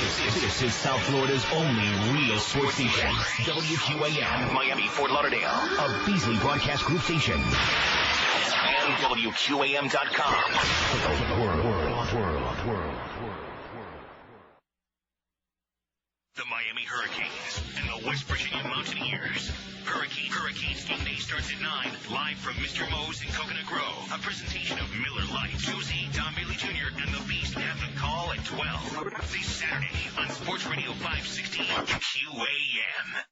This is South Florida's only real sports station. WQAM, Miami, Fort Lauderdale. A Beasley Broadcast Group station. And WQAM.com. The Miami Hurricanes and the West Virginia Mountaineers. Hurricanes Game Day starts at 9, live from Mr. Moe's in Coconut Grove. A presentation of Miller Lite, Josie, Don Bailey Jr., and the Beast have the call at 12. This Saturday on Sports Radio 560 QAM.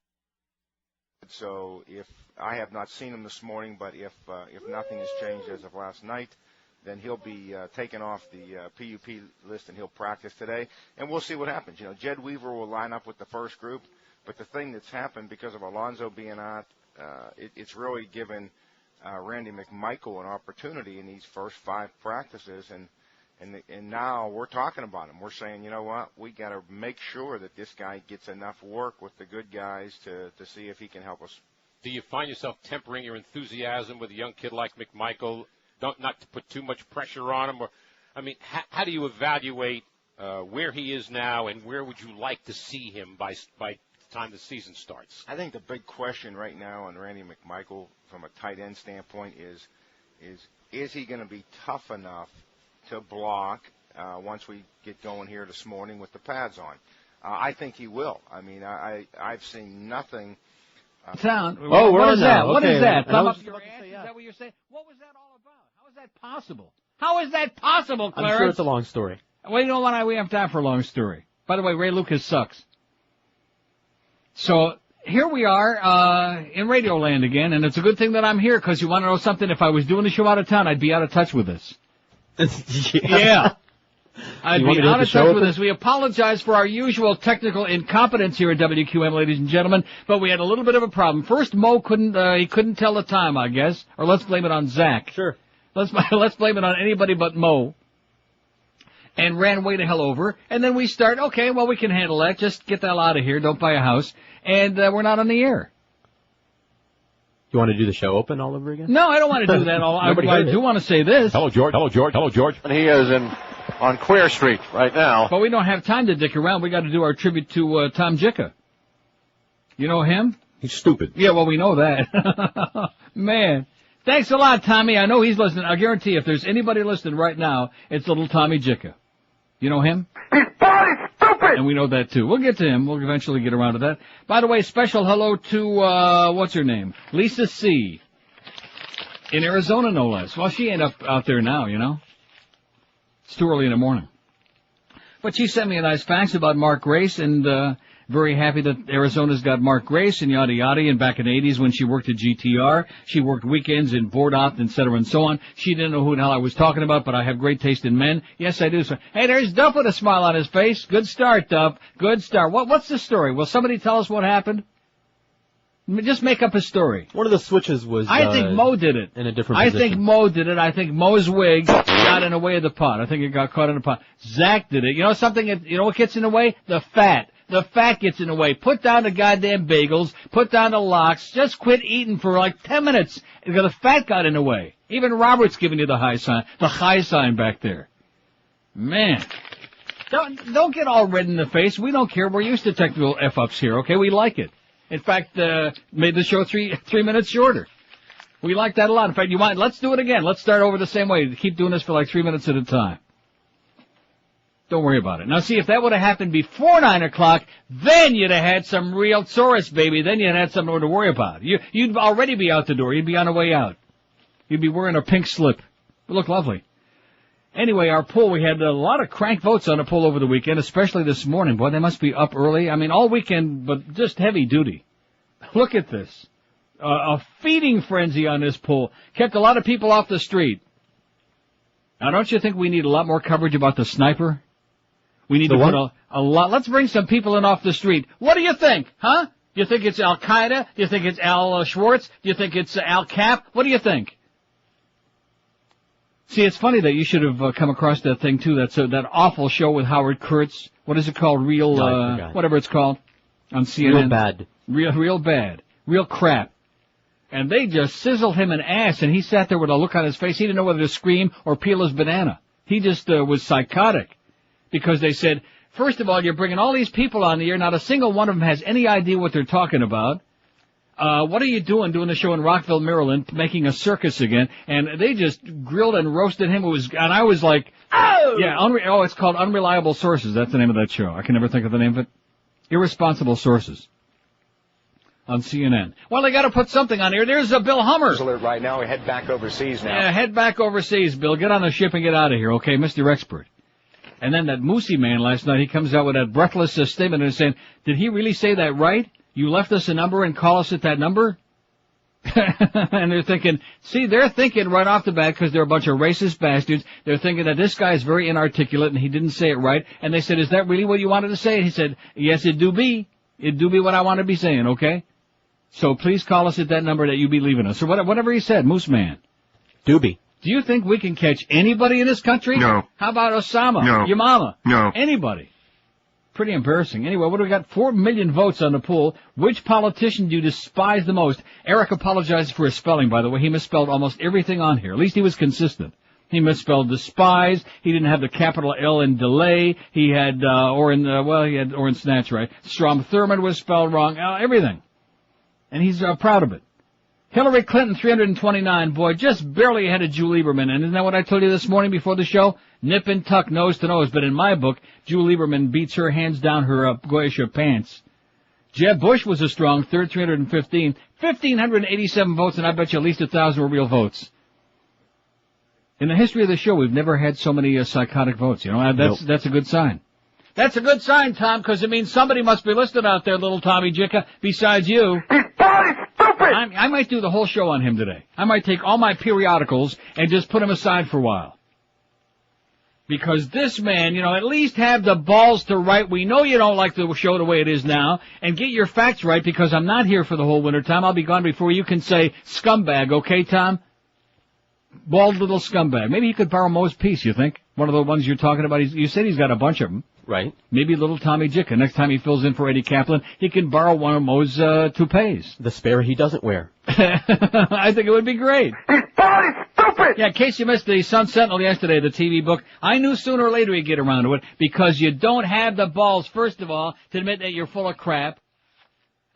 So if I have not seen him this morning, but if nothing has changed as of last night, then he'll be taken off the PUP list and he'll practice today. And we'll see what happens. You know, Jed Weaver will line up with the first group. But the thing that's happened because of Alonzo being out, it's really given Randy McMichael an opportunity in these first 5 practices. And now we're talking about him. We're saying, you know what, we got to make sure that this guy gets enough work with the good guys to see if he can help us. Do you find yourself tempering your enthusiasm with a young kid like McMichael, not to put too much pressure on him? Or, I mean, how do you evaluate where he is now and where would you like to see him by time the season starts? I think the big question right now on Randy McMichael from a tight end standpoint is he going to be tough enough to block once we get going here this morning with the pads on? I think he will. I mean, I've seen nothing. What is that? What is that? Thumb up your ass? Is that what you're saying? What was that all about? How is that possible? How is that possible, Clarence? I'm sure it's a long story. Well, you know what? We have time for a long story. By the way, Ray Lucas sucks. So here we are in Radio Land again, and it's a good thing that I'm here because you want to know something? If I was doing the show out of town, I'd be out of touch with this. Yeah. I'd be out of touch with this. We apologize for our usual technical incompetence here at WQM, ladies and gentlemen, but we had a little bit of a problem. First, Mo couldn't tell the time, I guess, or let's blame it on Zach. Sure. Let's blame it on anybody but Mo. And ran way to hell over. And then we start, okay, well, we can handle that. Just get the hell out of here. Don't buy a house. And we're not on the air. You want to do the show open all over again? No, I don't want to do that. I do want to say this. Hello, George. And he is on Queer Street right now. But we don't have time to dick around. We got to do our tribute to Tom Jicka. You know him? He's stupid. Yeah, well, we know that. Man. Thanks a lot, Tommy. I know he's listening. I guarantee if there's anybody listening right now, it's little Tommy Jicka. You know him? He's bloody stupid! And we know that, too. We'll get to him. We'll eventually get around to that. By the way, special hello to, what's her name? Lisa C. In Arizona, no less. Well, she ain't out there now, you know. It's too early in the morning. But she sent me a nice fax about Mark Grace, and very happy that Arizona's got Mark Grace and yada yada. And back in the 80s when she worked at GTR, she worked weekends in Bordopt, et cetera, and so on. She didn't know who the hell I was talking about, but I have great taste in men. Yes, I do. So, hey, there's Duff with a smile on his face. Good start, Duff. Good start. What's the story? Will somebody tell us what happened? Just make up a story. One of the switches was... I think Mo did it. In a different position. I think Mo did it. I think Mo's wig got in the way of the pot. I think it got caught in the pot. Zach did it. You know something? You know what gets in the way? The fat. The fat gets in the way. Put down the goddamn bagels. Put down the lox. Just quit eating for like 10 minutes. Because the fat got in the way. Even Robert's giving you the high sign. The high sign back there. Man. Don't get all red in the face. We don't care. We're used to technical F-ups here, okay? We like it. In fact, made the show three minutes shorter. We like that a lot. In fact, let's do it again. Let's start over the same way. Keep doing this for like 3 minutes at a time. Don't worry about it. Now, see, if that would have happened before 9 o'clock, then you'd have had some real Taurus, baby. Then you'd had something to worry about. You'd already be out the door. You'd be on the way out. You'd be wearing a pink slip. It look lovely. Anyway, our poll, we had a lot of crank votes on the poll over the weekend, especially this morning. Boy, they must be up early. I mean, all weekend, but just heavy duty. Look at this. A feeding frenzy on this poll. Kept a lot of people off the street. Now, don't you think we need a lot more coverage about the sniper? We need to put a lot. Let's bring some people in off the street. What do you think, huh? Do you think it's Al-Qaeda? Do you think it's Al Schwartz? Do you think it's Al Cap? What do you think? See, it's funny that you should have come across that thing, too. That's that awful show with Howard Kurtz. What is it called? Whatever it's called on CNN. Real bad. Real bad. Real crap. And they just sizzled him an ass, and he sat there with a look on his face. He didn't know whether to scream or peel his banana. He just was psychotic because they said First of all, you're bringing all these people on the air. Not a single one of them has any idea what they're talking about. What are you doing the show in Rockville, Maryland, making a circus again? And they just grilled and roasted him. And I was like, oh! Yeah, it's called Unreliable Sources. That's the name of that show. I can never think of the name of it. Irresponsible Sources. On CNN. Well, they gotta put something on here. There's a Bill Hummer. Alert right now. We head back overseas now. Yeah, head back overseas, Bill. Get on the ship and get out of here, okay, Mr. Expert. And then that Moosey man last night, he comes out with that breathless statement and saying, did he really say that right? You left us a number and call us at that number? And they're thinking right off the bat, because they're a bunch of racist bastards, they're thinking that this guy is very inarticulate and he didn't say it right. And they said, is that really what you wanted to say? And he said, yes, it do be. It do be what I want to be saying, okay? So please call us at that number that you be leaving us. Or whatever he said, Moose Man. Doobie. Do you think we can catch anybody in this country? No. How about Osama? No. Your mama? No. Anybody? Pretty embarrassing. Anyway, what do we got? 4 million votes on the poll. Which politician do you despise the most? Eric apologizes for his spelling, by the way. He misspelled almost everything on here. At least he was consistent. He misspelled despise. He didn't have the capital L in delay. He had, he had Orrin Snatch right. Strom Thurmond was spelled wrong. Everything. And he's proud of it. Hillary Clinton, 329. Boy, just barely ahead of Jew Lieberman. And isn't that what I told you this morning before the show? Nip and tuck, nose to nose. But in my book, Jew Lieberman beats her hands down her Goyish pants. Jeb Bush was a strong third, 315. 1,587 votes, and I bet you at least 1,000 were real votes. In the history of the show, we've never had so many psychotic votes. You know, that's a good sign. That's a good sign, Tom, because it means somebody must be listening out there, little Tommy Jicka, besides you. He's bloody stupid! I might do the whole show on him today. I might take all my periodicals and just put him aside for a while. Because this man, at least have the balls to write. We know you don't like the show the way it is now, and get your facts right, because I'm not here for the whole winter time. I'll be gone before you can say scumbag, okay, Tom? Bald little scumbag. Maybe he could borrow Moe's piece, you think? One of the ones you're talking about. You said he's got a bunch of them. Right. Maybe little Tommy Jicka. Next time he fills in for Eddie Kaplan, he can borrow one of Moe's toupees. The spare he doesn't wear. I think it would be great. He's bloody stupid! Yeah, in case you missed the Sun Sentinel yesterday, the TV book, I knew sooner or later he'd get around to it, because you don't have the balls, first of all, to admit that you're full of crap.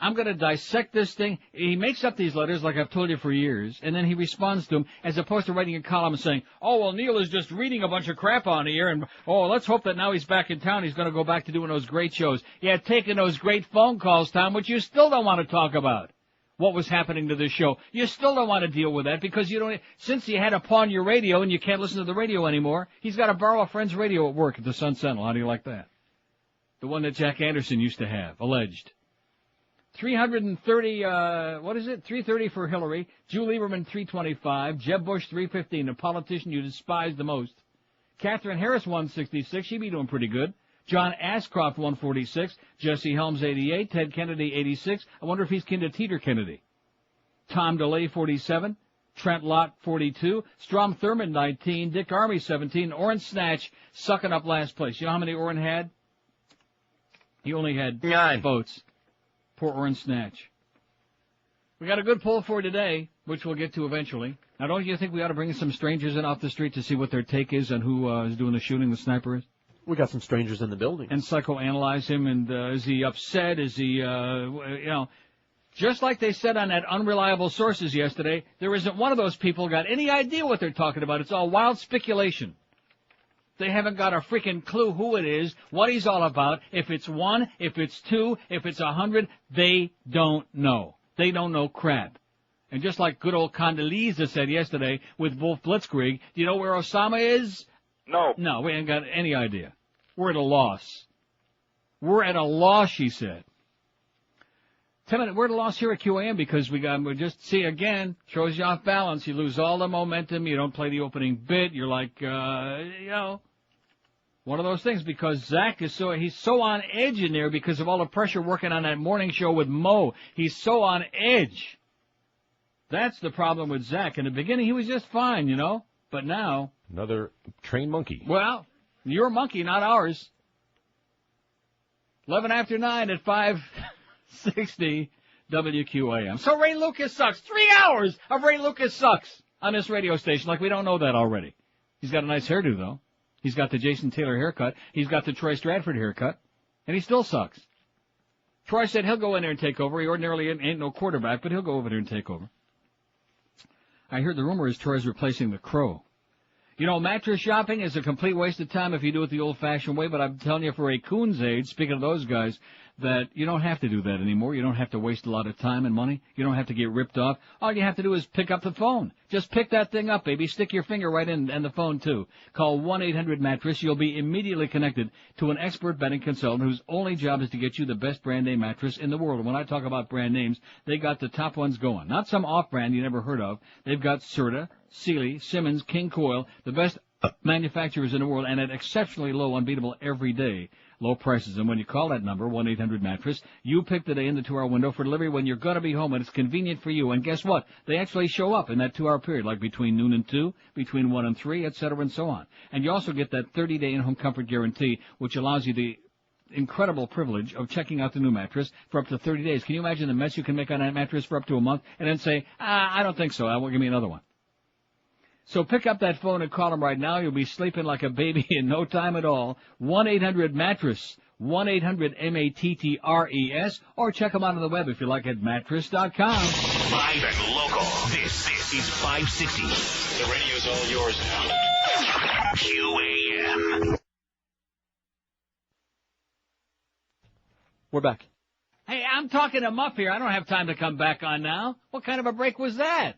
I'm going to dissect this thing. He makes up these letters like I've told you for years, and then he responds to them as opposed to writing a column and saying, oh, well, Neil is just reading a bunch of crap on here, and, let's hope that now he's back in town, he's going to go back to doing those great shows. Yeah, taking those great phone calls, Tom, which you still don't want to talk about. What was happening to this show. You still don't want to deal with that because since you had to pawn your radio and you can't listen to the radio anymore, he's got to borrow a friend's radio at work at the Sun Sentinel. How do you like that? The one that Jack Anderson used to have, alleged. 330, 330 for Hillary. Jew Lieberman, 325. Jeb Bush, 315. A politician you despise the most. Catherine Harris, 166. She'd be doing pretty good. John Ashcroft, 146. Jesse Helms, 88. Ted Kennedy, 86. I wonder if he's kin to Teeter Kennedy. Tom DeLay, 47. Trent Lott, 42. Strom Thurmond, 19. Dick Armey, 17. Orrin Snatch, sucking up last place. You know how many Orrin had? He only had 9 votes. Poor Orrin Snatch. We got a good poll for today, which we'll get to eventually. Now, don't you think we ought to bring some strangers in off the street to see what their take is on who is doing the shooting, the sniper is? We got some strangers in the building. And psychoanalyze him, and is he upset? Is he, just like they said on that Unreliable Sources yesterday, there isn't one of those people got any idea what they're talking about. It's all wild speculation. They haven't got a freaking clue who it is, what he's all about. If it's 1, if it's 2, if it's 100, they don't know. They don't know crap. And just like good old Condoleezza said yesterday with Wolf Blitzkrieg, do you know where Osama is? No. No, we ain't got any idea. We're at a loss. We're at a loss, she said. 10 minutes, we're at a loss here at QAM because we just see again, shows you off balance. You lose all the momentum. You don't play the opening bit. You're like, one of those things, because Zach is he's so on edge in there because of all the pressure working on that morning show with Mo. He's so on edge. That's the problem with Zach. In the beginning, he was just fine, but now. Another trained monkey. Well, you're a monkey, not ours. 11 after 9 at 560 WQAM. So Ray Lucas sucks. 3 hours of Ray Lucas sucks on this radio station. Like we don't know that already. He's got a nice hairdo, though. He's got the Jason Taylor haircut. He's got the Troy Stratford haircut. And he still sucks. Troy said he'll go in there and take over. He ordinarily ain't no quarterback, but he'll go over there and take over. I heard the rumor is Troy's replacing the Crow. You know, mattress shopping is a complete waste of time if you do it the old-fashioned way, but I'm telling you, for a coon's age, speaking of those guys, that you don't have to do that anymore. You don't have to waste a lot of time and money. You don't have to get ripped off. All you have to do is pick up the phone. Just pick that thing up, baby. Stick your finger right in, and the phone, too. Call 1-800-MATTRESS. You'll be immediately connected to an expert bedding consultant whose only job is to get you the best brand name mattress in the world. And when I talk about brand names, they got the top ones going. Not some off-brand you never heard of. They've got Serta, Sealy, Simmons, King Coil, the best manufacturers in the world, and at exceptionally low, unbeatable every day low prices. And when you call that number, 1-800-MATTRESS, you pick the day in the 2-hour window for delivery when you're going to be home, and it's convenient for you. And guess what? They actually show up in that 2-hour period, like between noon and 2, between 1 and 3, etc., and so on. And you also get that 30-day in-home comfort guarantee, which allows you the incredible privilege of checking out the new mattress for up to 30 days. Can you imagine the mess you can make on that mattress for up to a month and then say, I don't think so. I won't give me another one. So pick up that phone and call them right now. You'll be sleeping like a baby in no time at all. 1-800-MATTRESS, 1-800-MATTRES, or check them out on the web if you like at mattress.com. Live and local. This is 560. The radio's all yours now. WQAM. We're back. Hey, I'm talking to Muff here. I don't have time to come back on now. What kind of a break was that?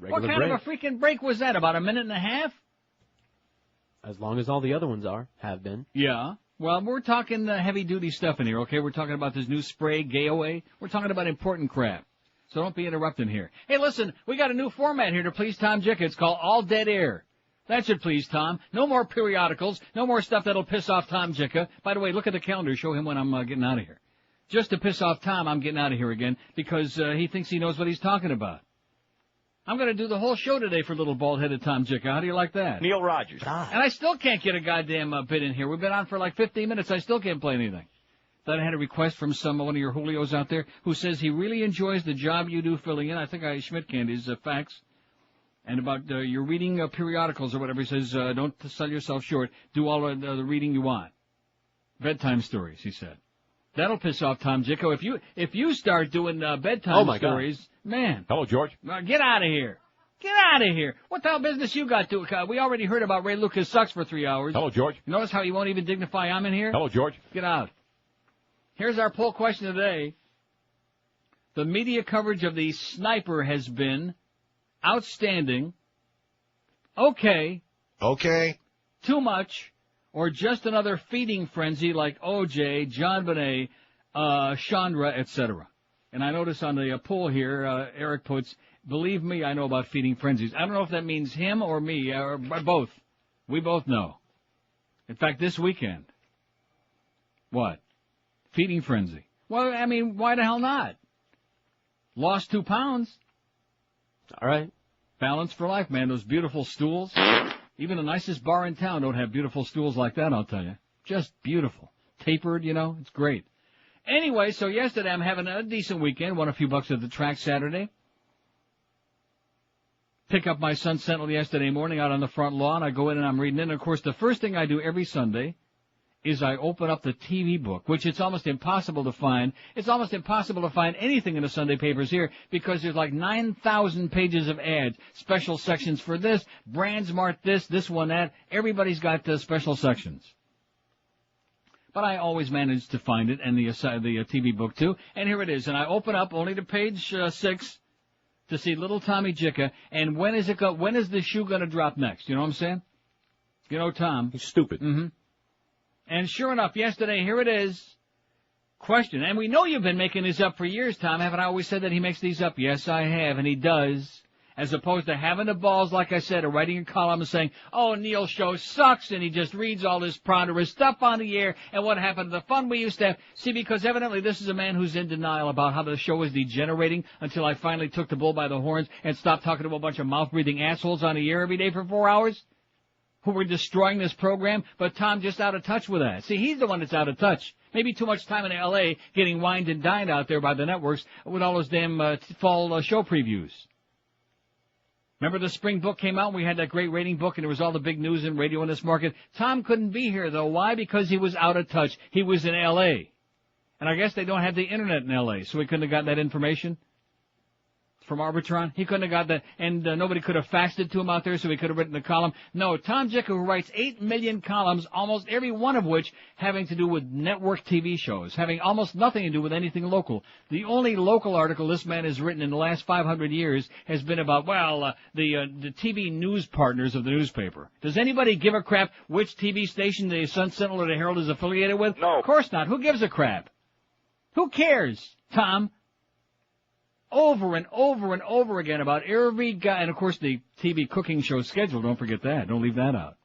Regular what kind break. of a freaking break was that? About a minute and a half? As long as all the other ones have been. Yeah. Well, we're talking heavy-duty stuff in here, okay? We're talking about this new spray, Gay-Away. We're talking about important crap. So don't be interrupting here. Hey, listen, we got a new format here to please Tom Jick. It's called All Dead Air. That should please Tom. No more periodicals. No more stuff that'll piss off Tom Jicka. By the way, look at the calendar. Show him when I'm getting out of here. Just to piss off Tom, I'm getting out of here again because he thinks he knows what he's talking about. I'm going to do the whole show today for little bald-headed Tom Jicka. How do you like that? Neil Rogers. And I still can't get a goddamn bit in here. We've been on for like 15 minutes. I still can't play anything. Then I had a request from one of your Julios out there who says he really enjoys the job you do filling in. I think Schmidt Candy's facts. And about your reading periodicals or whatever. He says, don't sell yourself short. Do all the reading you want. Bedtime stories, he said. That'll piss off Tom Jicko. If you start doing bedtime stories, God. Man. Hello, George. Get out of here. Get out of here. What the hell business you got to? We already heard about Ray Lucas sucks for 3 hours. Hello, George. Notice how he won't even dignify I'm in here? Hello, George. Get out. Here's our poll question today. The media coverage of the sniper has been outstanding, okay, too much, or just another feeding frenzy like OJ, JonBenét, Chandra, etc. And I notice on the poll here, Eric puts, believe me, I know about feeding frenzies. I don't know if that means him or me, or both. We both know. In fact, this weekend. What? Feeding frenzy. Well, I mean, why the hell not? Lost 2 pounds. All right. Balance for life, man. Those beautiful stools. Even the nicest bar in town don't have beautiful stools like that, I'll tell you. Just beautiful. Tapered, you know. It's great. Anyway, so yesterday I'm having a decent weekend. Won a few bucks at the track Saturday. Pick up my Sun Sentinel yesterday morning out on the front lawn. I go in and I'm reading it. And, of course, the first thing I do every Sunday is I open up the TV book, which it's almost impossible to find. It's almost impossible to find anything in the Sunday papers here because there's like 9,000 pages of ads, special sections for this, brands marked this one, that. Everybody's got special sections. But I always manage to find it, and the TV book, too. And here it is. And I open up only to page 6 to see little Tommy Jicka. And when is the shoe going to drop next? You know what I'm saying? You know, Tom. He's stupid. Mm-hmm. And sure enough, yesterday, here it is. Question. And we know you've been making these up for years, Tom. Haven't I always said that he makes these up? Yes, I have, and he does. As opposed to having the balls, like I said, or writing a column and saying, oh, Neil's show sucks, and he just reads all this ponderous stuff on the air, and what happened to the fun we used to have. See, because evidently this is a man who's in denial about how the show is degenerating until I finally took the bull by the horns and stopped talking to a bunch of mouth-breathing assholes on the air every day for 4 hours. Who were destroying this program, but Tom just out of touch with that. See, he's the one that's out of touch. Maybe too much time in L.A. getting wined and dined out there by the networks with all those damn fall show previews. Remember the spring book came out and we had that great rating book and there was all the big news and radio in this market? Tom couldn't be here, though. Why? Because he was out of touch. He was in L.A. And I guess they don't have the Internet in L.A., so he couldn't have gotten that information from Arbitron. He couldn't have got that, and nobody could have faxed it to him out there, so he could have written the column. No, Tom Jicha, who writes 8 million columns, almost every one of which having to do with network TV shows, having almost nothing to do with anything local. The only local article this man has written in the last 500 years has been about, the TV news partners of the newspaper. Does anybody give a crap which TV station the Sun Sentinel or the Herald is affiliated with? No. Of course not. Who gives a crap? Who cares, Tom? Over and over and over again about every guy, and of course the TV cooking show schedule, don't forget that, don't leave that out.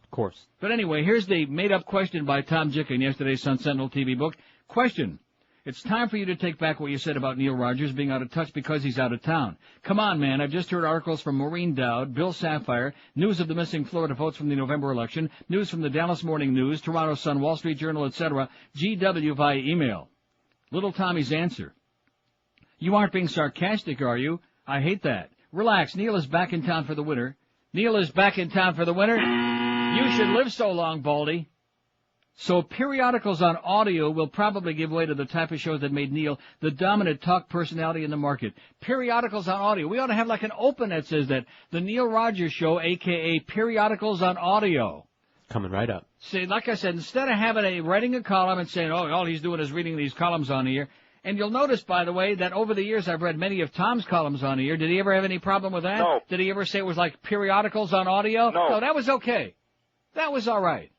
Of course. But anyway, here's the made-up question by Tom Jicha in yesterday's Sun Sentinel TV book. Question: it's time for you to take back what you said about Neil Rogers being out of touch because he's out of town. Come on, man, I've just heard articles from Maureen Dowd, Bill Sapphire, news of the missing Florida votes from the November election, news from the Dallas Morning News, Toronto Sun, Wall Street Journal, etc., GW via email. Little Tommy's answer: you aren't being sarcastic, are you? I hate that. Relax. Neil is back in town for the winter. Neil is back in town for the winter? You should live so long, Baldy. So periodicals on audio will probably give way to the type of shows that made Neil the dominant talk personality in the market. Periodicals on audio. We ought to have like an open that says that. The Neil Rogers Show, a.k.a. periodicals on audio. Coming right up. See, like I said, instead of writing a column and saying, all he's doing is reading these columns on the air. And you'll notice, by the way, that over the years I've read many of Tom's columns on the air. Did he ever have any problem with that? No. Did he ever say it was like periodicals on audio? No. That was okay. That was all right.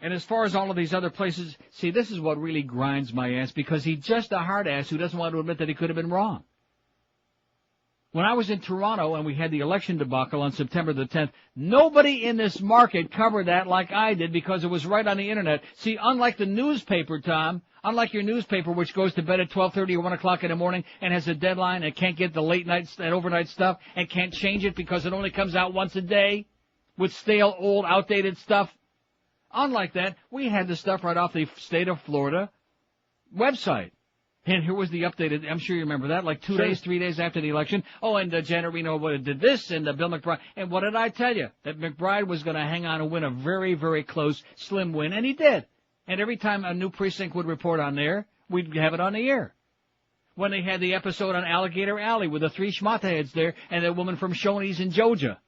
And as far as all of these other places, see, this is what really grinds my ass, because he's just a hard ass who doesn't want to admit that he could have been wrong. When I was in Toronto and we had the election debacle on September the 10th, nobody in this market covered that like I did because it was right on the Internet. See, unlike the newspaper, Tom, unlike your newspaper, which goes to bed at 12:30 or 1 o'clock in the morning and has a deadline and can't get the late nights and overnight stuff and can't change it because it only comes out once a day with stale, old, outdated stuff. Unlike that, we had the stuff right off the state of Florida website. And here was the updated, I'm sure you remember that, like 2 days, 3 days after the election. Oh, and Janet Reno did this, and Bill McBride. And what did I tell you? That McBride was going to hang on and win a very, very close, slim win, and he did. And every time a new precinct would report on there, we'd have it on the air. When they had the episode on Alligator Alley with the 3 schmata-heads there and that woman from Shoney's in Georgia.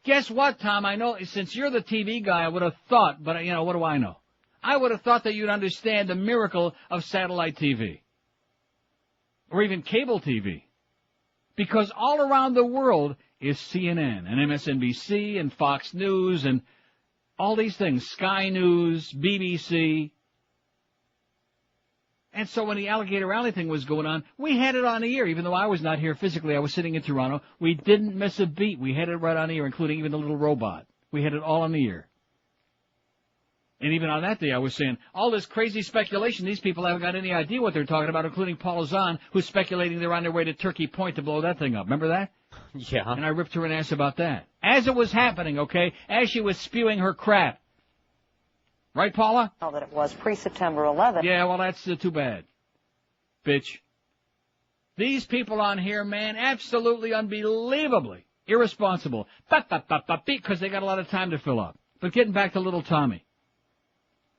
Guess what, Tom? I know, since you're the TV guy, I would have thought, but, what do I know? I would have thought that you'd understand the miracle of satellite TV. Or even cable TV. Because all around the world is CNN and MSNBC and Fox News and all these things. Sky News, BBC. And so when the Alligator Alley thing was going on, we had it on the air. Even though I was not here physically, I was sitting in Toronto. We didn't miss a beat. We had it right on the air, including even the little robot. We had it all on the air. And even on that day, I was saying, all this crazy speculation, these people haven't got any idea what they're talking about, including Paula Zahn, who's speculating they're on their way to Turkey Point to blow that thing up. Remember that? Yeah. And I ripped her an ass about that. As it was happening, okay? As she was spewing her crap. Right, Paula? That it was pre-September 11th. Yeah, well, that's too bad. Bitch. These people on here, man, absolutely unbelievably irresponsible. Because they got a lot of time to fill up. But getting back to little Tommy.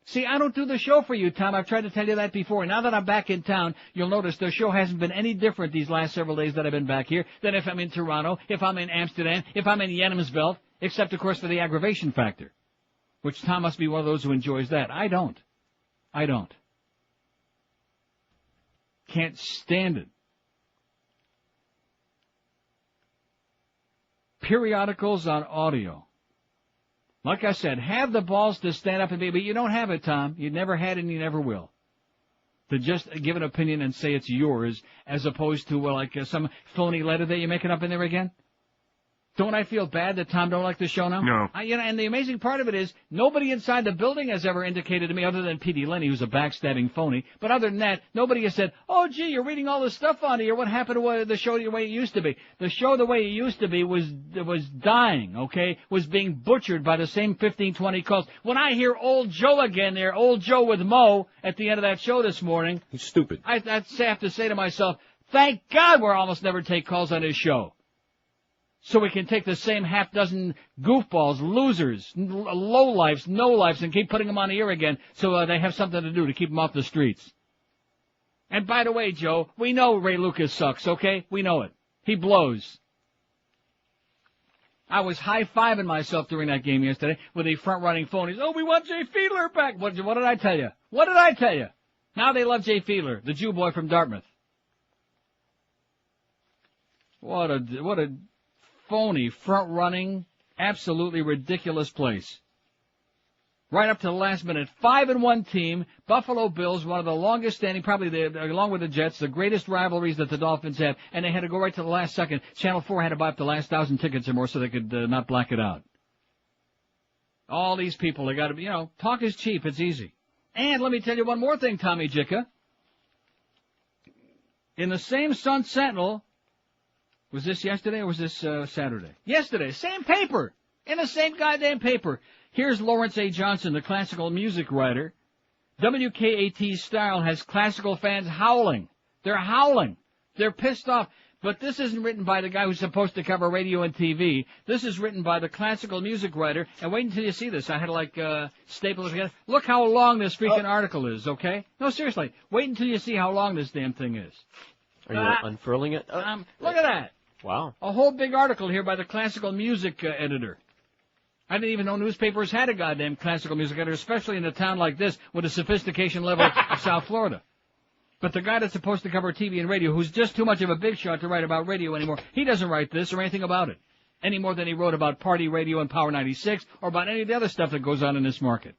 See, I don't do the show for you, Tom. I've tried to tell you that before. Now that I'm back in town, you'll notice the show hasn't been any different these last several days that I've been back here than if I'm in Toronto, if I'm in Amsterdam, if I'm in Yennemsveld, except, of course, for the aggravation factor, which Tom must be one of those who enjoys that. I don't. Can't stand it. Periodicals on audio. Like I said, have the balls to stand up and be, but you don't have it, Tom. You never had it and you never will. To just give an opinion and say it's yours, as opposed to, some phony letter that you're making up in there again. Don't I feel bad that Tom don't like the show now? No. And the amazing part of it is, nobody inside the building has ever indicated to me, other than P.D. Lenny, who's a backstabbing phony, but other than that, nobody has said, oh, gee, you're reading all this stuff on here. What happened to the show the way it used to be? The show the way it used to be was dying, okay? Was being butchered by the same 15, 20 calls. When I hear Old Joe again there, Old Joe with Mo, at the end of that show this morning, He's stupid. I have to say to myself, thank God we'll almost never take calls on his show. so we can take the same half dozen goofballs, losers, lowlifes, no-lifes, and keep putting them on the air again so they have something to do to keep them off the streets. And by the way, Joe, we know Ray Lucas sucks, okay? We know it. He blows. I was high-fiving myself during that game yesterday with the front-running phonies. Oh, we want Jay Fiedler back. What did I tell you? What did I tell you? Now they love Jay Fiedler, the Jew boy from Dartmouth. What a phony, front-running, absolutely ridiculous place. Right up to the last minute. 5-1 team. Buffalo Bills, one of the longest standing, probably along with the Jets, the greatest rivalries that the Dolphins have. And they had to go right to the last second. Channel 4 had to buy up the last 1,000 tickets or more so they could not black it out. All these people, they got to, talk is cheap. It's easy. And let me tell you one more thing, Tommy Jicka. In the same Sun-Sentinel, was this yesterday or was this Saturday? Yesterday. Same paper. In the same goddamn paper. Here's Lawrence A. Johnson, the classical music writer. WKAT's style has classical fans howling. They're howling. They're pissed off. But this isn't written by the guy who's supposed to cover radio and TV. This is written by the classical music writer. And wait until you see this. I had to, staple it together. Look how long this freaking article is, okay? No, seriously. Wait until you see how long this damn thing is. Are you unfurling it? Look at that. Wow. A whole big article here by the classical music editor. I didn't even know newspapers had a goddamn classical music editor, especially in a town like this with the sophistication level of South Florida. But the guy that's supposed to cover TV and radio, who's just too much of a big shot to write about radio anymore, he doesn't write this or anything about it, any more than he wrote about Party Radio and Power 96 or about any of the other stuff that goes on in this market.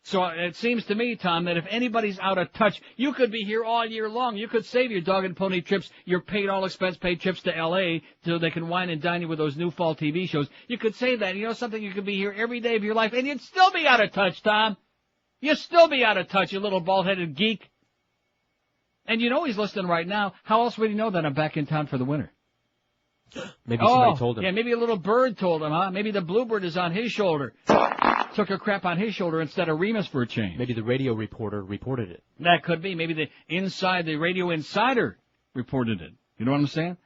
So it seems to me, Tom, that if anybody's out of touch, you could be here all year long. You could save your dog and pony trips, your paid all expense paid trips to L.A. so they can wine and dine you with those new fall TV shows. You could save that. You know something? You could be here every day of your life, and you'd still be out of touch, Tom. You'd still be out of touch, you little bald-headed geek. And you know he's listening right now. How else would he know that I'm back in town for the winter? Maybe somebody told him. Yeah, maybe a little bird told him, huh? Maybe the bluebird is on his shoulder. Took a crap on his shoulder instead of Remus for a change. Maybe the radio reporter reported it. That could be. Maybe the radio insider reported it. You know what I'm saying?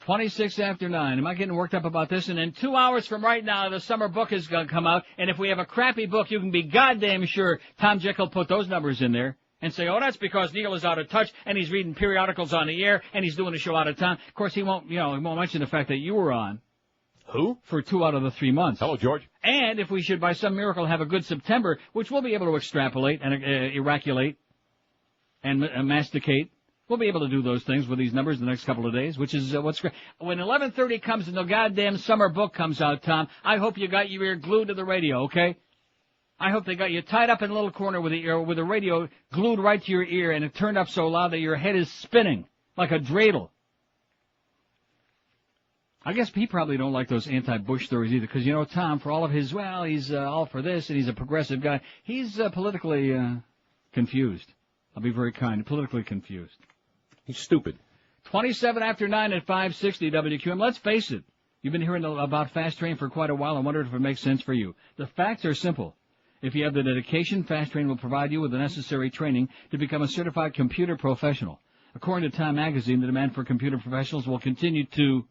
26 after 9. Am I getting worked up about this? And in 2 hours from right now, the summer book is going to come out. And if we have a crappy book, you can be goddamn sure Tom Jekyll put those numbers in there. And say, oh, that's because Neil is out of touch, and he's reading periodicals on the air, and he's doing a show out of town. Of course, he won't mention the fact that you were on. Who? For 2 out of the 3 months. Hello, George. And if we should, by some miracle, have a good September, which we'll be able to extrapolate and eraculate and masticate, we'll be able to do those things with these numbers the next couple of days, which is what's great. When 11:30 comes and the goddamn summer book comes out, Tom, I hope you got your ear glued to the radio, okay? I hope they got you tied up in a little corner with the radio glued right to your ear and it turned up so loud that your head is spinning like a dreidel. I guess he probably don't like those anti-Bush stories either, because, Tom, for all of his, he's all for this and he's a progressive guy, he's politically confused. I'll be very kind. Politically confused. He's stupid. 27 after 9 at 560 WQAM. Let's face it. You've been hearing about Fast Train for quite a while. I wonder if it makes sense for you. The facts are simple. If you have the dedication, Fast Train will provide you with the necessary training to become a certified computer professional. According to Time Magazine, the demand for computer professionals will continue to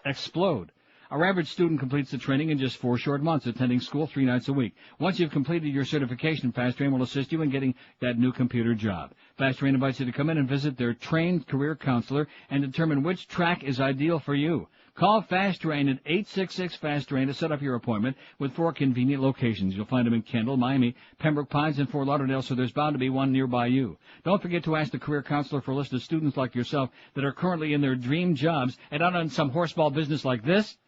explode. Our average student completes the training in just 4 short months, attending school 3 nights a week. Once you've completed your certification, Fast Train will assist you in getting that new computer job. Fast Train invites you to come in and visit their trained career counselor and determine which track is ideal for you. Call Fast Train at 866-FAST-TRAIN to set up your appointment with 4 convenient locations. You'll find them in Kendall, Miami, Pembroke Pines, and Fort Lauderdale, so there's bound to be one nearby you. Don't forget to ask the career counselor for a list of students like yourself that are currently in their dream jobs and not on some horseball business like this.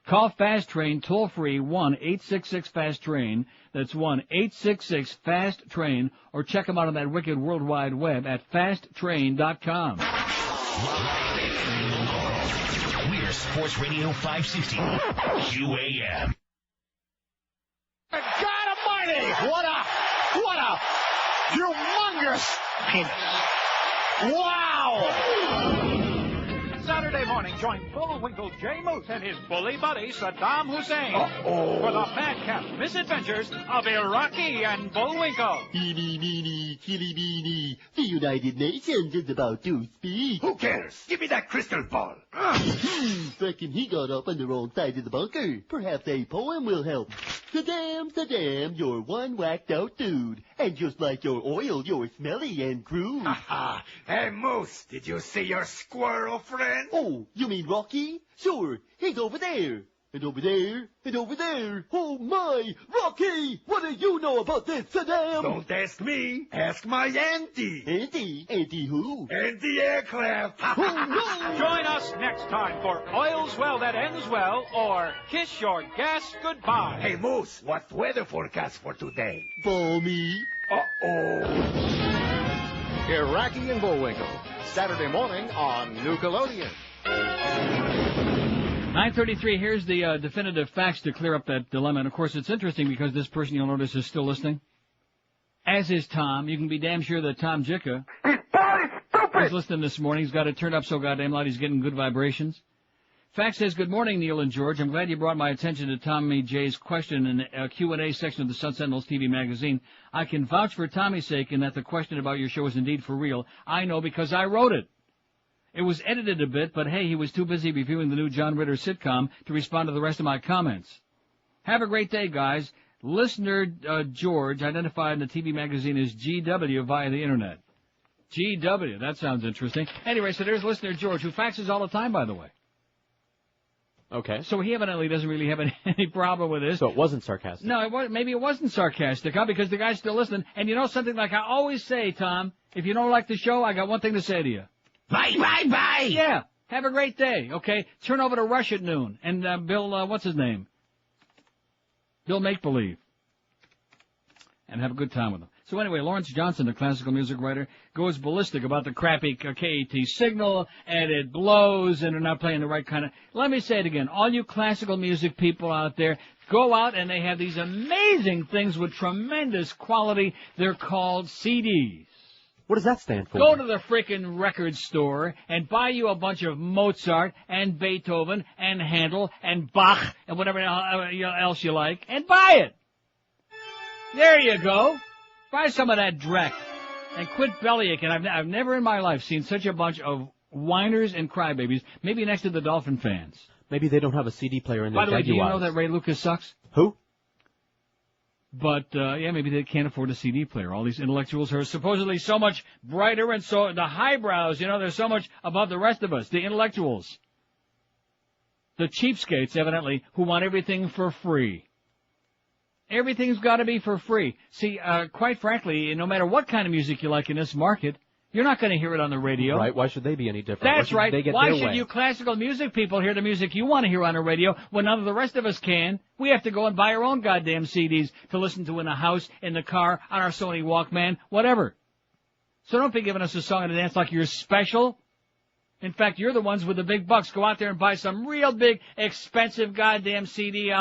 Call Fast Train toll-free 1-866-FAST-TRAIN. That's 1-866-FAST-TRAIN. Or check them out on that wicked World Wide Web at fasttrain.com. We're Sports Radio 560 QAM. God almighty! What a humongous penis! Wow! Saturday mornings join Bullwinkle J. Moose and his bully buddy Saddam Hussein for the madcap misadventures of Iraqi and Bullwinkle. Eeny, meeny, killy, meeny. The United Nations is about to speak. Who cares? Give me that crystal ball. Reckon he got up on the wrong side of the bunker. Perhaps a poem will help. Saddam, you're one whacked out dude. And just like your oil, you're smelly and crude. Ha! Hey, Moose, did you see your squirrel friend? Oh, you mean Rocky? Sure, he's over there. And over there, and over there. Oh, my! Rocky! What do you know about this, Saddam? Don't ask me. Ask my auntie. Auntie? Auntie who? Auntie Aircraft. Oh, no! Join us next time for Oil's Well That Ends Well or Kiss Your Gas Goodbye. Hey, Moose, what's weather forecast for today? Balmy. Uh-oh. Iraqi and Bullwinkle, Saturday morning on Nickelodeon. 9:33, here's the definitive facts to clear up that dilemma. And, of course, it's interesting because this person, you'll notice, is still listening. As is Tom. You can be damn sure that Tom Jicka is listening this morning. He's got it turned up so goddamn loud he's getting good vibrations. Fact says, good morning, Neil and George. I'm glad you brought my attention to Tommy J's question in the Q&A section of the Sun Sentinels TV magazine. I can vouch for Tommy's sake in that the question about your show is indeed for real. I know because I wrote it. It was edited a bit, but hey, he was too busy reviewing the new John Ritter sitcom to respond to the rest of my comments. Have a great day, guys. Listener George, identified in the TV magazine as GW via the Internet. GW, that sounds interesting. Anyway, so there's listener George, who faxes all the time, by the way. Okay. So he evidently doesn't really have any problem with this. So it wasn't sarcastic. No, maybe it wasn't sarcastic, huh? Because the guy's still listening. And you know something like I always say, Tom, if you don't like the show, I got one thing to say to you. Bye, bye, bye. Yeah. Have a great day, okay? Turn over to Rush at noon. And Bill, what's his name? Bill Make-Believe. And have a good time with him. So anyway, Lawrence Johnson, the classical music writer, goes ballistic about the crappy KAT signal, and it blows, and they're not playing the right kind of... Let me say it again. All you classical music people out there, go out and they have these amazing things with tremendous quality. They're called CDs. What does that stand for? Go to the frickin' record store and buy you a bunch of Mozart and Beethoven and Handel and Bach and whatever else you like, and buy it. There you go. Buy some of that dreck and quit bellyaching. I've never in my life seen such a bunch of whiners and crybabies, maybe next to the Dolphin fans. Maybe they don't have a CD player in their By the way, do you Jaguars. know that Ray Lucas sucks? Who? But, yeah, maybe they can't afford a CD player. All these intellectuals are supposedly so much brighter, and so the highbrows, you know, they're so much above the rest of us, the intellectuals. The cheapskates, evidently, who want everything for free. Everything's got to be for free. See, quite frankly, no matter what kind of music you like in this market, you're not going to hear it on the radio. Right, why should they be any different? That's right. Why should way? you classical music people hear the music you want to hear on the radio when none of the rest of us can? We have to go and buy our own goddamn CDs to listen to in the house, in the car, on our Sony Walkman, whatever. So don't be giving us a song and a dance like you're special. In fact, you're the ones with the big bucks. Go out there and buy some real big, expensive goddamn CD,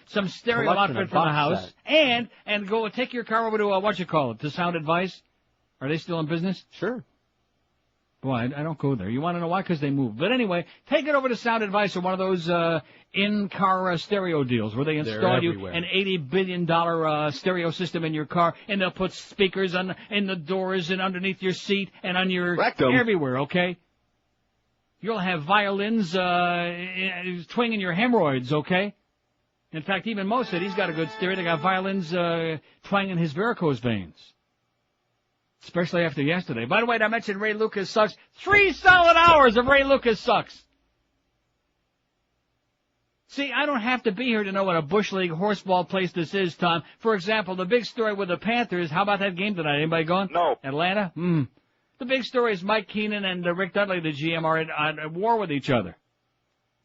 some stereo outfit for the house, and go take your car over to, to Sound Advice. Are they still in business? Sure. Boy, I don't go there. You want to know why? Because they moved. But anyway, take it over to Sound Advice or one of those in-car stereo deals where they install you an $80 billion stereo system in your car, and they'll put speakers in the doors and underneath your seat and on your everywhere, okay? You'll have violins twinging your hemorrhoids, okay? In fact, even Mo said he's got a good stereo. They got violins twanging his varicose veins. Especially after yesterday. By the way, I mentioned Ray Lucas Sucks. 3 solid hours of Ray Lucas Sucks. See, I don't have to be here to know what a Bush League horseball place this is, Tom. For example, the big story with the Panthers. How about that game tonight? Anybody going? No. Atlanta? The big story is Mike Keenan and Rick Dudley, the GM, are at war with each other.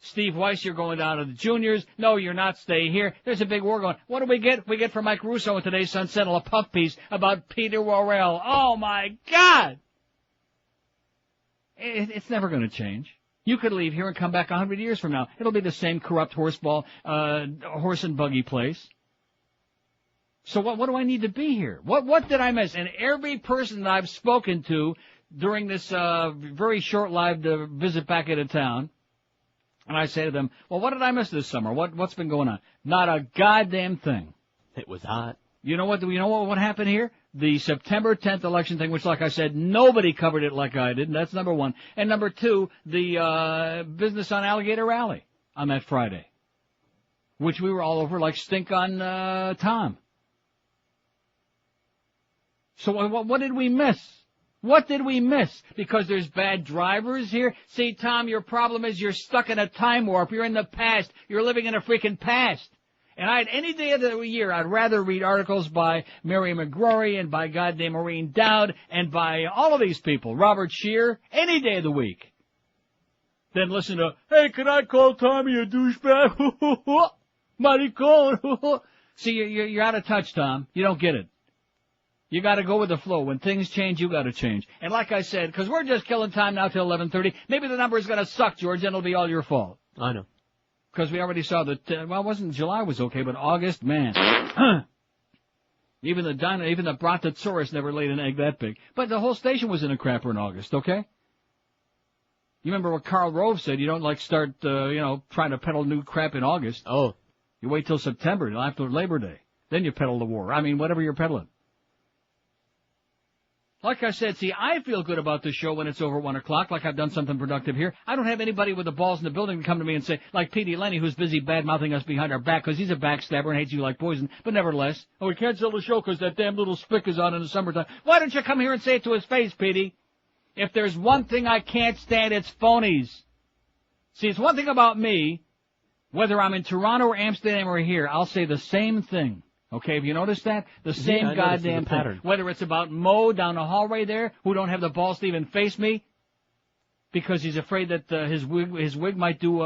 Steve Weiss, you're going down to the juniors. No, you're not. Stay here. There's a big war going. What do we get? We get from Mike Russo in today's Sun Sentinel a puff piece about Peter Worrell. Oh, my God! It's never going to change. You could leave here and come back 100 years from now. It'll be the same corrupt horseball, horse and buggy place. So what do I need to be here? What did I miss? And every person that I've spoken to during this very short live visit back into town, And I say to them, well, what did I miss this summer? What's been going on? Not a goddamn thing. It was hot. You know what happened here? The September 10th election thing, which, like I said, nobody covered it like I did, and that's number one. And number two, the business on Alligator Alley on that Friday, which we were all over like stink on Tom. So what did we miss? What did we miss? Because there's bad drivers here? See, Tom, your problem is you're stuck in a time warp. You're in the past. You're living in a freaking past. And any day of the year, I'd rather read articles by Mary McGrory and by goddamn Maureen Dowd and by all of these people, Robert Scheer, any day of the week, than listen to, hey, can I call Tommy a douchebag? Maricon. See, you're out of touch, Tom. You don't get it. You got to go with the flow. When things change, you got to change. And like I said, because we're just killing time now till 11:30, maybe the number is going to suck, George, and it'll be all your fault. I know. Because we already saw that, July was okay, but August, man. Even the Brontosaurus never laid an egg that big. But the whole station was in a crapper in August, okay? You remember what Karl Rove said, you don't start, trying to peddle new crap in August. Oh. You wait till September, after Labor Day. Then you peddle the war. I mean, whatever you're peddling. Like I said, see, I feel good about this show when it's over 1 o'clock, like I've done something productive here. I don't have anybody with the balls in the building to come to me and say, like Petey Lenny, who's busy bad-mouthing us behind our back because he's a backstabber and hates you like poison. But nevertheless, we can't sell the show because that damn little spick is on in the summertime. Why don't you come here and say it to his face, Petey? If there's one thing I can't stand, it's phonies. See, it's one thing about me, whether I'm in Toronto or Amsterdam or here, I'll say the same thing. Okay, have you noticed that? The same goddamn pattern. Whether it's about Mo down the hallway there, who don't have the balls to even face me, because he's afraid that his wig might do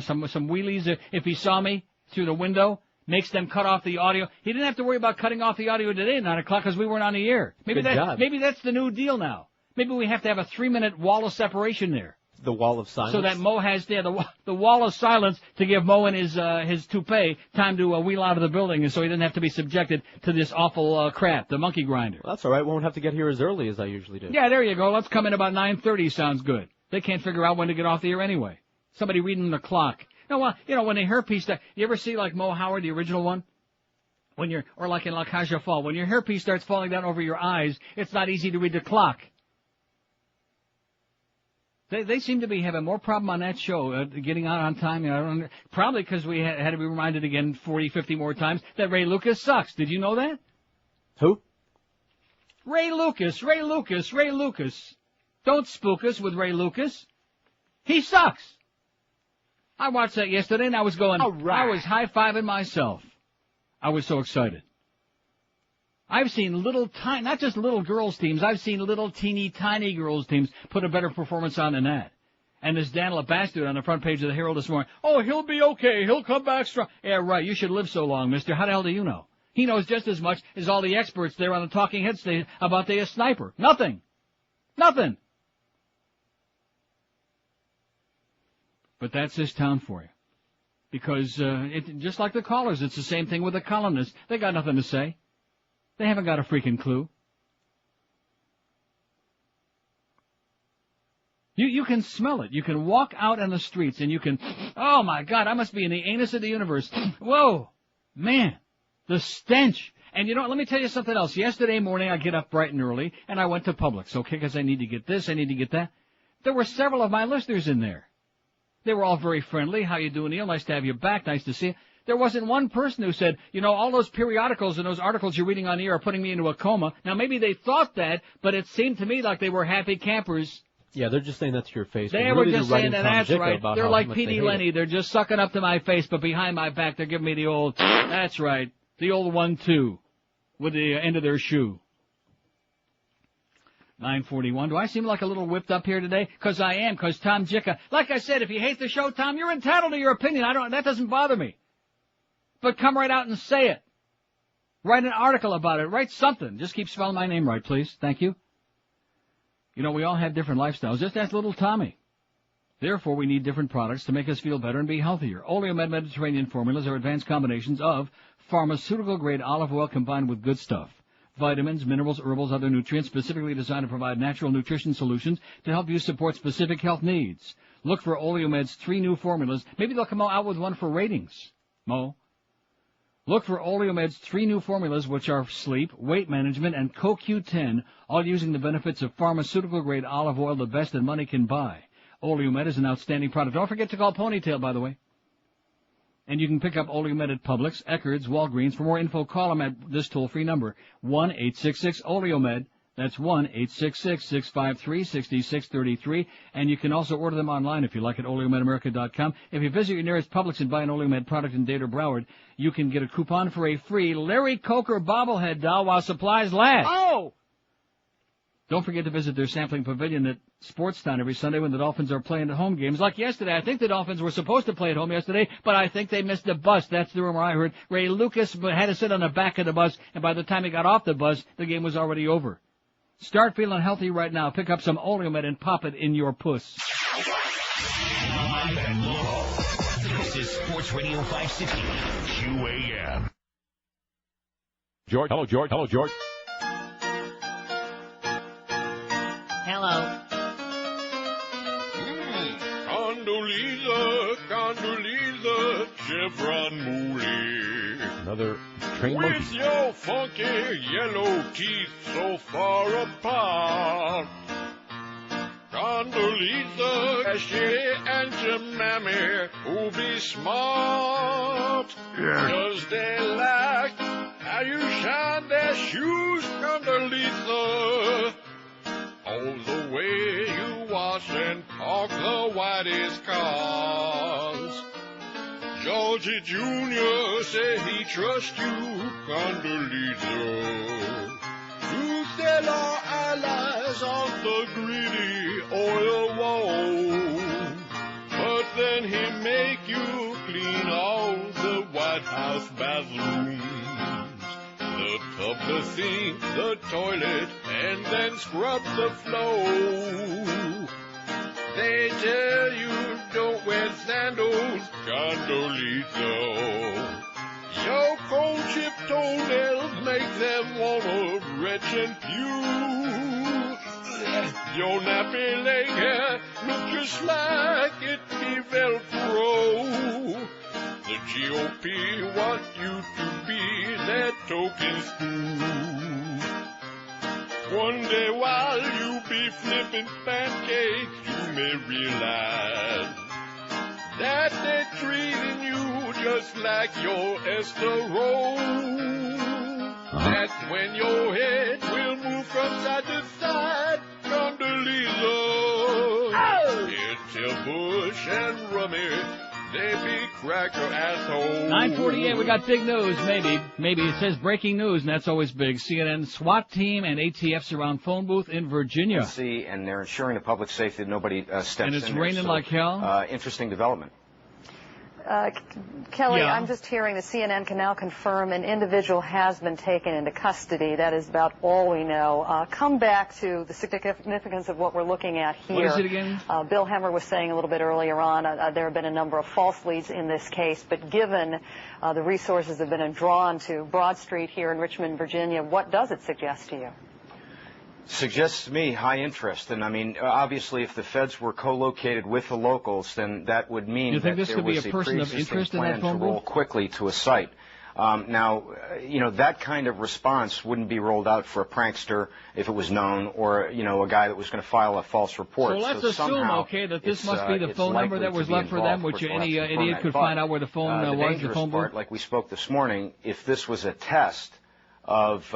some wheelies if he saw me through the window, makes them cut off the audio. He didn't have to worry about cutting off the audio today at 9 o'clock because we weren't on the air. Maybe that's the new deal now. Maybe we have to have a 3-minute wall of separation there. The wall of silence. So that Mo has the wall of silence to give Mo and his toupee time to wheel out of the building, and so he doesn't have to be subjected to this awful crap, the monkey grinder. Well, that's all right. Won't have to get here as early as I usually do. Yeah, there you go. Let's come in about 9:30. Sounds good. They can't figure out when to get off the air anyway. Somebody reading the clock. No, when the hairpiece, you ever see like Mo Howard, the original one? Or like in La Caja Fall, when your hairpiece starts falling down over your eyes, it's not easy to read the clock. They seem to be having more problem on that show, getting out on time. Probably because we had to be reminded again 40, 50 more times that Ray Lucas sucks. Did you know that? Who? Ray Lucas. Don't spook us with Ray Lucas. He sucks. I watched that yesterday and I was going, I was high-fiving myself. I was so excited. I've seen not just little girls' teams, I've seen little teeny tiny girls' teams put a better performance on than that. And this Dan LeBastard on the front page of the Herald this morning, he'll be okay, he'll come back strong. Yeah, right, you should live so long, mister. How the hell do you know? He knows just as much as all the experts there on the Talking Head station about the sniper. Nothing. But that's this town for you. Because, just like the callers, it's the same thing with the columnists. They got nothing to say. They haven't got a freaking clue. You can smell it. You can walk out on the streets and you can, oh my God, I must be in the anus of the universe. Whoa, man, the stench. And let me tell you something else. Yesterday morning I get up bright and early and I went to Publix, okay, because I need to get this, I need to get that. There were several of my listeners in there. They were all very friendly. How you doing, Neil? Nice to have you back. Nice to see you. There wasn't one person who said, all those periodicals and those articles you're reading on the air are putting me into a coma. Now, maybe they thought that, but it seemed to me like they were happy campers. Yeah, they're just saying that to your face. They were just saying that, that's right. They're like Petey Lenny. They're just sucking up to my face, but behind my back they're giving me the old, that's right, the old 1-2 with the end of their shoe. 9:41. Do I seem like a little whipped up here today? Because I am, because Tom Jicka. Like I said, if you hate the show, Tom, you're entitled to your opinion. That doesn't bother me. But come right out and say it. Write an article about it. Write something. Just keep spelling my name right, please. Thank you. We all have different lifestyles. Just ask little Tommy. Therefore, we need different products to make us feel better and be healthier. Oleomed Mediterranean formulas are advanced combinations of pharmaceutical-grade olive oil combined with good stuff. vitamins, minerals, herbals, other nutrients specifically designed to provide natural nutrition solutions to help you support specific health needs. Look for Oleomed's 3 new formulas. Maybe they'll come out with one for ratings, Mo. Look for Oleomed's 3 new formulas, which are sleep, weight management, and CoQ10, all using the benefits of pharmaceutical-grade olive oil, the best that money can buy. Oleomed is an outstanding product. Don't forget to call Ponytail, by the way. And you can pick up Oleomed at Publix, Eckerd's, Walgreens. For more info, call them at this toll-free number, 1-866-OLEOMED. That's 1-866-653-6633. And you can also order them online if you like at oleomedamerica.com. If you visit your nearest Publix and buy an Oleomed product in Dade or Broward, you can get a coupon for a free Larry Coker bobblehead doll while supplies last. Oh! Don't forget to visit their sampling pavilion at Sportstown every Sunday when the Dolphins are playing at home games. Like yesterday, I think the Dolphins were supposed to play at home yesterday, but I think they missed the bus. That's the rumor I heard. Ray Lucas had to sit on the back of the bus, and by the time he got off the bus, the game was already over. Start feeling healthy right now. Pick up some Oleomed and pop it in your puss. Live and local. This is Sports Radio 560 QAM. George. Hello, George. Hello, George. Hello. Condoleezza, Condoleezza, Chevron Mooley. Another train monkey. With your funky yellow teeth so far apart. Condoleezza, she and your mammy who be smart. Yeah. Cause they like how you shine their shoes, Condoleezza. All the way you wash and park the whitest cars. Georgie Jr. said he trusts you, Condoleezza, to sell our allies on the greedy oil wall. But then he make you clean all the White House bathrooms. The tub, the sink, the toilet, and then scrub the floor. They tell you don't wear sandals, Condoleezza. Your cold chip toenails make them wanna retch and puke. Your nappy leg hair look just like it be Velcro. The GOP want you to be their token stooge. One day while you be flipping pancakes, you may realize that they're treating you just like your Esther Roll. That's when your head will move from side to side, Condoleezza. Oh! Until Bush and Rummy, they be cracker assholes. 9:48, we got big news, maybe. It says breaking news, and that's always big. CNN SWAT team and ATFs around phone booth in Virginia. See, and they're ensuring the public safety that nobody steps in. And it's raining like hell? Interesting development. Kelly, I'm just hearing the CNN can now confirm an individual has been taken into custody. That is about all we know. Come back to the significance of what we're looking at here. What is it again? Bill Hemmer was saying a little bit earlier on, there have been a number of false leads in this case, but given the resources that have been drawn to Broad Street here in Richmond, Virginia, what does it suggest to you? Suggests to me high interest, and I mean, obviously, if the feds were co-located with the locals, then that would mean that there was a pre-existing plan to roll quickly to a site. Now, you know, that kind of response wouldn't be rolled out for a prankster if it was known, or, you know, a guy that was going to file a false report. So let's assume, okay, that this must be the phone number that was left for them, which any idiot could find out where the phone was, the phone booth. Like we spoke this morning, if this was a test of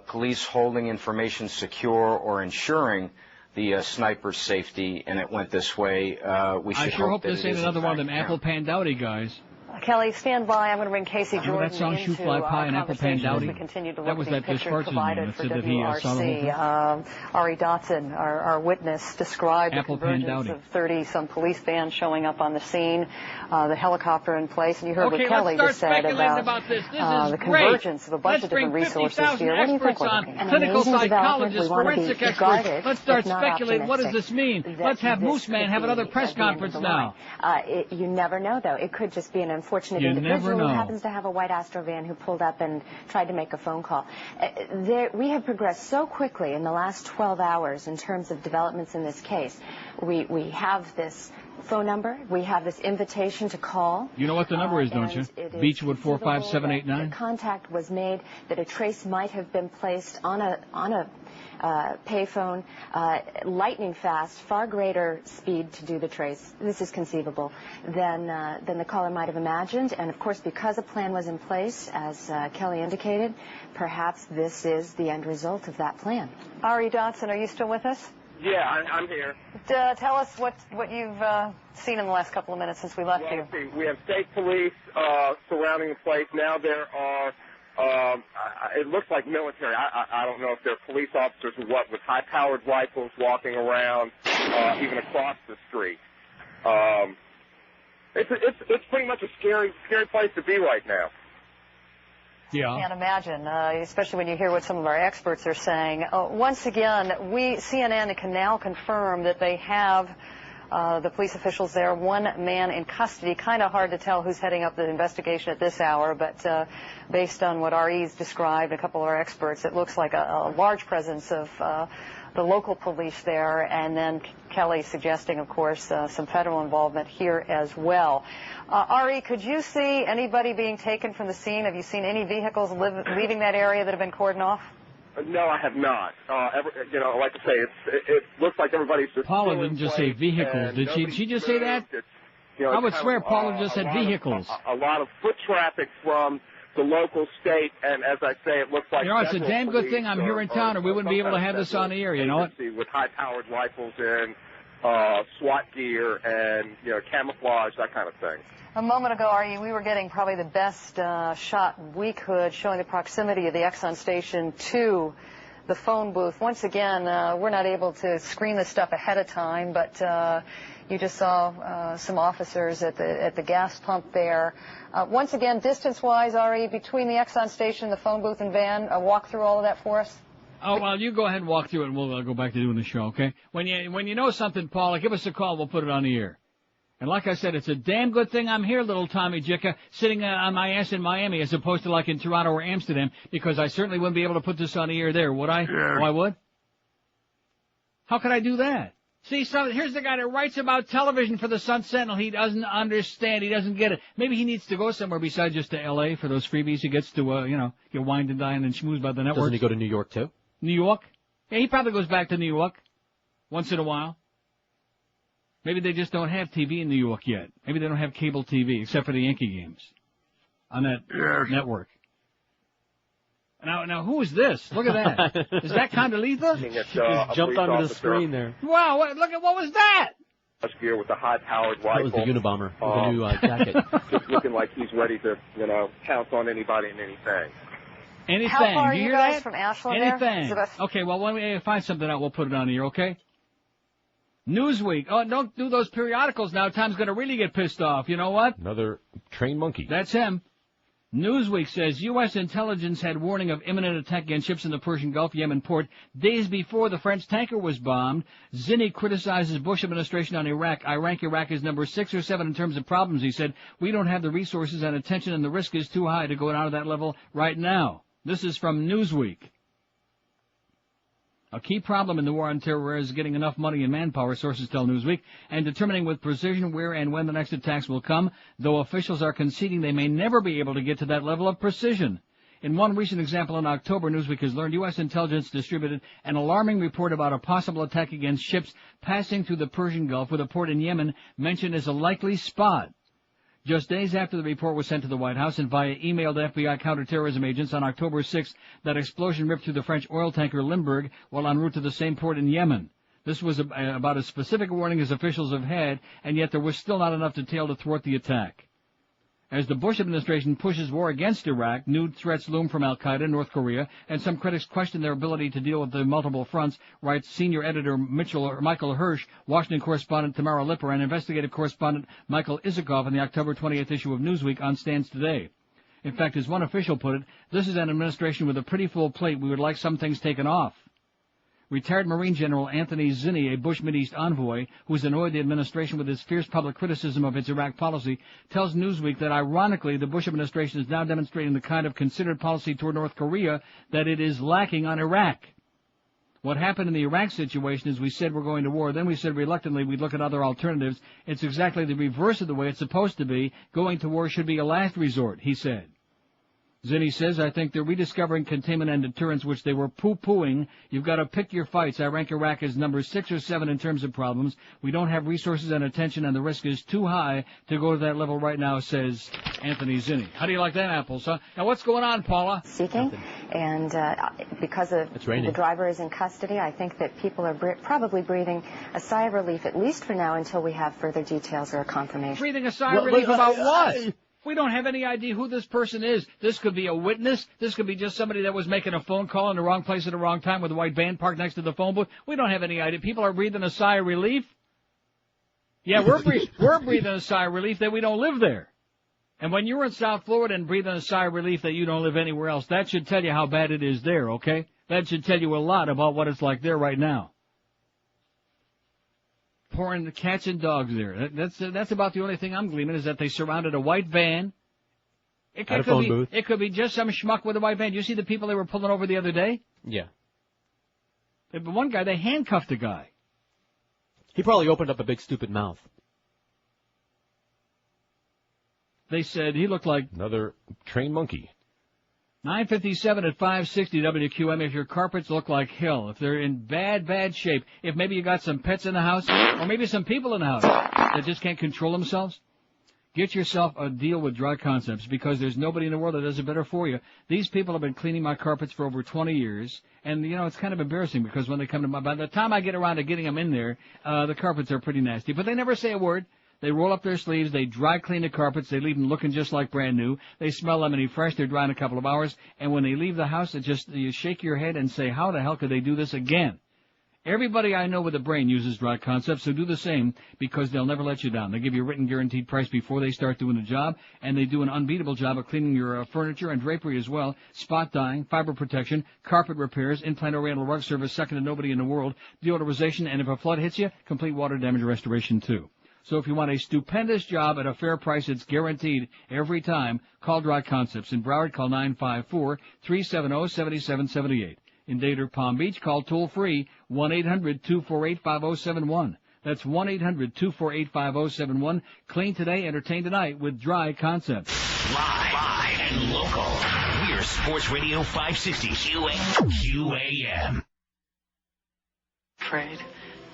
police holding information secure or ensuring the sniper's safety, and it went this way, we should hope this ain't another one of them Apple Pandowdy guys. Kelly, stand by. I'm going to bring Casey Jordan that song, into Shoe Fly Pie and Apple Pandowdy? We continue to look that was at the pictures provided for WRC. Ari Dotson, our witness, described Apple the convergence of 30-some police vans showing up on the scene, the helicopter in place, and you heard what Kelly just said about the convergence of a bunch of different resources here. What do you think we're looking at? Clinical psychologists, forensic experts. Let's start speculating. What does this mean? Let's have Moose Man have another press conference now. You never know, though. It could just be an unfortunate individual who happens to have a white Astro van who pulled up and tried to make a phone call. We have progressed so quickly in the last 12 hours in terms of developments in this case. We have this phone number. We have this invitation to call. You know what the number is, don't you? Beechwood 45789. Contact was made that a trace might have been placed on a payphone, lightning fast, far greater speed to do the trace. This is conceivable than the caller might have imagined. And of course, because a plan was in place, as Kelly indicated, perhaps this is the end result of that plan. Ari Dotson, are you still with us? Yeah, I'm here. Tell us what you've seen in the last couple of minutes since we left you. We have state police surrounding the place. Now there are, it looks like military. I don't know if they're police officers or what, with high-powered rifles walking around, even across the street. It's pretty much a scary place to be right now. Yeah. I can't imagine, especially when you hear what some of our experts are saying. Once again, CNN can now confirm that they have the police officials there, one man in custody. Kind of hard to tell who's heading up the investigation at this hour, but based on what RE's described, a couple of our experts, it looks like a large presence of the local police there, and then Kelly suggesting, of course, some federal involvement here as well. Ari, could you see anybody being taken from the scene? Have you seen any vehicles leaving that area that have been cordoned off? No, I have not. Like I say, it looks like everybody's just... Paula didn't just say vehicles, did she? Did she just say that? I would swear Paula just said vehicles. A lot of foot traffic from the local, state, and as I say, it looks like... it's a damn good thing I'm here in town, or we wouldn't be able to have this on the air, you know what? With high-powered rifles and SWAT gear and, camouflage, that kind of thing. A moment ago, Ari, we were getting probably the best shot we could, showing the proximity of the Exxon station to the phone booth. Once again, we're not able to screen this stuff ahead of time, but you just saw some officers at the gas pump there. Once again, distance-wise, Ari, between the Exxon station, the phone booth and van, walk through all of that for us. Oh, well, you go ahead and walk through it, and we'll go back to doing the show, okay? When you know something, Paula, give us a call. We'll put it on the air. And like I said, it's a damn good thing I'm here, little Tommy Jicka, sitting on my ass in Miami as opposed to like in Toronto or Amsterdam, because I certainly wouldn't be able to put this on the air there, would I? Yeah. Oh, I would? How could I do that? See, here's the guy that writes about television for the Sun Sentinel. He doesn't understand. He doesn't get it. Maybe he needs to go somewhere besides just to L.A. for those freebies he gets to, get wined and dined and schmoozed by the network. Doesn't he go to New York, too? New York? Yeah, he probably goes back to New York once in a while. Maybe they just don't have TV in New York yet. Maybe they don't have cable TV except for the Yankee games on that network. Now, who is this? Look at that. Is that Condoleezza? Just jumped onto the screen there. Wow, look at what was that? Gear with a high-powered rifle. That was the Unabomber with a new jacket. Just looking like he's ready to, pounce on anybody and anything. Anything. How far are you you hear guys that? from Ashland? Anything. Okay, well, when we find something out, we'll put it on the air, okay? Newsweek. Oh, don't do those periodicals now. Tom's going to really get pissed off. You know what? Another trained monkey. That's him. Newsweek says U.S. intelligence had warning of imminent attack against ships in the Persian Gulf, Yemen port, days before the French tanker was bombed. Zinni criticizes Bush administration on Iraq. I rank Iraq as number 6 or 7 in terms of problems, he said. We don't have the resources and attention, and the risk is too high to go down to that level right now. This is from Newsweek. A key problem in the war on terror is getting enough money and manpower, sources tell Newsweek, and determining with precision where and when the next attacks will come, though officials are conceding they may never be able to get to that level of precision. In one recent example in October, Newsweek has learned U.S. intelligence distributed an alarming report about a possible attack against ships passing through the Persian Gulf, with a port in Yemen mentioned as a likely spot. Just days after the report was sent to the White House and via email to FBI counterterrorism agents on October 6th, that explosion ripped through the French oil tanker Limburg while en route to the same port in Yemen. This was about as specific a warning as officials have had, and yet there was still not enough detail to thwart the attack. As the Bush administration pushes war against Iraq, new threats loom from al-Qaeda, North Korea, and some critics question their ability to deal with the multiple fronts, writes senior editor Michael Hirsch, Washington correspondent Tamara Lipper, and investigative correspondent Michael Isikoff in the October 28th issue of Newsweek on Stands Today. In fact, as one official put it, this is an administration with a pretty full plate. We would like some things taken off. Retired Marine General Anthony Zinni, a Bush Mideast envoy who's annoyed the administration with its fierce public criticism of its Iraq policy, tells Newsweek that ironically the Bush administration is now demonstrating the kind of considered policy toward North Korea that it is lacking on Iraq. What happened in the Iraq situation is we said we're going to war, then we said reluctantly we'd look at other alternatives. It's exactly the reverse of the way it's supposed to be. Going to war should be a last resort, he said. Zinni says, I think they're rediscovering containment and deterrence, which they were poo-pooing. You've got to pick your fights. I rank Iraq as number 6 or 7 in terms of problems. We don't have resources and attention, and the risk is too high to go to that level right now, says Anthony Zinni. How do you like that, Apples, huh? Now, what's going on, Paula? Seeking, and because of the driver is in custody, I think that people are probably breathing a sigh of relief, at least for now, until we have further details or a confirmation. Breathing a sigh of relief about what? We don't have any idea who this person is. This could be a witness. This could be just somebody that was making a phone call in the wrong place at the wrong time with a white van parked next to the phone booth. We don't have any idea. People are breathing a sigh of relief. Yeah, we're breathing a sigh of relief that we don't live there. And when you're in South Florida and breathing a sigh of relief that you don't live anywhere else, that should tell you how bad it is there, okay? That should tell you a lot about what it's like there right now. Pouring the cats and dogs there. That's about the only thing I'm gleaming is that they surrounded a white van. It could be just some schmuck with a white van. You see the people they were pulling over the other day? Yeah. But one guy, they handcuffed a guy. He probably opened up a big stupid mouth. They said he looked like another trained monkey. 9:57 at 560 WQAM. If your carpets look like hell, if they're in bad shape, if maybe you got some pets in the house, or maybe some people in the house that just can't control themselves, get yourself a deal with Dry Concepts, because there's nobody in the world that does it better for you. These people have been cleaning my carpets for over 20 years, and, you know, it's kind of embarrassing because when they come to by the time I get around to getting them in there, the carpets are pretty nasty. But they never say a word. They roll up their sleeves, they dry clean the carpets, they leave them looking just like brand new. They smell lemony fresh, they're dry in a couple of hours, and when they leave the house, you shake your head and say, how the hell could they do this again? Everybody I know with a brain uses Dry Concepts, so do the same, because they'll never let you down. They give you a written guaranteed price before they start doing the job, and they do an unbeatable job of cleaning your furniture and drapery as well. Spot dyeing, fiber protection, carpet repairs, in-plant oriental rug service, second to nobody in the world, deodorization, and if a flood hits you, complete water damage restoration too. So if you want a stupendous job at a fair price, it's guaranteed every time. Call Dry Concepts. In Broward, call 954-370-7778. In Dade, Palm Beach, call toll-free 1-800-248-5071. That's 1-800-248-5071. Clean today, entertain tonight with Dry Concepts. Live and local. We're Sports Radio 560 QAM. Afraid.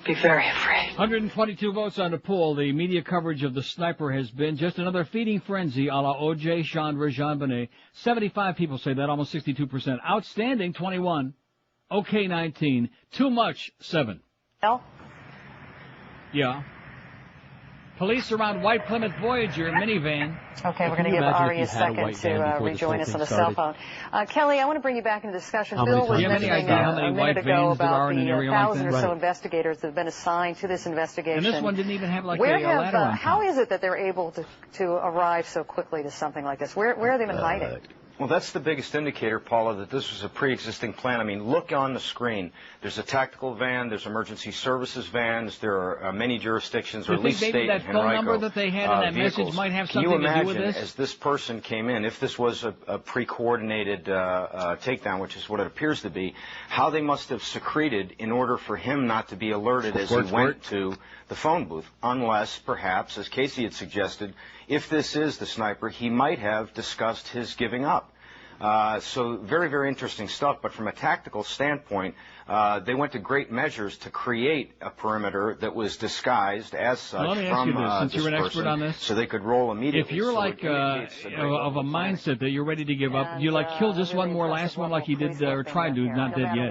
Be very afraid. 122 votes on the poll. The media coverage of the sniper has been just another feeding frenzy a la O.J., Chandra, JonBenét. 75 people say that, almost 62%. Outstanding, 21. Okay, 19. Too much, 7. Well? Yeah. Police around White Plymouth Voyager minivan. Okay, we're going to give Ari a second to rejoin us on the cell phone. Kelly, I want to bring you back into discussion. Bill was mentioning a minute ago about the 1,000 or so investigators that have been assigned to this investigation. And this one didn't even have like a ladder on top. How is it that they're able to arrive so quickly to something like this? Where have they been hiding? Well, that's the biggest indicator, Paula, that this was a pre-existing plan. I mean, look on the screen. There's a tactical van. There's emergency services vans. There are many jurisdictions, or at least state and that phone number that they had in that message might have something to do with this? Can you imagine, as this person came in, if this was a pre-coordinated takedown, which is what it appears to be, how they must have secreted in order for him not to be alerted as he went to the phone booth, unless, perhaps, as Casey had suggested, if this is the sniper, he might have discussed his giving up. So very, very interesting stuff. But from a tactical standpoint, they went to great measures to create a perimeter that was disguised as such from since you're an expert on this, so they could roll immediately. If you're like of a mindset that you're ready to give up, you like kill just one more last one like he did or tried to, not dead yet.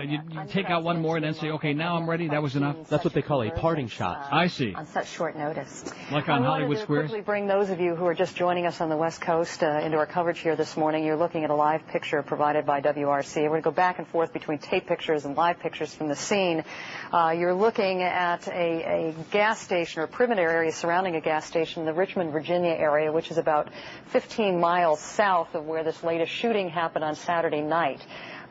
You take out one more and then say, okay, now I'm ready. That was enough. That's what they call a parting shot. I see. On such short notice. Like on Hollywood Squares. Quickly bring those of you who are just joining us on the West Coast into our coverage here this morning. You're looking at a live picture provided by WRC. We're going to go back and forth between tape pictures and live pictures from the scene. You're looking at a gas station or perimeter area surrounding a gas station in the Richmond, Virginia area, which is about 15 miles south of where this latest shooting happened on Saturday night.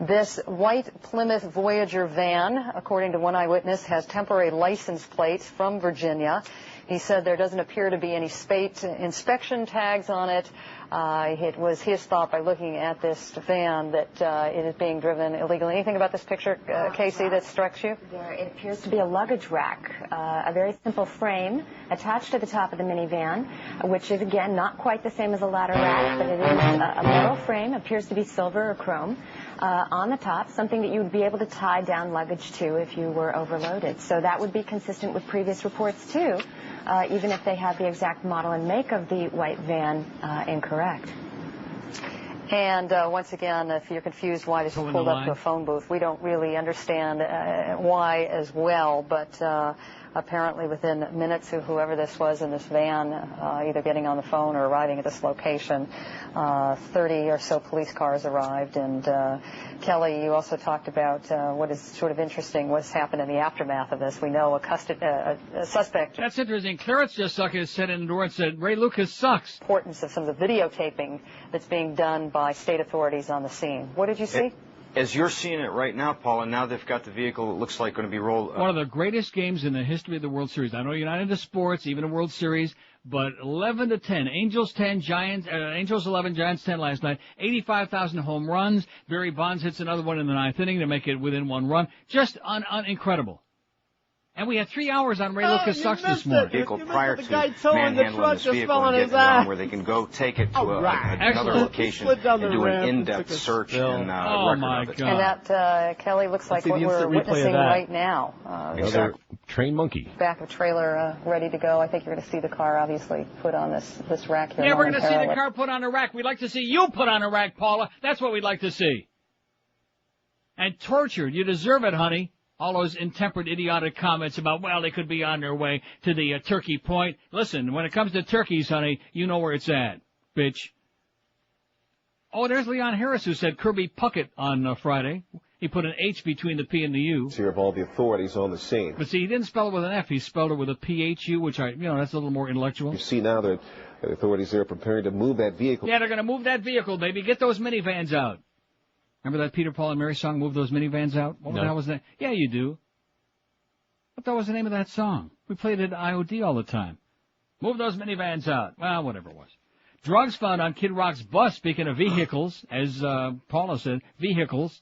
This white Plymouth Voyager van, according to one eyewitness, has temporary license plates from Virginia. He said there doesn't appear to be any state inspection tags on it. It was his thought by looking at this van that it is being driven illegally. Anything about this picture, Casey, that strikes you? It appears to be a luggage rack, a very simple frame attached to the top of the minivan, which is, again, not quite the same as a ladder rack, but it is a metal frame, appears to be silver or chrome, on the top, something that you would be able to tie down luggage to if you were overloaded. So that would be consistent with previous reports, too, even if they have the exact model and make of the white van incorrect. And once again, if you're confused why this was pulled up to a phone booth, we don't really understand why as well, but apparently within minutes of whoever this was in this van, either getting on the phone or arriving at this location, 30 or so police cars arrived. And Kelly, you also talked about what is sort of interesting, what's happened in the aftermath of this. We know a suspect. That's interesting. Clarence just said in the door and said, Ray Lucas sucks. Importance of some of the videotaping that's being done by state authorities on the scene. What did you see? As you're seeing it right now, Paula, now they've got the vehicle, it looks like, going to be rolled. One of the greatest games in the history of the World Series. I know you're not into sports, even a World Series, but 11-10. Angels 10, Angels 11, Giants 10 last night. 85,000 home runs. Barry Bonds hits another one in the ninth inning to make it within one run. Just incredible. And we had 3 hours on Ray Lucas Sucks this morning. Vehicle prior to manhandling this vehicle and getting around where they can go take it to another location and do an in-depth search and record of it. And that, Kelly, looks like what we're witnessing right now. Another trained monkey. Back of trailer ready to go. I think you're going to see the car obviously put on this rack here. Yeah, we're going to see the car put on a rack. We'd like to see you put on a rack, Paula. That's what we'd like to see. And tortured. You deserve it, honey. All those intemperate, idiotic comments about, well, they could be on their way to the Turkey Point. Listen, when it comes to turkeys, honey, you know where it's at, bitch. Oh, there's Leon Harris who said Kirby Puckett on Friday. He put an H between the P and the U. Here of all the authorities on the scene. But see, he didn't spell it with an F. He spelled it with a PHU, which that's a little more intellectual. You see now that the authorities there are preparing to move that vehicle. Yeah, they're going to move that vehicle, baby. Get those minivans out. Remember that Peter, Paul, and Mary song, Move Those Minivans Out? What the hell was that? Yeah, you do. What the hell was the name of that song? We played it at IOD all the time. Move those minivans out. Well, whatever it was. Drugs found on Kid Rock's bus, speaking of vehicles, as Paula said, vehicles.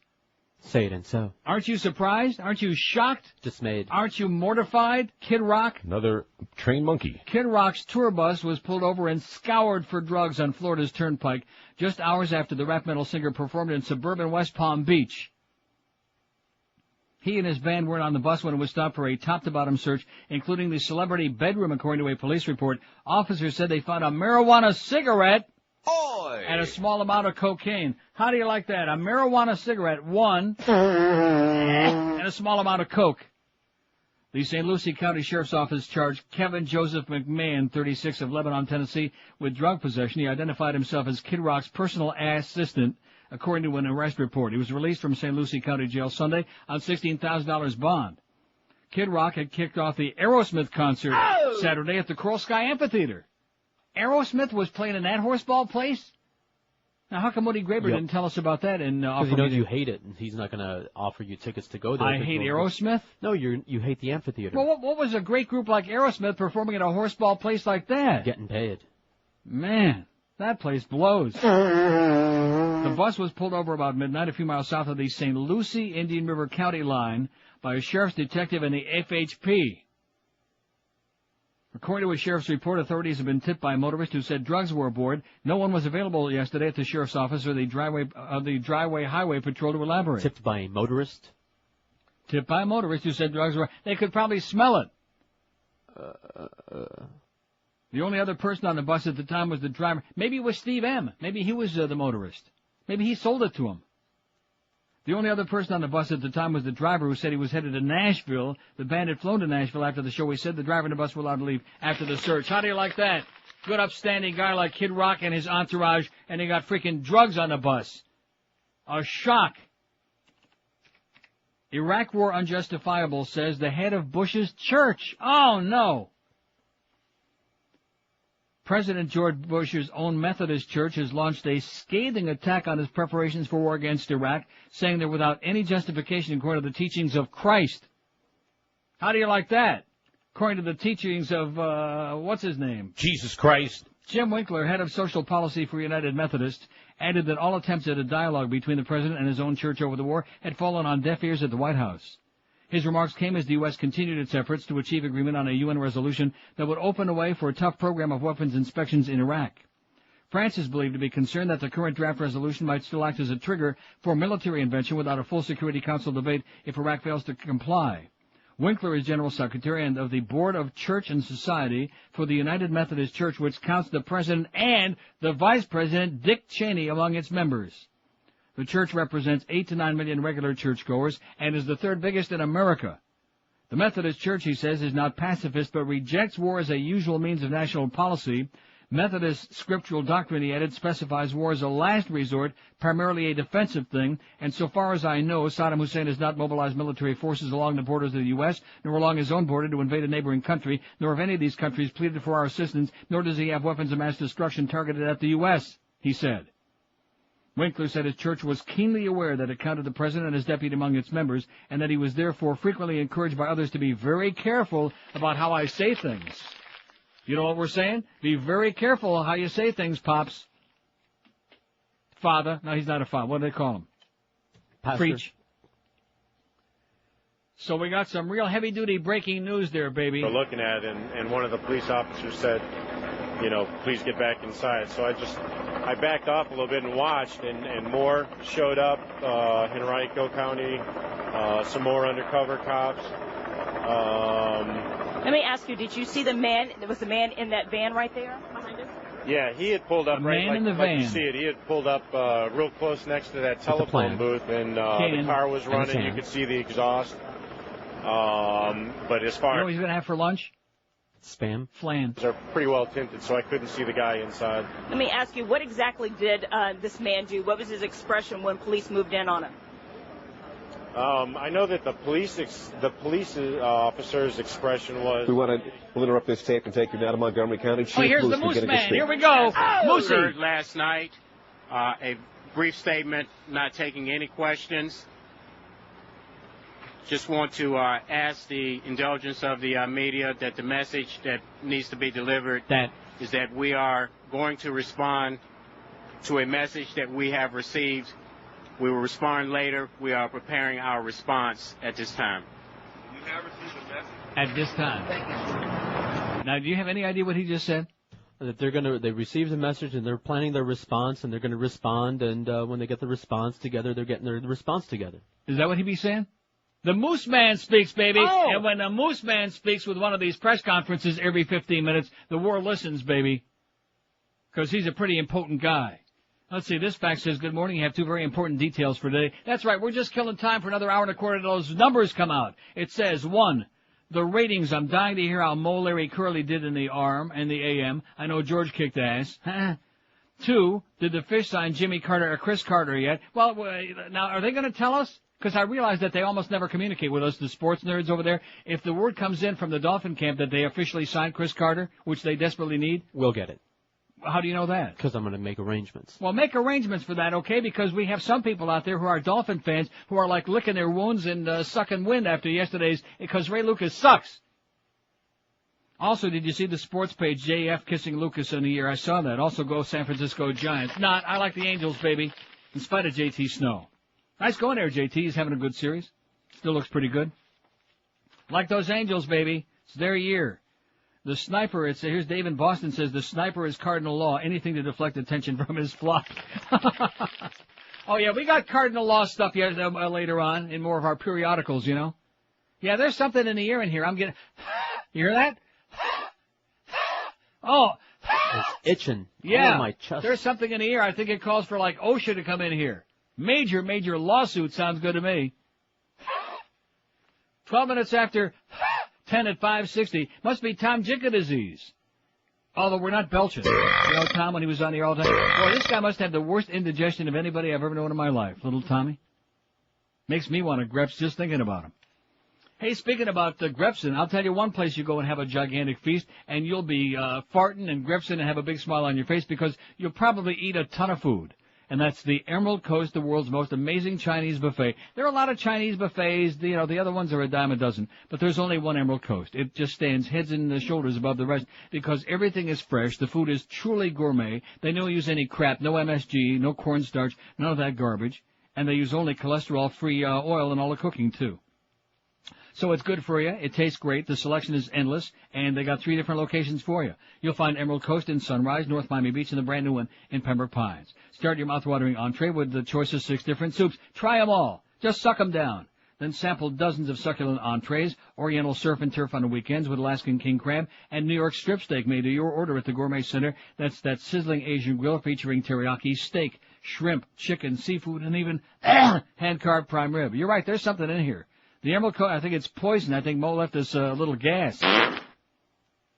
Say it and so. Aren't you surprised? Aren't you shocked? Dismayed. Aren't you mortified? Kid Rock? Another trained monkey. Kid Rock's tour bus was pulled over and scoured for drugs on Florida's Turnpike just hours after the rap metal singer performed in suburban West Palm Beach. He and his band weren't on the bus when it was stopped for a top-to-bottom search, including the celebrity bedroom, according to a police report. Officers said they found a marijuana cigarette and a small amount of cocaine. How do you like that? A marijuana cigarette, one, and a small amount of coke. The St. Lucie County Sheriff's Office charged Kevin Joseph McMahon, 36, of Lebanon, Tennessee, with drug possession. He identified himself as Kid Rock's personal assistant, according to an arrest report. He was released from St. Lucie County Jail Sunday on $16,000 bond. Kid Rock had kicked off the Aerosmith concert Saturday at the Coral Sky Amphitheater. Aerosmith was playing in that horseball place? Now, how come Woody Graber didn't tell us about that? Because he knows you hate it, and he's not going to offer you tickets to go there. I hate Aerosmith? No, you hate the amphitheater. Well, what was a great group like Aerosmith performing at a horseball place like that? Getting paid. Man, that place blows. The bus was pulled over about midnight, a few miles south of the St. Lucie Indian River County line by a sheriff's detective and the FHP. According to a sheriff's report, authorities have been tipped by a motorist who said drugs were aboard. No one was available yesterday at the sheriff's office or the Driveway Highway Patrol to elaborate. Tipped by a motorist? Tipped by a motorist who said drugs were... They could probably smell it. The only other person on the bus at the time was the driver. Maybe it was Steve M. Maybe he was the motorist. Maybe he sold it to him. The only other person on the bus at the time was the driver, who said he was headed to Nashville. The band had flown to Nashville after the show. He said the driver and the bus were allowed to leave after the search. How do you like that? Good upstanding guy like Kid Rock and his entourage, and they got freaking drugs on the bus. A shock. Iraq War Unjustifiable says the head of Bush's church. Oh, no. President George Bush's own Methodist Church has launched a scathing attack on his preparations for war against Iraq, saying they're without any justification according to the teachings of Christ. How do you like that? According to the teachings of, what's his name? Jesus Christ. Jim Winkler, head of social policy for United Methodists, added that all attempts at a dialogue between the president and his own church over the war had fallen on deaf ears at the White House. His remarks came as the U.S. continued its efforts to achieve agreement on a UN resolution that would open a way for a tough program of weapons inspections in Iraq. France is believed to be concerned that the current draft resolution might still act as a trigger for military intervention without a full Security Council debate if Iraq fails to comply. Winkler is General Secretary and of the Board of Church and Society for the United Methodist Church, which counts the President and the Vice President, Dick Cheney, among its members. The church represents 8 to 9 million regular churchgoers and is the third biggest in America. The Methodist Church, he says, is not pacifist but rejects war as a usual means of national policy. Methodist scriptural doctrine, he added, specifies war as a last resort, primarily a defensive thing, and so far as I know, Saddam Hussein has not mobilized military forces along the borders of the U.S., nor along his own border to invade a neighboring country, nor have any of these countries pleaded for our assistance, nor does he have weapons of mass destruction targeted at the U.S., he said. Winkler said his church was keenly aware that it counted the president and his deputy among its members, and that he was therefore frequently encouraged by others to be very careful about how I say things. You know what we're saying? Be very careful how you say things, Pops. Father. No, he's not a father. What do they call him? Pastor. Preach. So we got some real heavy-duty breaking news there, baby. We're looking at it, and one of the police officers said, you know, please get back inside. So I backed off a little bit and watched, and more showed up, Henrico County, some more undercover cops. Let me ask you, did you see the man? There was the man in that van right there behind us? Yeah, he had pulled up right like you see it. He had pulled up real close next to that telephone booth, and the car was running. You could see the exhaust. But as far you know what he's going to have for lunch? Spam? Flan. They're pretty well tinted, so I couldn't see the guy inside. Let me ask you, what exactly did this man do? What was his expression when police moved in on him? I know that the police officer's expression was... We'll interrupt this tape and take you down to Montgomery County. Chief here's Moose the Moose Man. Here we go. Moose heard last night. A brief statement, not taking any questions. Just want to ask the indulgence of the media that the message that needs to be delivered is that we are going to respond to a message that we have received. We will respond later. We are preparing our response at this time. You have received a message? At this time. Thank you. Now, do you have any idea what he just said? That they received the message and they're planning their response and they're going to respond, and when they get the response together, they're getting their response together. Is that what he be saying? The Moose Man speaks, baby. Oh. And when the Moose Man speaks with one of these press conferences every 15 minutes, the war listens, baby. Because he's a pretty impotent guy. Let's see, this fax says, good morning, you have two very important details for today. That's right, we're just killing time for another hour and a quarter till those numbers come out. It says, 1, the ratings. I'm dying to hear how Mo Larry Curly did in the AM and the AM. I know George kicked ass. 2, did the fish sign Jimmy Carter or Chris Carter yet? Well, now, are they going to tell us? Because I realize that they almost never communicate with us, the sports nerds over there. If the word comes in from the Dolphin camp that they officially signed Chris Carter, which they desperately need, we'll get it. How do you know that? Because I'm going to make arrangements. Well, make arrangements for that, okay? Because we have some people out there who are Dolphin fans who are like licking their wounds and sucking wind after yesterday's, because Ray Lucas sucks. Also, did you see the sports page, JF kissing Lucas in the ear? I saw that. Also, go San Francisco Giants. Not, I like the Angels, baby, in spite of JT Snow. Nice going there, JT. He's having a good series. Still looks pretty good. Like those Angels, baby. It's their year. The sniper, here's Dave in Boston says, the sniper is cardinal law, anything to deflect attention from his flock. Oh, yeah, we got cardinal law stuff later on in more of our periodicals, you know. Yeah, there's something in the air in here. I'm getting... You hear that? Oh. It's itching. Yeah. All in my chest. There's something in the air. I think it calls for, like, OSHA to come in here. Major lawsuit sounds good to me. 12 minutes after 10 at 5:60. Must be Tom Jicka disease. Although we're not belching. You know Tom when he was on here all the time? Boy, this guy must have the worst indigestion of anybody I've ever known in my life. Little Tommy. Makes me want to greps just thinking about him. Hey, speaking about Grepson, I'll tell you one place you go and have a gigantic feast, and you'll be farting and Grepson and have a big smile on your face because you'll probably eat a ton of food. And that's the Emerald Coast, the world's most amazing Chinese buffet. There are a lot of Chinese buffets, the other ones are a dime a dozen, but there's only one Emerald Coast. It just stands heads and shoulders above the rest because everything is fresh, the food is truly gourmet, they don't use any crap, no MSG, no cornstarch, none of that garbage, and they use only cholesterol-free oil in all the cooking, too. So it's good for you. It tastes great. The selection is endless, and they got 3 different locations for you. You'll find Emerald Coast in Sunrise, North Miami Beach, and the brand new one in Pembroke Pines. Start your mouth-watering entree with the choice of 6 different soups. Try them all. Just suck them down. Then sample dozens of succulent entrees, Oriental surf and turf on the weekends with Alaskan king crab, and New York strip steak made to your order at the Gourmet Center. That's that sizzling Asian grill featuring teriyaki, steak, shrimp, chicken, seafood, and even hand-carved prime rib. You're right. There's something in here. The Emerald Coast, I think it's poison. I think Mo left us a little gas. That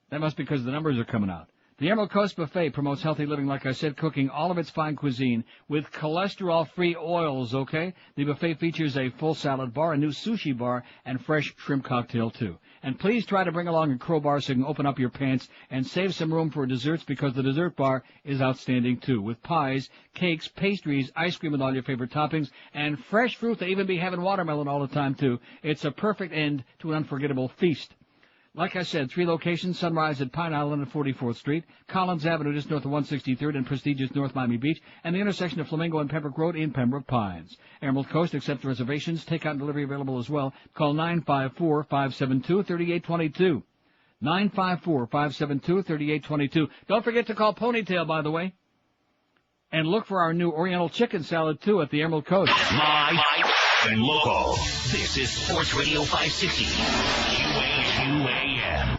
must be because the numbers are coming out. The Emerald Coast Buffet promotes healthy living, like I said, cooking all of its fine cuisine with cholesterol-free oils, okay? The buffet features a full salad bar, a new sushi bar, and fresh shrimp cocktail, too. And please try to bring along a crowbar so you can open up your pants and save some room for desserts because the dessert bar is outstanding, too, with pies, cakes, pastries, ice cream with all your favorite toppings, and fresh fruit. They even be having watermelon all the time, too. It's a perfect end to an unforgettable feast. Like I said, 3 locations, Sunrise at Pine Island and 44th Street, Collins Avenue just north of 163rd and prestigious North Miami Beach, and the intersection of Flamingo and Pembroke Road in Pembroke Pines. Emerald Coast accepts reservations, takeout and delivery available as well. Call 954-572-3822. 954-572-3822. Don't forget to call Ponytail, by the way. And look for our new Oriental chicken salad, too, at the Emerald Coast. Live and local. This is Sports Radio 560. QAM.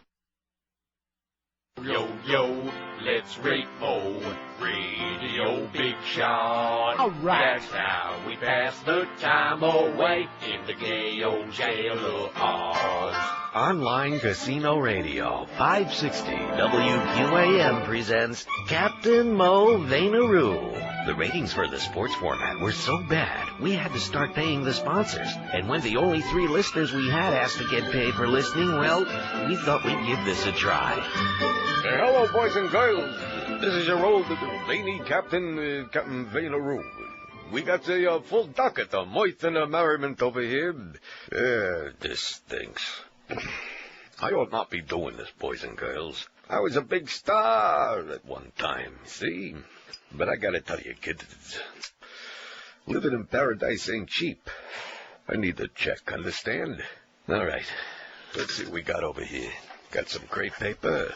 Yo, yo, let's rate Mo. Radio Big Shot. All right. That's how we pass the time away in the gay old jail of Oz. Online Casino Radio 560 WQAM presents Captain Mo Vainaroo. The ratings for the sports format were so bad, we had to start paying the sponsors. And when the only 3 listeners we had asked to get paid for listening, well, we thought we'd give this a try. Hello, boys and girls. This is your old veiny Captain Vainaroo. We got a full docket of mirth and merriment over here. This stinks. I ought not be doing this, boys and girls. I was a big star at one time, see? But I gotta tell you, kids, living in paradise ain't cheap. I need the check, understand? All right, let's see what we got over here. Got some crepe paper.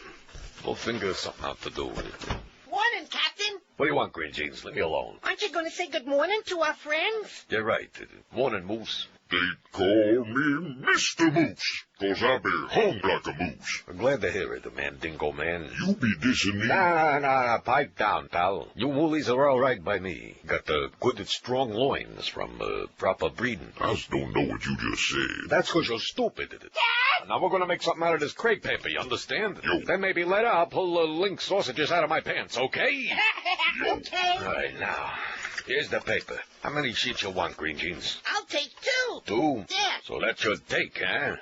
We'll figure something out to do with it. Morning, Captain. What do you want, Green Jeans? Leave me alone. Aren't you going to say good morning to our friends? You're right. Morning, Moose. They call me Mr. Moose, 'cause I be hung like a moose. I'm glad to hear it, man, Dingo Man. You be dissing me? Nah, pipe down, pal. You woolies are all right by me. Got the good and strong loins from proper breeding. I just don't know what you just said. That's 'cause you're stupid. Dad! Now we're gonna make something out of this crepe paper, you understand? Yo. Then maybe later I'll pull link sausages out of my pants, okay? Okay. All right, now, here's the paper. How many sheets you want, Green Jeans? I'll take 2. 2? Yeah. So that's your take, huh?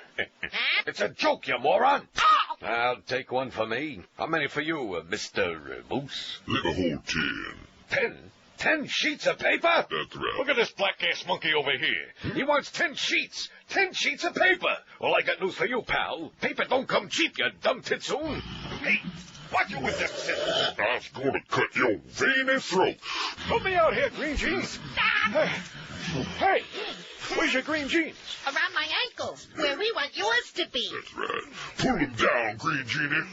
It's a joke, you moron. Oh! I'll take 1 for me. How many for you, Mr. Moose? Let a whole 10. 10? 10 sheets of paper? That's right. Look at this black-ass monkey over here. He wants 10 sheets. 10 sheets of paper. Well, I got news for you, pal. Paper don't come cheap, you dumb titsoon. Hey, what you with this shit? I was gonna cut your veiny throat. Help me out here, Green Jeans. Hey, where's your green jeans? Around my ankles, where we want yours to be. That's right. Pull him down, Green Genie.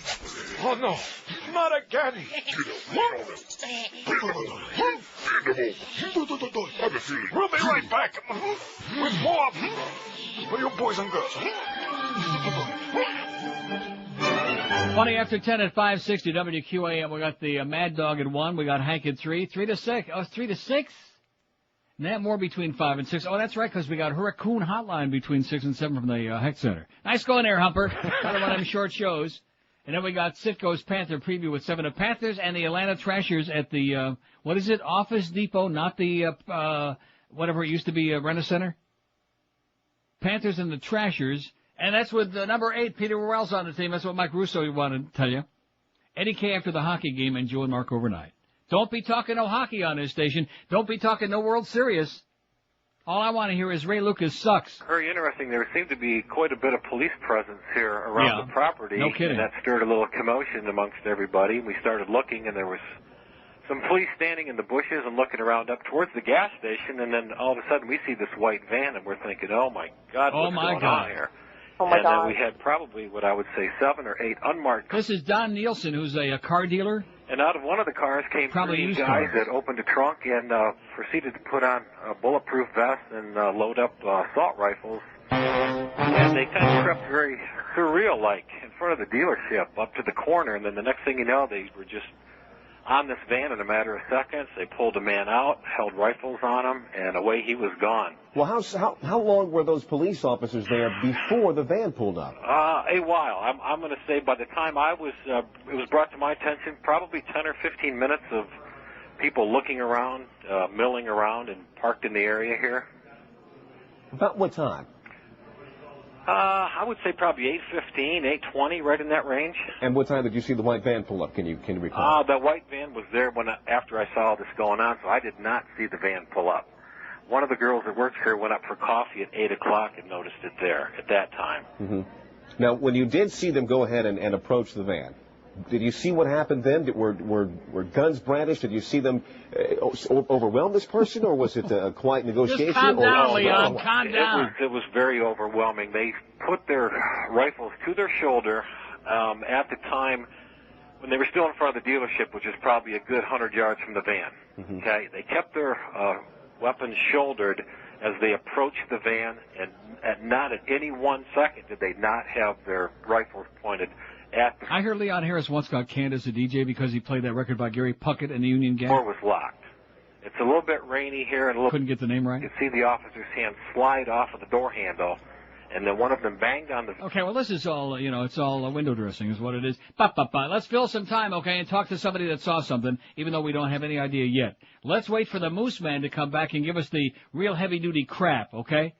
Oh, no. Not again. Have a feeling. We'll be right back with more for you boys and girls. 20 after 10 at 560 WQAM. We got the Mad Dog at 1. We got Hank at 3. 3 to 6. Oh, it's 3 to 6? Nat Moore between 5 and 6. Oh, that's right, because we got Hurricane Hotline between 6 and 7 from the Heck Center. Nice going there, Humper. Another one of them short shows. And then we got Sitco's Panther preview with 7 of Panthers and the Atlanta Trashers at the, what is it, Office Depot, not the, whatever it used to be, Rent-A-Center? Panthers and the Trashers And that's with number 8, Peter Worrell's on the team. That's what Mike Russo wanted to tell you. Eddie K after the hockey game and Joe and Mark overnight. Don't be talking no hockey on this station. Don't be talking no World Series. All I want to hear is Ray Lucas sucks. Very interesting. There seemed to be quite a bit of police presence here around the property. No kidding. And that stirred a little commotion amongst everybody. We started looking, and there was some police standing in the bushes and looking around up towards the gas station, and then all of a sudden we see this white van, and we're thinking, oh, my God, what's going on here? Oh, my God. And we had probably, what I would say, 7 or 8 unmarked cars. This is Don Nielsen, who's a car dealer. And out of one of the cars came three guys that opened a trunk and proceeded to put on a bulletproof vest and load up assault rifles. And they kind of crept very surreal-like in front of the dealership up to the corner. And then the next thing you know, they were just on this van in a matter of seconds. They pulled a man out, held rifles on him, and away he was gone. Well, how long were those police officers there before the van pulled up? A while. I'm going to say by the time I was, it was brought to my attention, probably 10 or 15 minutes of people looking around, milling around, and parked in the area here. About what time? I would say probably 8:15, 8:20, right in that range. And what time did you see the white van pull up? Can you recall? The white van was there after I saw all this going on, so I did not see the van pull up. One of the girls that works here went up for coffee at 8 o'clock and noticed it there at that time. Mm-hmm. Now, when you did see them go ahead and approach the van, did you see what happened then? Were guns brandished? Did you see them overwhelm this person, or was it a quiet negotiation? Just calm down, Leon. Calm down. It was very overwhelming. They put their rifles to their shoulder at the time when they were still in front of the dealership, which is probably a good 100 yards from the van. Mm-hmm. Okay, they kept their weapons shouldered as they approached the van, and not at any 1 second did they not have their rifles pointed at the... I heard Leon Harris once got canned as a DJ because he played that record by Gary Puckett and the Union Gang. The door was locked. It's a little bit rainy here, and couldn't get the name right. You see the officer's hand slide off of the door handle, and then one of them banged on the... Okay, well, this is all, it's all window dressing is what it is. Let's fill some time, okay, and talk to somebody that saw something, even though we don't have any idea yet. Let's wait for the Moose Man to come back and give us the real heavy-duty crap, okay?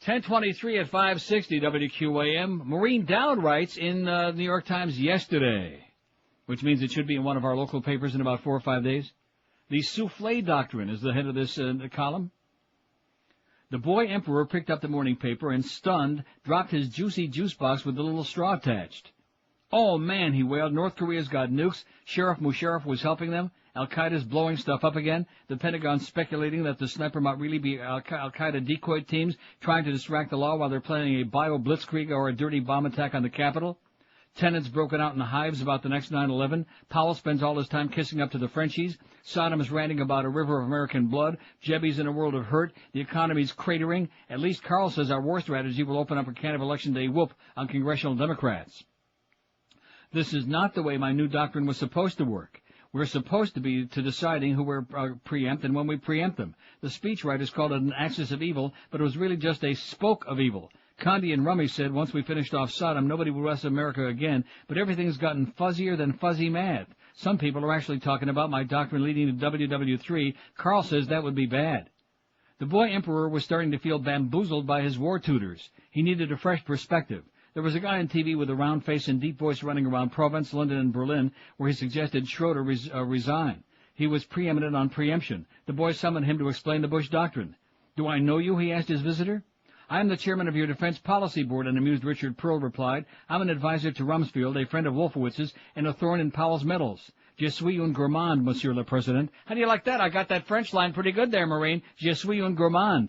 10:23 at 560 WQAM. Maureen Dowd writes in the New York Times yesterday, which means it should be in one of our local papers in about 4 or 5 days. The souffle doctrine is the head of this column. The boy emperor picked up the morning paper and, stunned, dropped his juicy juice box with the little straw attached. Oh, man, he wailed. North Korea's got nukes. Sheriff Musharraf was helping them. Al-Qaeda's blowing stuff up again. The Pentagon speculating that the sniper might really be Al-Qaeda decoy teams trying to distract the law while they're planning a bio-blitzkrieg or a dirty bomb attack on the Capitol. Tenants broken out in hives about the next 9/11. Powell spends all his time kissing up to the Frenchies. Saddam is ranting about a river of American blood. Jebby's in a world of hurt. The economy's cratering. At least Carl says our war strategy will open up a can of Election Day whoop on congressional Democrats. This is not the way my new doctrine was supposed to work. We're supposed to be deciding who we're preempt and when we preempt them. The speechwriters called it an axis of evil, but it was really just a spoke of evil. Condi and Rummy said once we finished off Saddam, nobody would West America again, but everything's gotten fuzzier than fuzzy math. Some people are actually talking about my doctrine leading to WW3. Carl says that would be bad. The boy emperor was starting to feel bamboozled by his war tutors. He needed a fresh perspective. There was a guy on TV with a round face and deep voice running around Provence, London, and Berlin, where he suggested Schroeder resign. He was preeminent on preemption. The boy summoned him to explain the Bush doctrine. Do I know you? He asked his visitor. I am the chairman of your Defense Policy Board, an amused Richard Pearl replied. I'm an advisor to Rumsfeld, a friend of Wolfowitz's, and a thorn in Powell's medals. Je suis un gourmand, Monsieur le President. How do you like that? I got that French line pretty good there, Maureen. Je suis un gourmand.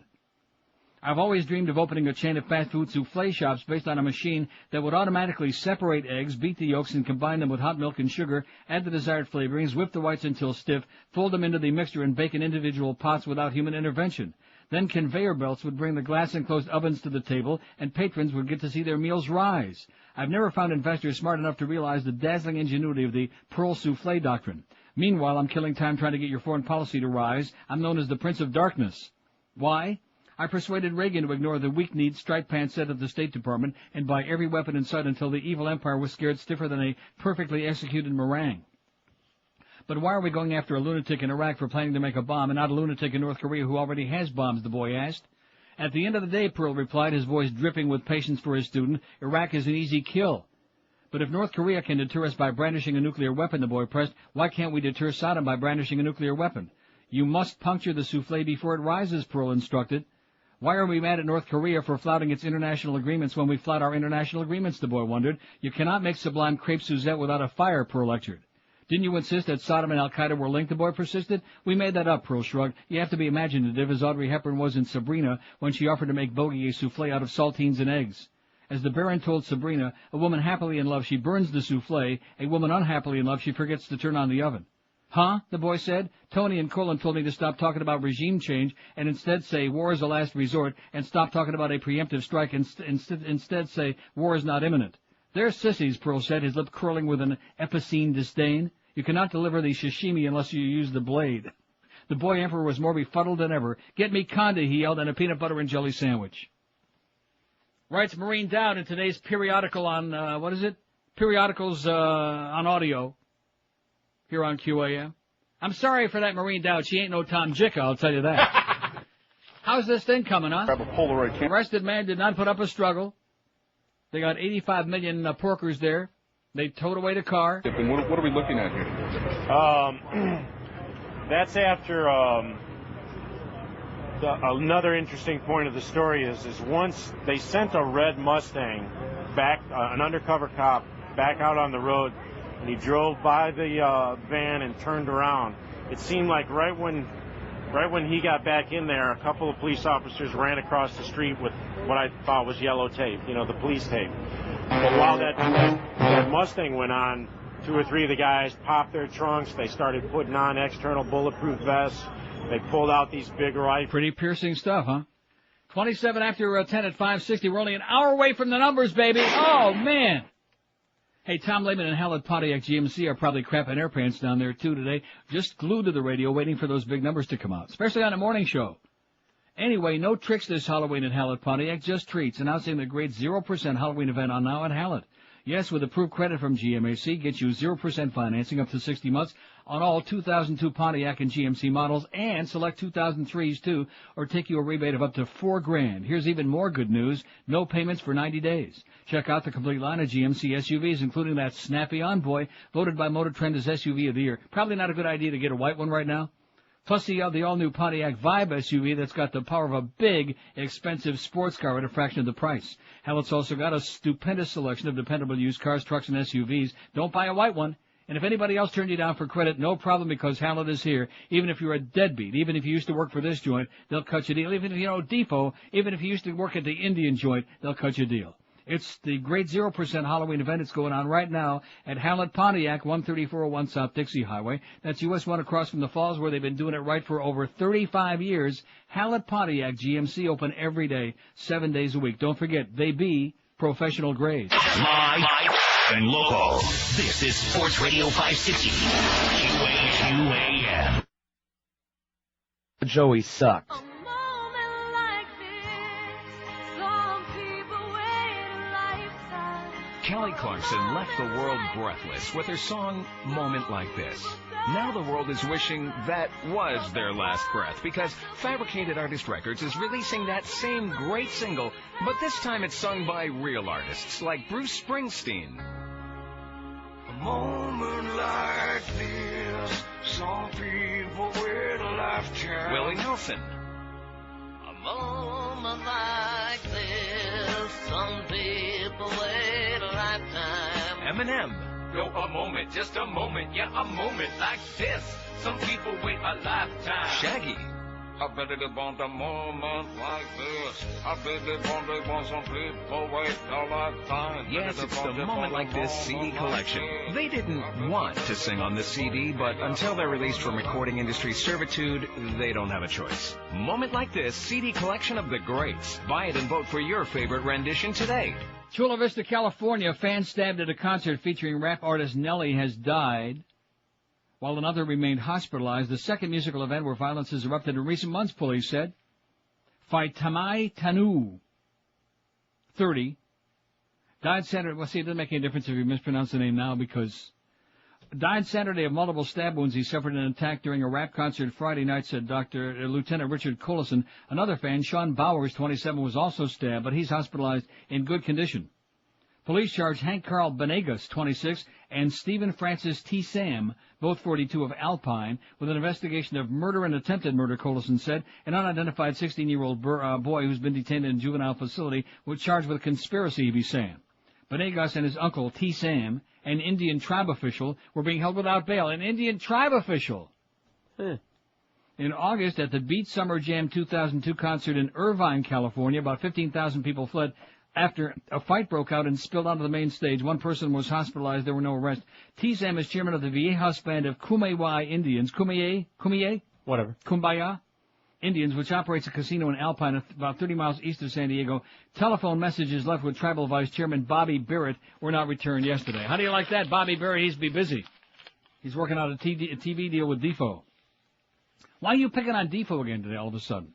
I've always dreamed of opening a chain of fast food souffle shops based on a machine that would automatically separate eggs, beat the yolks, and combine them with hot milk and sugar, add the desired flavorings, whip the whites until stiff, fold them into the mixture, and bake in individual pots without human intervention. Then conveyor belts would bring the glass-enclosed ovens to the table, and patrons would get to see their meals rise. I've never found investors smart enough to realize the dazzling ingenuity of the Pearl Souffle doctrine. Meanwhile, I'm killing time trying to get your foreign policy to rise. I'm known as the Prince of Darkness. Why? I persuaded Reagan to ignore the weak-kneed, striped-pants set of the State Department and buy every weapon in sight until the evil empire was scared stiffer than a perfectly executed meringue. But why are we going after a lunatic in Iraq for planning to make a bomb and not a lunatic in North Korea who already has bombs, the boy asked. At the end of the day, Pearl replied, his voice dripping with patience for his student, Iraq is an easy kill. But if North Korea can deter us by brandishing a nuclear weapon, the boy pressed, why can't we deter Saddam by brandishing a nuclear weapon? You must puncture the souffle before it rises, Pearl instructed. Why are we mad at North Korea for flouting its international agreements when we flout our international agreements, the boy wondered. You cannot make sublime crepe Suzette without a fire, Pearl lectured. Didn't you insist that Saddam and Al-Qaeda were linked, the boy persisted. We made that up, Pearl shrugged. You have to be imaginative, as Audrey Hepburn was in Sabrina when she offered to make Bogey a souffle out of saltines and eggs. As the Baron told Sabrina, a woman happily in love, she burns the souffle. A woman unhappily in love, she forgets to turn on the oven. Huh? The boy said. Tony and Colin told me to stop talking about regime change and instead say war is a last resort and stop talking about a preemptive strike and instead say war is not imminent. They're sissies, Pearl said, his lip curling with an epicene disdain. You cannot deliver the sashimi unless you use the blade. The boy emperor was more befuddled than ever. Get me conde, he yelled, and a peanut butter and jelly sandwich. Writes Maureen Dowd in today's periodical on, Periodicals on audio here on QAM. I'm sorry for that Maureen Dowd. She ain't no Tom Jicka, I'll tell you that. How's this thing coming, huh? Grab a Polaroid camera. Arrested man did not put up a struggle. They got 85 million porkers there. They towed away the car. What are we looking at here? That's after another interesting point of the story is once they sent a red Mustang back, an undercover cop, back out on the road, and he drove by the van and turned around. It seemed like right when he got back in there, a couple of police officers ran across the street with what I thought was yellow tape, the police tape. But while that Mustang went on, 2 or 3 of the guys popped their trunks. They started putting on external bulletproof vests. They pulled out these big rifles. Pretty piercing stuff, huh? 27 after 10 at 560. We're only an hour away from the numbers, baby. Oh, man. Hey, Tom Lehman and Hal at Pontiac GMC are probably crapping their pants down there, too, today. Just glued to the radio waiting for those big numbers to come out, especially on the morning show. Anyway, no tricks this Halloween at Hal at Pontiac, just treats. Announcing the great 0% Halloween event on now at Hal. Yes, with approved credit from GMAC, gets you 0% financing up to 60 months on all 2002 Pontiac and GMC models and select 2003s too, or take you a rebate of up to $4,000. Here's even more good news. No payments for 90 days. Check out the complete line of GMC SUVs, including that snappy Envoy, voted by Motor Trend as SUV of the year. Probably not a good idea to get a white one right now. Plus the all-new Pontiac Vibe SUV that's got the power of a big, expensive sports car at a fraction of the price. Hell, it's also got a stupendous selection of dependable used cars, trucks, and SUVs. Don't buy a white one. And if anybody else turned you down for credit, no problem, because Hallett is here. Even if you're a deadbeat, even if you used to work for this joint, they'll cut you a deal. Even if Depot, even if you used to work at the Indian joint, they'll cut you a deal. It's the great 0% Halloween event. It's going on right now at Hallett Pontiac, 13401 South Dixie Highway. That's US 1 across from the Falls, where they've been doing it right for over 35 years. Hallett Pontiac GMC, open every day, 7 days a week. Don't forget, they be professional grade. Live and local. This is Sports Radio 560. QAM. Joey sucked. Kelly Clarkson left the world breathless with her song, Moment Like This. Now the world is wishing that was their last breath, because Fabricated Artist Records is releasing that same great single, but this time it's sung by real artists like Bruce Springsteen. A moment like this, some people wait a lifetime. Willie Nelson. A moment like this, some people wait a lifetime. Eminem. Yo, a moment, just a moment, yeah, a moment like this. Some people wait a lifetime. Shaggy. I bet they want a moment like this. I bet they want some people wait a lifetime. Yes, it's the Moment Like This CD collection. They didn't want to sing on this CD, but until they're released from recording industry servitude, they don't have a choice. Moment Like This CD collection of the greats. Buy it and vote for your favorite rendition today. Chula Vista, California, a fan stabbed at a concert featuring rap artist Nelly has died, while another remained hospitalized. The second musical event where violence has erupted in recent months, police said. Faitamai Tanu, 30, died Saturday. Well, see, it doesn't make any difference if you mispronounce the name now, because Died Saturday of multiple stab wounds he suffered in an attack during a rap concert Friday night, said Lieutenant Richard Collison. Another fan, Sean Bowers, 27, was also stabbed, but he's hospitalized in good condition. Police charged Hank Carl Benegas, 26, and Stephen Francis T. Sam, both 42, of Alpine, with an investigation of murder and attempted murder, Collison said. An unidentified 16-year-old boy who's been detained in a juvenile facility was charged with conspiracy, he Sam. Benegas and his uncle, T. Sam, an Indian tribe official, were being held without bail. An Indian tribe official! In August, at the Beat Summer Jam 2002 concert in Irvine, California, about 15,000 people fled after a fight broke out and spilled onto the main stage. One person was hospitalized. There were no arrests. T. Sam is chairman of the Viejas Band of Kumeyaay Indians. Kumeyaay? Whatever. Kumbaya Indians, which operates a casino in Alpine, about 30 miles east of San Diego. Telephone messages left with Tribal Vice Chairman Bobby Barrett were not returned yesterday. How do you like that? Bobby Barrett, he's be busy. He's working out a TV deal with Defoe. Why are you picking on Defoe again today all of a sudden?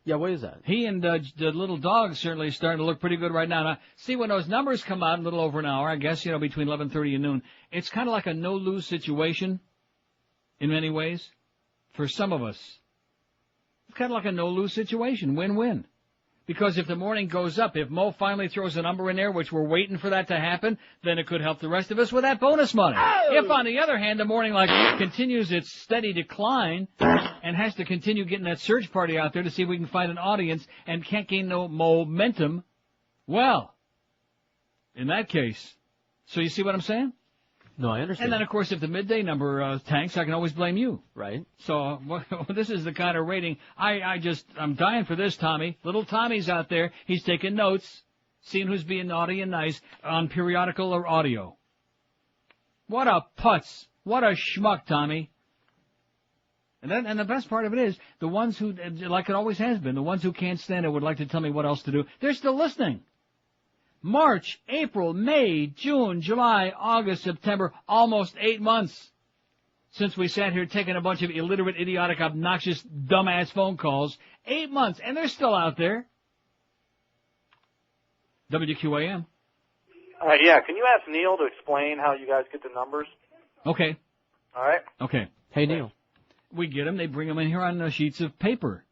Yeah, what is that? He and the little dog certainly starting to look pretty good right now. Now, see, when those numbers come out in a little over an hour, I guess, between 11:30 and noon, it's kind of like a no-lose situation in many ways for some of us. It's kind of like a no-lose situation, win-win. Because if the morning goes up, if Mo finally throws a number in there, which we're waiting for that to happen, then it could help the rest of us with that bonus money. Oh! If, on the other hand, the morning continues its steady decline and has to continue getting that search party out there to see if we can find an audience and can't gain no momentum, well, in that case, so you see what I'm saying? No, I understand. And then, of course, if the midday number tanks, I can always blame you. Right. So this is the kind of rating. I'm dying for this, Tommy. Little Tommy's out there. He's taking notes, seeing who's being naughty and nice on periodical or audio. What a putz. What a schmuck, Tommy. And the best part of it is, the ones who, like it always has been, the ones who can't stand it would like to tell me what else to do. They're still listening. March, April, May, June, July, August, September, almost 8 months since we sat here taking a bunch of illiterate, idiotic, obnoxious, dumbass phone calls. 8 months, and they're still out there. WQAM. Yeah, can you ask Neil to explain how you guys get the numbers? Okay. All right. Okay. Hey, Neil. We get them. They bring them in here on sheets of paper.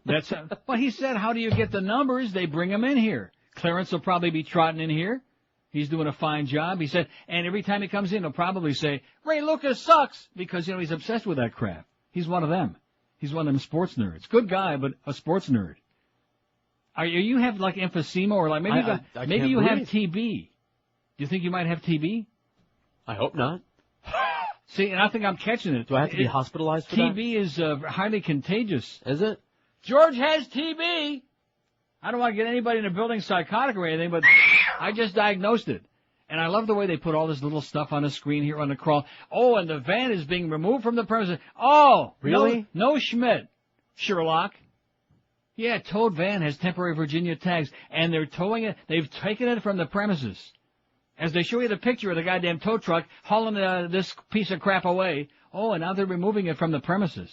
That's well, he said, how do you get the numbers? They bring them in here. Clarence will probably be trotting in here. He's doing a fine job. He said, and every time he comes in, he'll probably say, Ray Lucas sucks, because, he's obsessed with that crap. He's one of them. He's one of them sports nerds. Good guy, but a sports nerd. Are you have like emphysema or like maybe you have TB? Do you think you might have TB? I hope not. See, and I think I'm catching it. Do I have to be hospitalized for that? TB is highly contagious. Is it? George has TB. I don't want to get anybody in a building psychotic or anything, but I just diagnosed it. And I love the way they put all this little stuff on the screen here on the crawl. Oh, and the van is being removed from the premises. Oh, really? No Schmidt, Sherlock. Yeah, towed van has temporary Virginia tags, and they're towing it. They've taken it from the premises. As they show you the picture of the goddamn tow truck hauling this piece of crap away. Oh, and now they're removing it from the premises.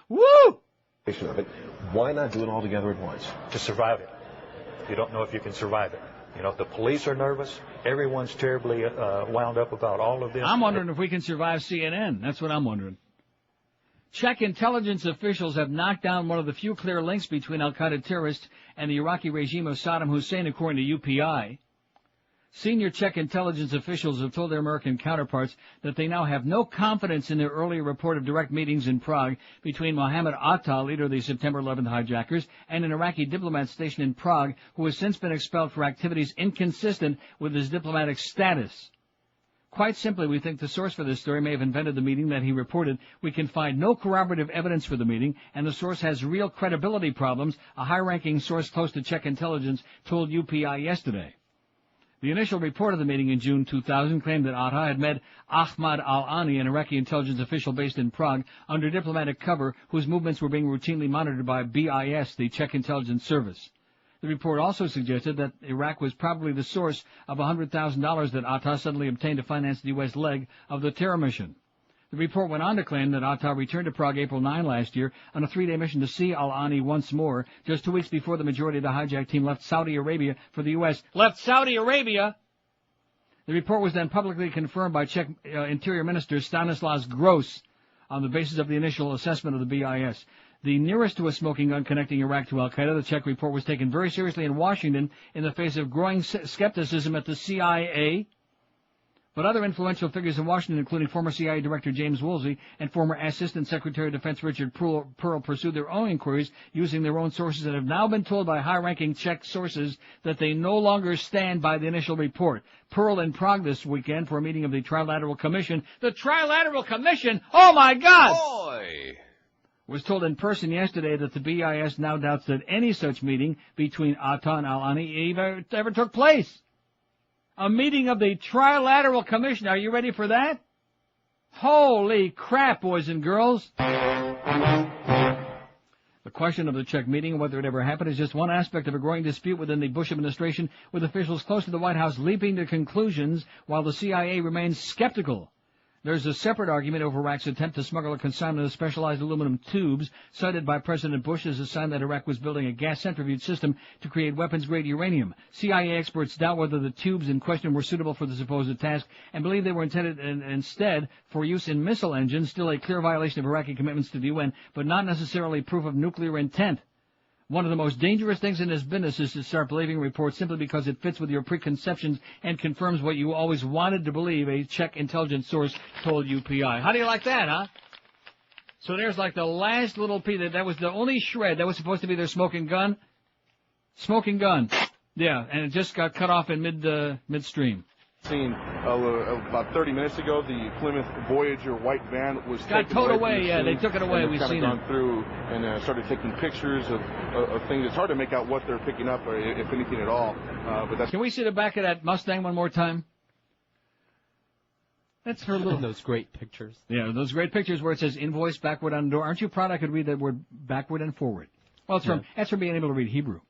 Woo! Why not do it all together at once? To survive it. You don't know if you can survive it. If the police are nervous, everyone's terribly wound up about all of this. I'm wondering if we can survive CNN. That's what I'm wondering. Czech intelligence officials have knocked down one of the few clear links between al-Qaeda terrorists and the Iraqi regime of Saddam Hussein, according to UPI. Senior Czech intelligence officials have told their American counterparts that they now have no confidence in their earlier report of direct meetings in Prague between Mohammed Atta, leader of the September 11th hijackers, and an Iraqi diplomat stationed in Prague who has since been expelled for activities inconsistent with his diplomatic status. Quite simply, we think the source for this story may have invented the meeting that he reported. We can find no corroborative evidence for the meeting, and the source has real credibility problems, a high-ranking source close to Czech intelligence told UPI yesterday. The initial report of the meeting in June 2000 claimed that Atta had met Ahmad al-Ani, an Iraqi intelligence official based in Prague, under diplomatic cover, whose movements were being routinely monitored by BIS, the Czech intelligence service. The report also suggested that Iraq was probably the source of $100,000 that Atta suddenly obtained to finance the U.S. leg of the terror mission. The report went on to claim that Atta returned to Prague April 9 last year on a 3-day mission to see Al-Ani once more, just 2 weeks before the majority of the hijack team left Saudi Arabia for the U.S. Left Saudi Arabia! The report was then publicly confirmed by Czech Interior Minister Stanislav Gross on the basis of the initial assessment of the BIS. The nearest to a smoking gun connecting Iraq to al-Qaeda, the Czech report was taken very seriously in Washington in the face of growing skepticism at the CIA. But other influential figures in Washington, including former CIA Director James Woolsey and former Assistant Secretary of Defense Richard Pearl, pursued their own inquiries using their own sources and have now been told by high-ranking Czech sources that they no longer stand by the initial report. Pearl in Prague this weekend for a meeting of the Trilateral Commission. The Trilateral Commission? Oh, my God! Boy! Was told in person yesterday that the BIS now doubts that any such meeting between Atta and Al-Ani ever took place. A meeting of the Trilateral Commission. Are you ready for that? Holy crap, boys and girls. The question of the Czech meeting and whether it ever happened is just one aspect of a growing dispute within the Bush administration, with officials close to the White House leaping to conclusions while the CIA remains skeptical. There's a separate argument over Iraq's attempt to smuggle a consignment of specialized aluminum tubes, cited by President Bush as a sign that Iraq was building a gas centrifuge system to create weapons-grade uranium. CIA experts doubt whether the tubes in question were suitable for the supposed task and believe they were intended instead for use in missile engines, still a clear violation of Iraqi commitments to the UN, but not necessarily proof of nuclear intent. One of the most dangerous things in this business is to start believing reports simply because it fits with your preconceptions and confirms what you always wanted to believe, a Czech intelligence source told UPI. How do you like that, huh? So there's like the last little piece. That was the only shred. That was supposed to be their smoking gun. Smoking gun. Yeah, and it just got cut off in midstream. Seen about 30 minutes ago, the Plymouth Voyager white van was got towed away. Yeah, they took it away. We've seen it. Gone through and started taking pictures of things. It's hard to make out what they're picking up, or if anything at all. But that's. Can we see the back of that Mustang one more time? That's her little. Those great pictures. Yeah, those great pictures where it says invoice backward on the door. Aren't you proud I could read that word backward and forward? Well, that's from being able to read Hebrew.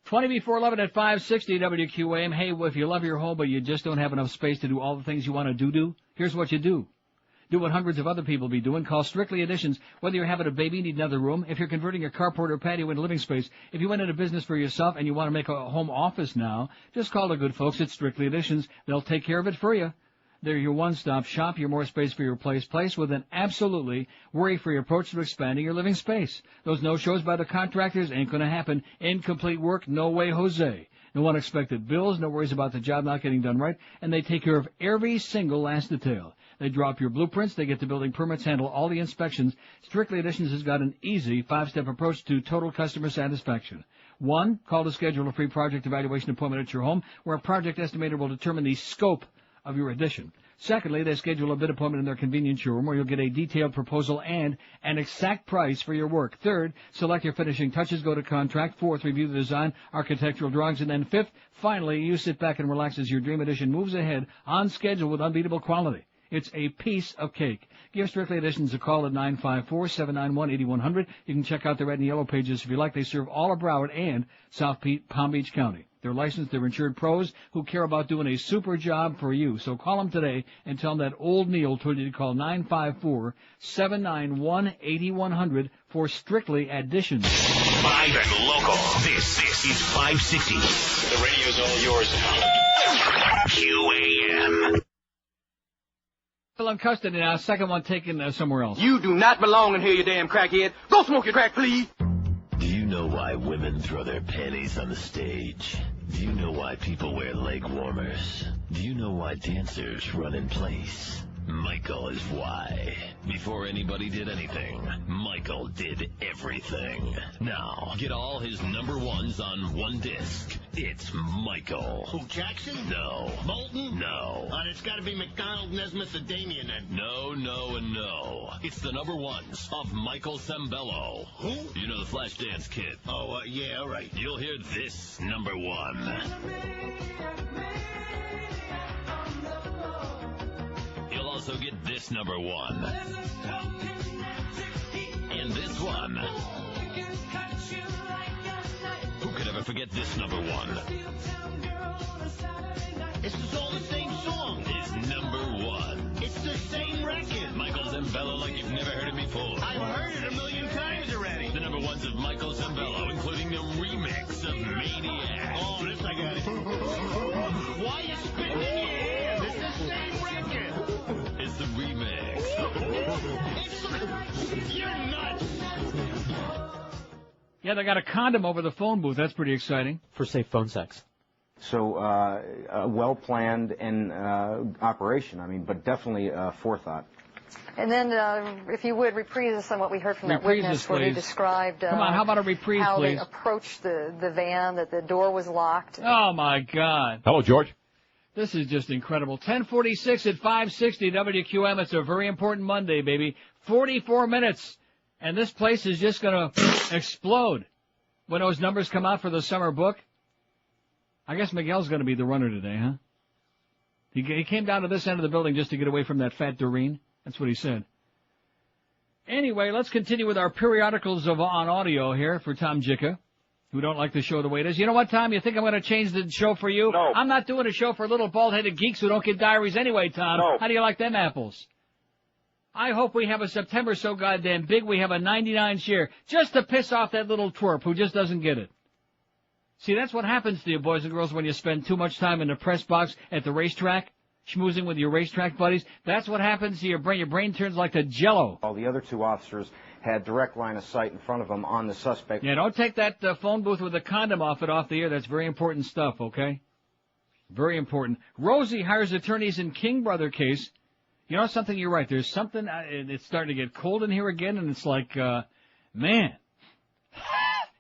20 before 11 at 560 WQAM. Hey, if you love your home but you just don't have enough space to do all the things you want to do, here's what you do. Do what hundreds of other people be doing. Call Strictly Additions. Whether you're having a baby, need another room, if you're converting your carport or patio into living space, if you went into business for yourself and you want to make a home office now, just call the good folks at Strictly Additions. They'll take care of it for you. They're your one-stop shop, your more space for your place with an absolutely worry-free approach to expanding your living space. Those no-shows by the contractors ain't going to happen. Incomplete work, no way, Jose. No unexpected bills, no worries about the job not getting done right, and they take care of every single last detail. They draw up your blueprints, they get the building permits, handle all the inspections. Strictly Additions has got an easy 5-step approach to total customer satisfaction. 1, call to schedule a free project evaluation appointment at your home, where a project estimator will determine the scope of your addition. Secondly, they schedule a bid appointment in their convenient showroom where you'll get a detailed proposal and an exact price for your work. Third, select your finishing touches, go to contract. Fourth, review the design, architectural drawings. And then fifth, finally, you sit back and relax as your dream addition moves ahead on schedule with unbeatable quality. It's a piece of cake. Give Strictly Additions a call at 954-791-8100. You can check out the red and yellow pages if you like. They serve all of Broward and South Palm Beach County. They're licensed, they're insured pros who care about doing a super job for you. So call them today and tell them that old Neil told you to call 954-791-8100 for Strictly Additions. Live and local. This is 560. The radio's all yours now. QAM. Still in custody now. Second one taken somewhere else. You do not belong in here, you damn crackhead. Go smoke your crack, please. Do you know why women throw their panties on the stage? Do you know why people wear leg warmers? Do you know why dancers run in place? Michael is why. Before anybody did anything, Michael did everything. Now, get all his number ones on one disc. It's Michael. Who, Jackson? No. Bolton? No. It's got to be McDonald, Nesmith, and Damien then. No, no, and no. It's the number ones of Michael Sembello. Who? You know the Flashdance Kid. Oh, yeah, all right. You'll hear this number one. You'll also get this number one. And this one. Who could ever forget this number one? This is all the same song. It's number one. It's the the same record. Michael Zambello like you've never heard it before. I've heard it a million times already. The number ones of Michael Zambello, including the remix of Maniac. Oh, this I got it. Why you spitting in your ear? It's the same record. It's the remix. You're nuts. Yeah, they got a condom over the phone booth. That's pretty exciting. For safe phone sex. So, a well-planned and operation, I mean, but definitely forethought. And then, if you would, reprise us on what we heard from that witness where they described Come on, how about a reprise, how please? they approached the van, that the door was locked. Oh, my God. Hello, George. This is just incredible. 10:46 at 560 WQAM. It's a very important Monday, baby. 44 minutes. And this place is just going to explode when those numbers come out for the summer book. I guess Miguel's going to be the runner today, huh? He came down to this end of the building just to get away from that fat Doreen. That's what he said. Anyway, let's continue with our periodicals on audio here for Tom Jicka, who don't like the show the way it is. You know what, Tom? You think I'm going to change the show for you? No. I'm not doing a show for little bald-headed geeks who don't get diaries anyway, Tom. No. How do you like them apples? I hope we have a September so goddamn big we have a 99 share just to piss off that little twerp who just doesn't get it. See, that's what happens to you, boys and girls, when you spend too much time in the press box at the racetrack, schmoozing with your racetrack buddies. That's what happens to your brain. Your brain turns like the Jell-O. All the other two officers had direct line of sight in front of them on the suspect. Yeah, don't take that phone booth with the condom off the air. That's very important stuff, okay? Very important. Rosie hires attorneys in King Brother case. You know something? You're right. There's something, it's starting to get cold in here again, and it's like, man.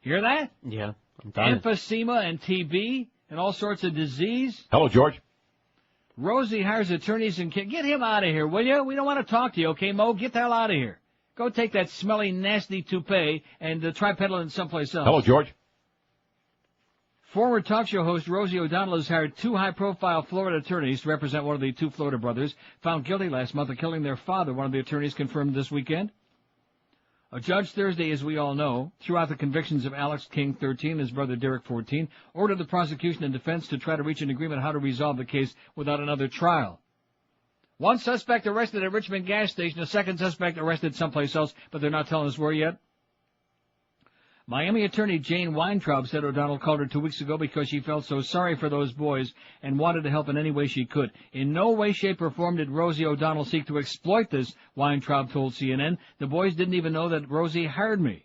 Hear that? Yeah, I'm dying. Emphysema and TB and all sorts of disease. Hello, George. Rosie hires attorneys in King. Get him out of here, will you? We don't want to talk to you, okay, Mo? Get the hell out of here. Go take that smelly, nasty toupee and try peddling it someplace else. Hello, George. Former talk show host Rosie O'Donnell has hired two high-profile Florida attorneys to represent one of the two Florida brothers found guilty last month of killing their father, one of the attorneys confirmed this weekend. A judge Thursday, as we all know, threw out the convictions of Alex King, 13, and his brother Derek, 14, ordered the prosecution and defense to try to reach an agreement on how to resolve the case without another trial. One suspect arrested at Richmond gas station, a second suspect arrested someplace else, but they're not telling us where yet. Miami attorney Jane Weintraub said O'Donnell called her 2 weeks ago because she felt so sorry for those boys and wanted to help in any way she could. In no way, shape, or form did Rosie O'Donnell seek to exploit this, Weintraub told CNN. The boys didn't even know that Rosie hired me.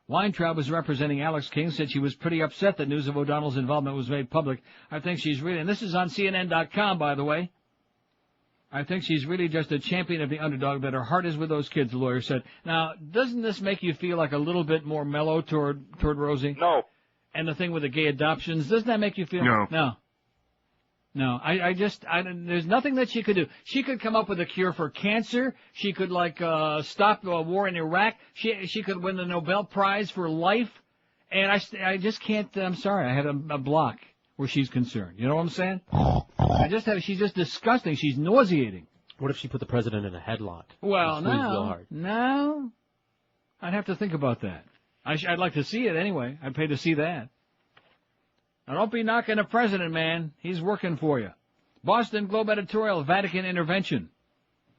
Weintraub was representing Alex King, said she was pretty upset that news of O'Donnell's involvement was made public. I think she's really, and this is on CNN.com, by the way, I think she's really just a champion of the underdog, that her heart is with those kids, the lawyer said. Now, doesn't this make you feel like a little bit more mellow toward Rosie? No. And the thing with the gay adoptions, doesn't that make you feel? No. No, there's nothing that she could do. She could come up with a cure for cancer. She could, stop a war in Iraq. She could win the Nobel Prize for life. And I just can't, I'm sorry, I had a block where she's concerned. You know what I'm saying? She's just disgusting. She's nauseating. What if she put the president in a headlock? Well, Squeeze real hard. no. I'd have to think about that. I'd like to see it anyway. I'd pay to see that. Now, don't be knocking the president, man. He's working for you. Boston Globe editorial, Vatican intervention.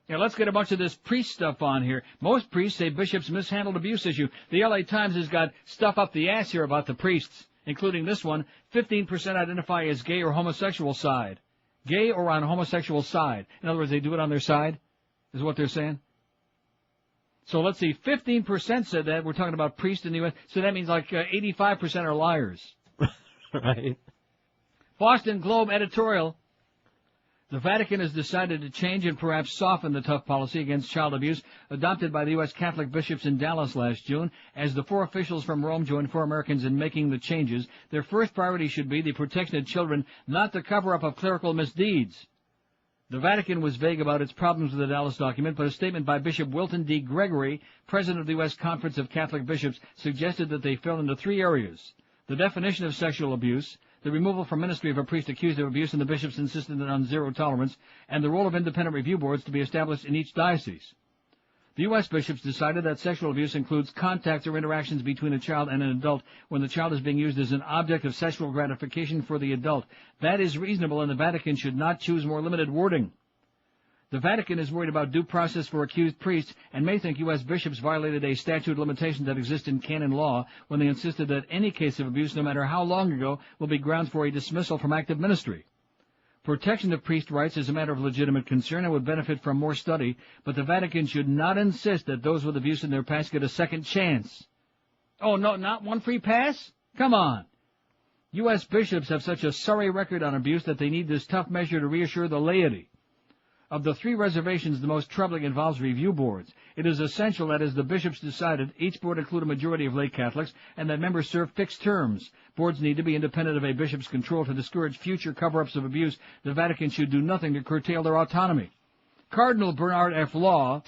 Yeah, let's get a bunch of this priest stuff on here. Most priests say bishops mishandled abuse issue. The LA Times has got stuff up the ass here about the priests, including this one. 15% identify as gay or homosexual side. Gay or on homosexual side. In other words, they do it on their side, is what they're saying. So let's see, 15% said that. We're talking about priests in the U.S., so that means 85% are liars. Right. Boston Globe editorial. The Vatican has decided to change and perhaps soften the tough policy against child abuse adopted by the U.S. Catholic bishops in Dallas last June. As the 4 officials from Rome joined 4 Americans in making the changes, their first priority should be the protection of children, not the cover-up of clerical misdeeds. The Vatican was vague about its problems with the Dallas document, but a statement by Bishop Wilton D. Gregory, president of the U.S. Conference of Catholic Bishops, suggested that they fell into 3 areas: the definition of sexual abuse, the removal from ministry of a priest accused of abuse, and the bishops insisted on zero tolerance, and the role of independent review boards to be established in each diocese. The U.S. bishops decided that sexual abuse includes contacts or interactions between a child and an adult when the child is being used as an object of sexual gratification for the adult. That is reasonable, and the Vatican should not choose more limited wording. The Vatican is worried about due process for accused priests and may think U.S. bishops violated a statute of limitations that exists in canon law when they insisted that any case of abuse, no matter how long ago, will be grounds for a dismissal from active ministry. Protection of priest rights is a matter of legitimate concern and would benefit from more study, but the Vatican should not insist that those with abuse in their past get a second chance. Oh, no, not one free pass? Come on. U.S. bishops have such a sorry record on abuse that they need this tough measure to reassure the laity. Of the 3 reservations, the most troubling involves review boards. It is essential that as the bishops decided, each board include a majority of lay Catholics and that members serve fixed terms. Boards need to be independent of a bishop's control to discourage future cover-ups of abuse. The Vatican should do nothing to curtail their autonomy. Cardinal Bernard F. Law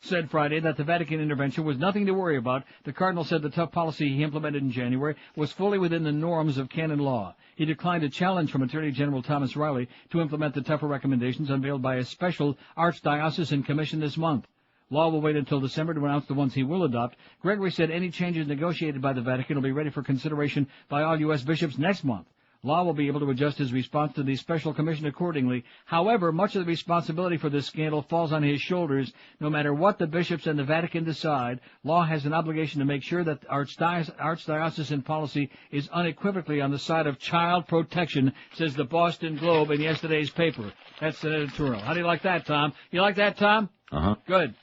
said Friday that the Vatican intervention was nothing to worry about. The Cardinal said the tough policy he implemented in January was fully within the norms of canon law. He declined a challenge from Attorney General Thomas Riley to implement the tougher recommendations unveiled by a special Archdiocesan Commission this month. Law will wait until December to announce the ones he will adopt. Gregory said any changes negotiated by the Vatican will be ready for consideration by all U.S. bishops next month. Law will be able to adjust his response to the special commission accordingly. However, much of the responsibility for this scandal falls on his shoulders. No matter what the bishops and the Vatican decide, Law has an obligation to make sure that archdiocesan policy is unequivocally on the side of child protection, says the Boston Globe in yesterday's paper. That's an editorial. How do you like that, Tom? You like that, Tom? Uh-huh. Good.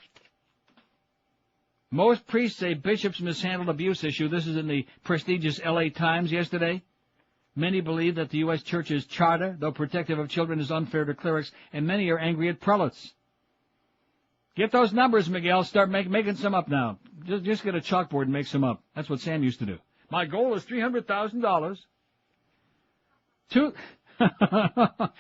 Most priests say bishops mishandled abuse issue. This is in the prestigious L.A. Times yesterday. Many believe that the U.S. Church's charter, though protective of children, is unfair to clerics, and many are angry at prelates. Get those numbers, Miguel. Start making some up now. Just get a chalkboard and make some up. That's what Sam used to do. My goal is $300,000.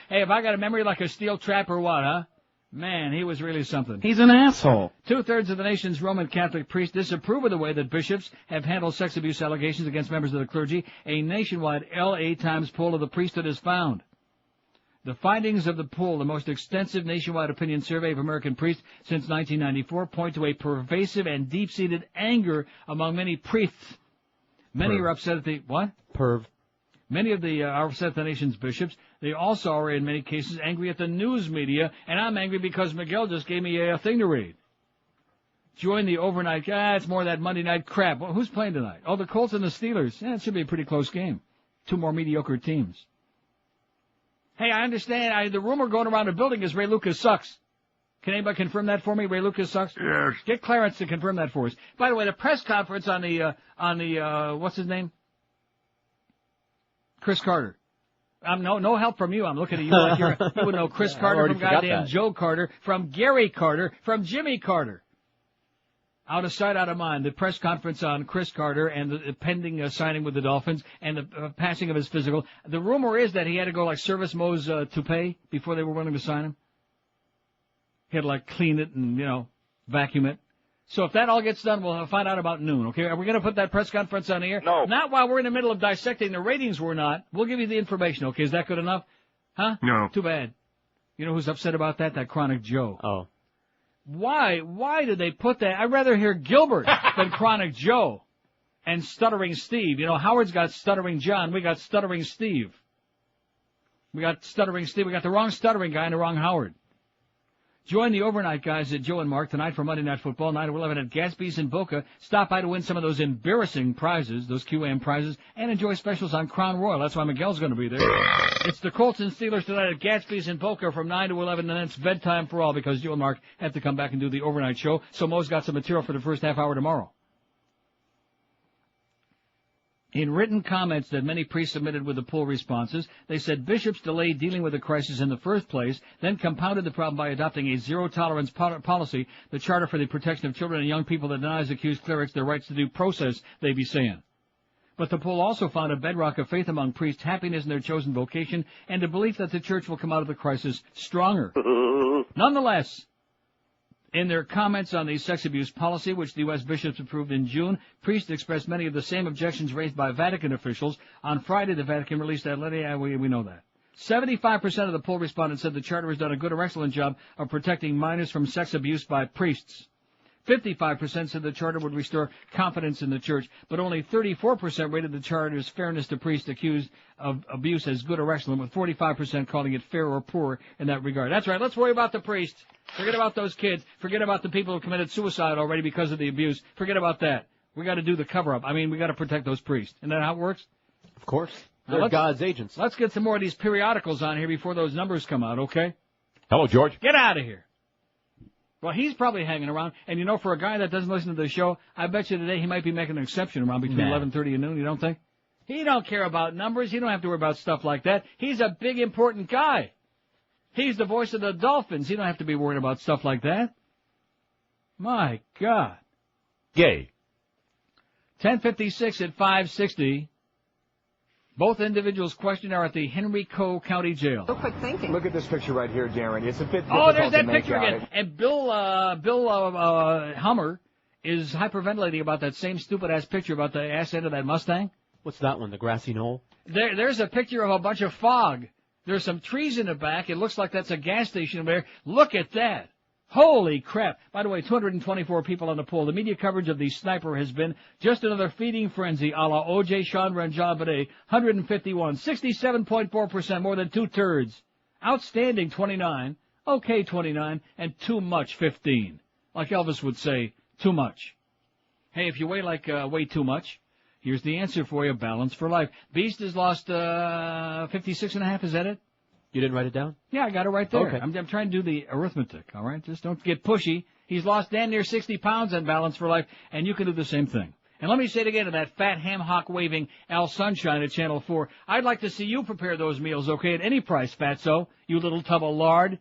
Hey, have I got a memory like a steel trap or what, huh? Man, he was really something. He's an asshole. 2/3 of the nation's Roman Catholic priests disapprove of the way that bishops have handled sex abuse allegations against members of the clergy. A nationwide L.A. Times poll of the priesthood has found. The findings of the poll, the most extensive nationwide opinion survey of American priests since 1994, point to a pervasive and deep-seated anger among many priests. Many are upset at the... What? Many of the are upset at the nation's bishops. They also are, in many cases, angry at the news media, and I'm angry because Miguel just gave me a thing to read. Join the overnight... it's more of that Monday night crap. Well, who's playing tonight? Oh, the Colts and the Steelers. It should be a pretty close game. 2 more mediocre teams. Hey, I understand. The rumor going around the building is Ray Lucas sucks. Can anybody confirm that for me? Ray Lucas sucks? Yes. Get Clarence to confirm that for us. By the way, the press conference on the what's his name? Chris Carter. No help from you. I'm looking at you like you would know Chris Carter from goddamn Joe Carter, from Gary Carter, from Jimmy Carter. Out of sight, out of mind. The press conference on Chris Carter and the pending signing with the Dolphins and the passing of his physical. The rumor is that he had to go like Service Mo's toupee before they were willing to sign him. He had to like clean it and, vacuum it. So if that all gets done, we'll find out about noon, okay? Are we going to put that press conference on the air? No. Not while we're in the middle of dissecting the ratings. We're not. We'll give you the information, okay? Is that good enough? Huh? No. Too bad. You know who's upset about that? That Chronic Joe. Oh. Why did they put that? I'd rather hear Gilbert than Chronic Joe and Stuttering Steve. Howard's got Stuttering John. We got Stuttering Steve. We got Stuttering Steve. We got the wrong Stuttering guy and the wrong Howard. Join the overnight guys at Joe and Mark tonight for Monday Night Football, 9 to 11 at Gatsby's in Boca. Stop by to win some of those embarrassing prizes, those QAM prizes, and enjoy specials on Crown Royal. That's why Miguel's going to be there. It's the Colts and Steelers tonight at Gatsby's in Boca from 9 to 11, and then it's bedtime for all because Joe and Mark have to come back and do the overnight show. So Mo's got some material for the first half hour tomorrow. In written comments that many priests submitted with the poll responses, they said bishops delayed dealing with the crisis in the first place, then compounded the problem by adopting a zero-tolerance policy, the Charter for the Protection of Children and Young People that denies accused clerics their rights to due process, they be saying. But the poll also found a bedrock of faith among priests, happiness in their chosen vocation, and a belief that the church will come out of the crisis stronger. Nonetheless, in their comments on the sex abuse policy, which the U.S. bishops approved in June, priests expressed many of the same objections raised by Vatican officials. On Friday, the Vatican released that letter. We know that. 75% of the poll respondents said the Charter has done a good or excellent job of protecting minors from sex abuse by priests. 55% said the charter would restore confidence in the church, but only 34% rated the charter's fairness to priests accused of abuse as good or excellent, with 45% calling it fair or poor in that regard. That's right. Let's worry about the priests. Forget about those kids. Forget about the people who committed suicide already because of the abuse. Forget about that. We got to do the cover-up. I mean, we got to protect those priests. Isn't that how it works? Of course. They're God's agents. Let's get some more of these periodicals on here before those numbers come out, okay? Hello, George. Get out of here. Well, he's probably hanging around. And, you know, for a guy that doesn't listen to the show, I bet you today he might be making an exception around between 11:30 and noon, you don't think? He don't care about numbers. He don't have to worry about stuff like that. He's a big, important guy. He's the voice of the Dolphins. He don't have to be worried about stuff like that. My God. Gay. 10:56 at 560. Both individuals questioned are at the Henrico County Jail. So quick thinking. Look at this picture right here, Darren. It's a bit Oh, difficult there's that to make picture out. again. And Bill Hummer is hyperventilating about that same stupid-ass picture about the ass end of that Mustang. What's that one, the grassy knoll? There's a picture of a bunch of fog. There's some trees in the back. It looks like that's a gas station over there. Look at that. Holy crap. By the way, 224 people on the poll. The media coverage of the sniper has been just another feeding frenzy a la O.J. Chandra and JonBenét. 151, 67.4%, more than two turds. Outstanding, 29. Okay, 29. And too much, 15. Like Elvis would say, too much. Hey, if you way too much, here's the answer for you, balance for life. Beast has lost 56.5, is that it? You didn't write it down? Yeah, I got it right there. Okay. I'm trying to do the arithmetic, all right? Just don't get pushy. He's lost damn near 60 pounds on balance for life, and you can do the same thing. And let me say it again to that fat ham-hock-waving Al Sunshine at Channel 4. I'd like to see you prepare those meals, okay, at any price, fatso, you little tub of lard.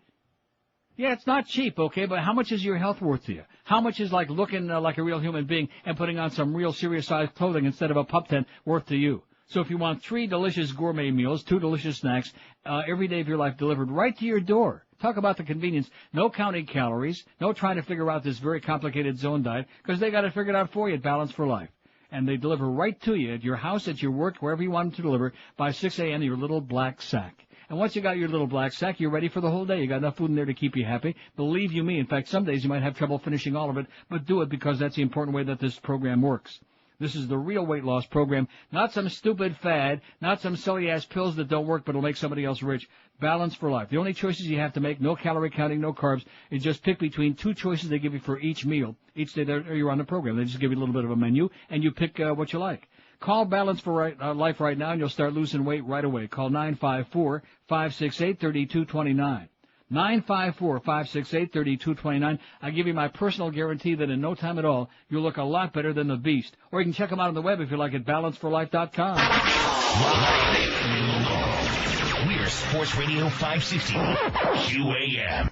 Yeah, it's not cheap, okay, but how much is your health worth to you? How much is like looking like a real human being and putting on some real serious-sized clothing instead of a pup tent worth to you? So if you want 3 delicious gourmet meals, 2 delicious snacks, every day of your life delivered right to your door. Talk about the convenience. No counting calories. No trying to figure out this very complicated zone diet, because they got it figured out for you at Balance for Life. And they deliver right to you at your house, at your work, wherever you want them to deliver, by 6 a.m. in your little black sack. And once you got your little black sack, you're ready for the whole day. You got enough food in there to keep you happy. Believe you me, in fact, some days you might have trouble finishing all of it, but do it because that's the important way that this program works. This is the real weight loss program, not some stupid fad, not some silly-ass pills that don't work but will make somebody else rich. Balance for life. The only choices you have to make, no calorie counting, no carbs, is just pick between 2 choices they give you for each meal. Each day that you're on the program, they just give you a little bit of a menu, and you pick what you like. Call Balance for Life right now, and you'll start losing weight right away. Call 954-568-3229. 954-568-3229. I give you my personal guarantee that in no time at all, you'll look a lot better than the Beast. Or you can check them out on the web if you like at balanceforlife.com. We're Sports Radio 560 QAM.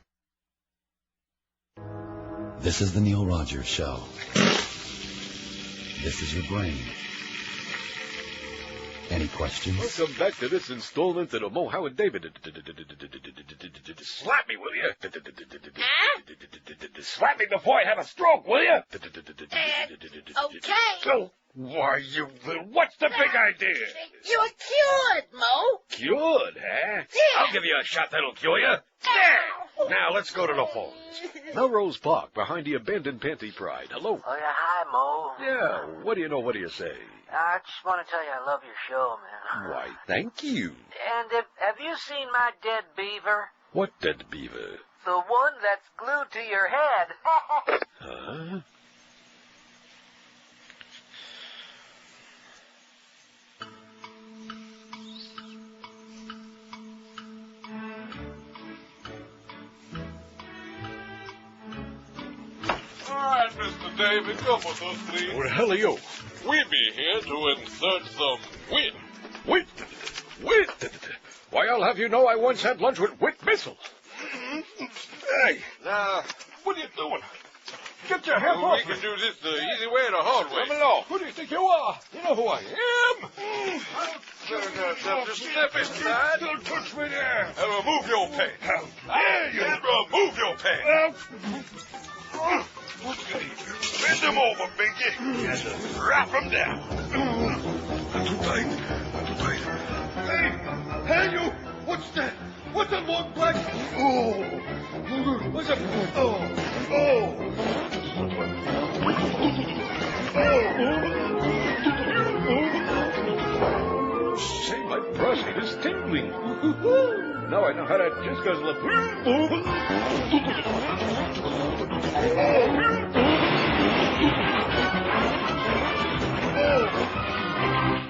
This is the Neil Rogers Show. This is your brain. Any questions? Welcome back to this installment of the Mo Howard David. Slap me, will you? Slap me before I have a stroke, will you? Okay. Oh, why, you little... What's the big idea? You're cured, Mo. Cured, huh? Yeah. I'll give you a shot that'll cure you. There. Now, let's go to the phones. Melrose Park, behind the abandoned Panty Pride. Hello. Oh, yeah, hi, Mo. Yeah, what do you know? What do you say? I just want to tell you I love your show, man. Why, thank you. And have you seen my dead beaver? What dead beaver? The one that's glued to your head. Huh? All right, Mr. David, come with us, please. Where the hell are you? We be here to insert some wit. Wit? Wit? Why, I'll have you know I once had lunch with Wit Missile. Hey, now, what are you doing? Get your hands off me. We can do this the easy way or the hard way. Come along. Who do you think you are? You know who I am. Just step inside. Don't touch me there. And remove your pants. There you remove your pants. Bend them over, Binky. Yes, sir. Wrap them down. Not too tight. Not too tight. Hey, you! What's that? What's that long black? Oh! What's that? Oh! Now I know how to just guzzle up.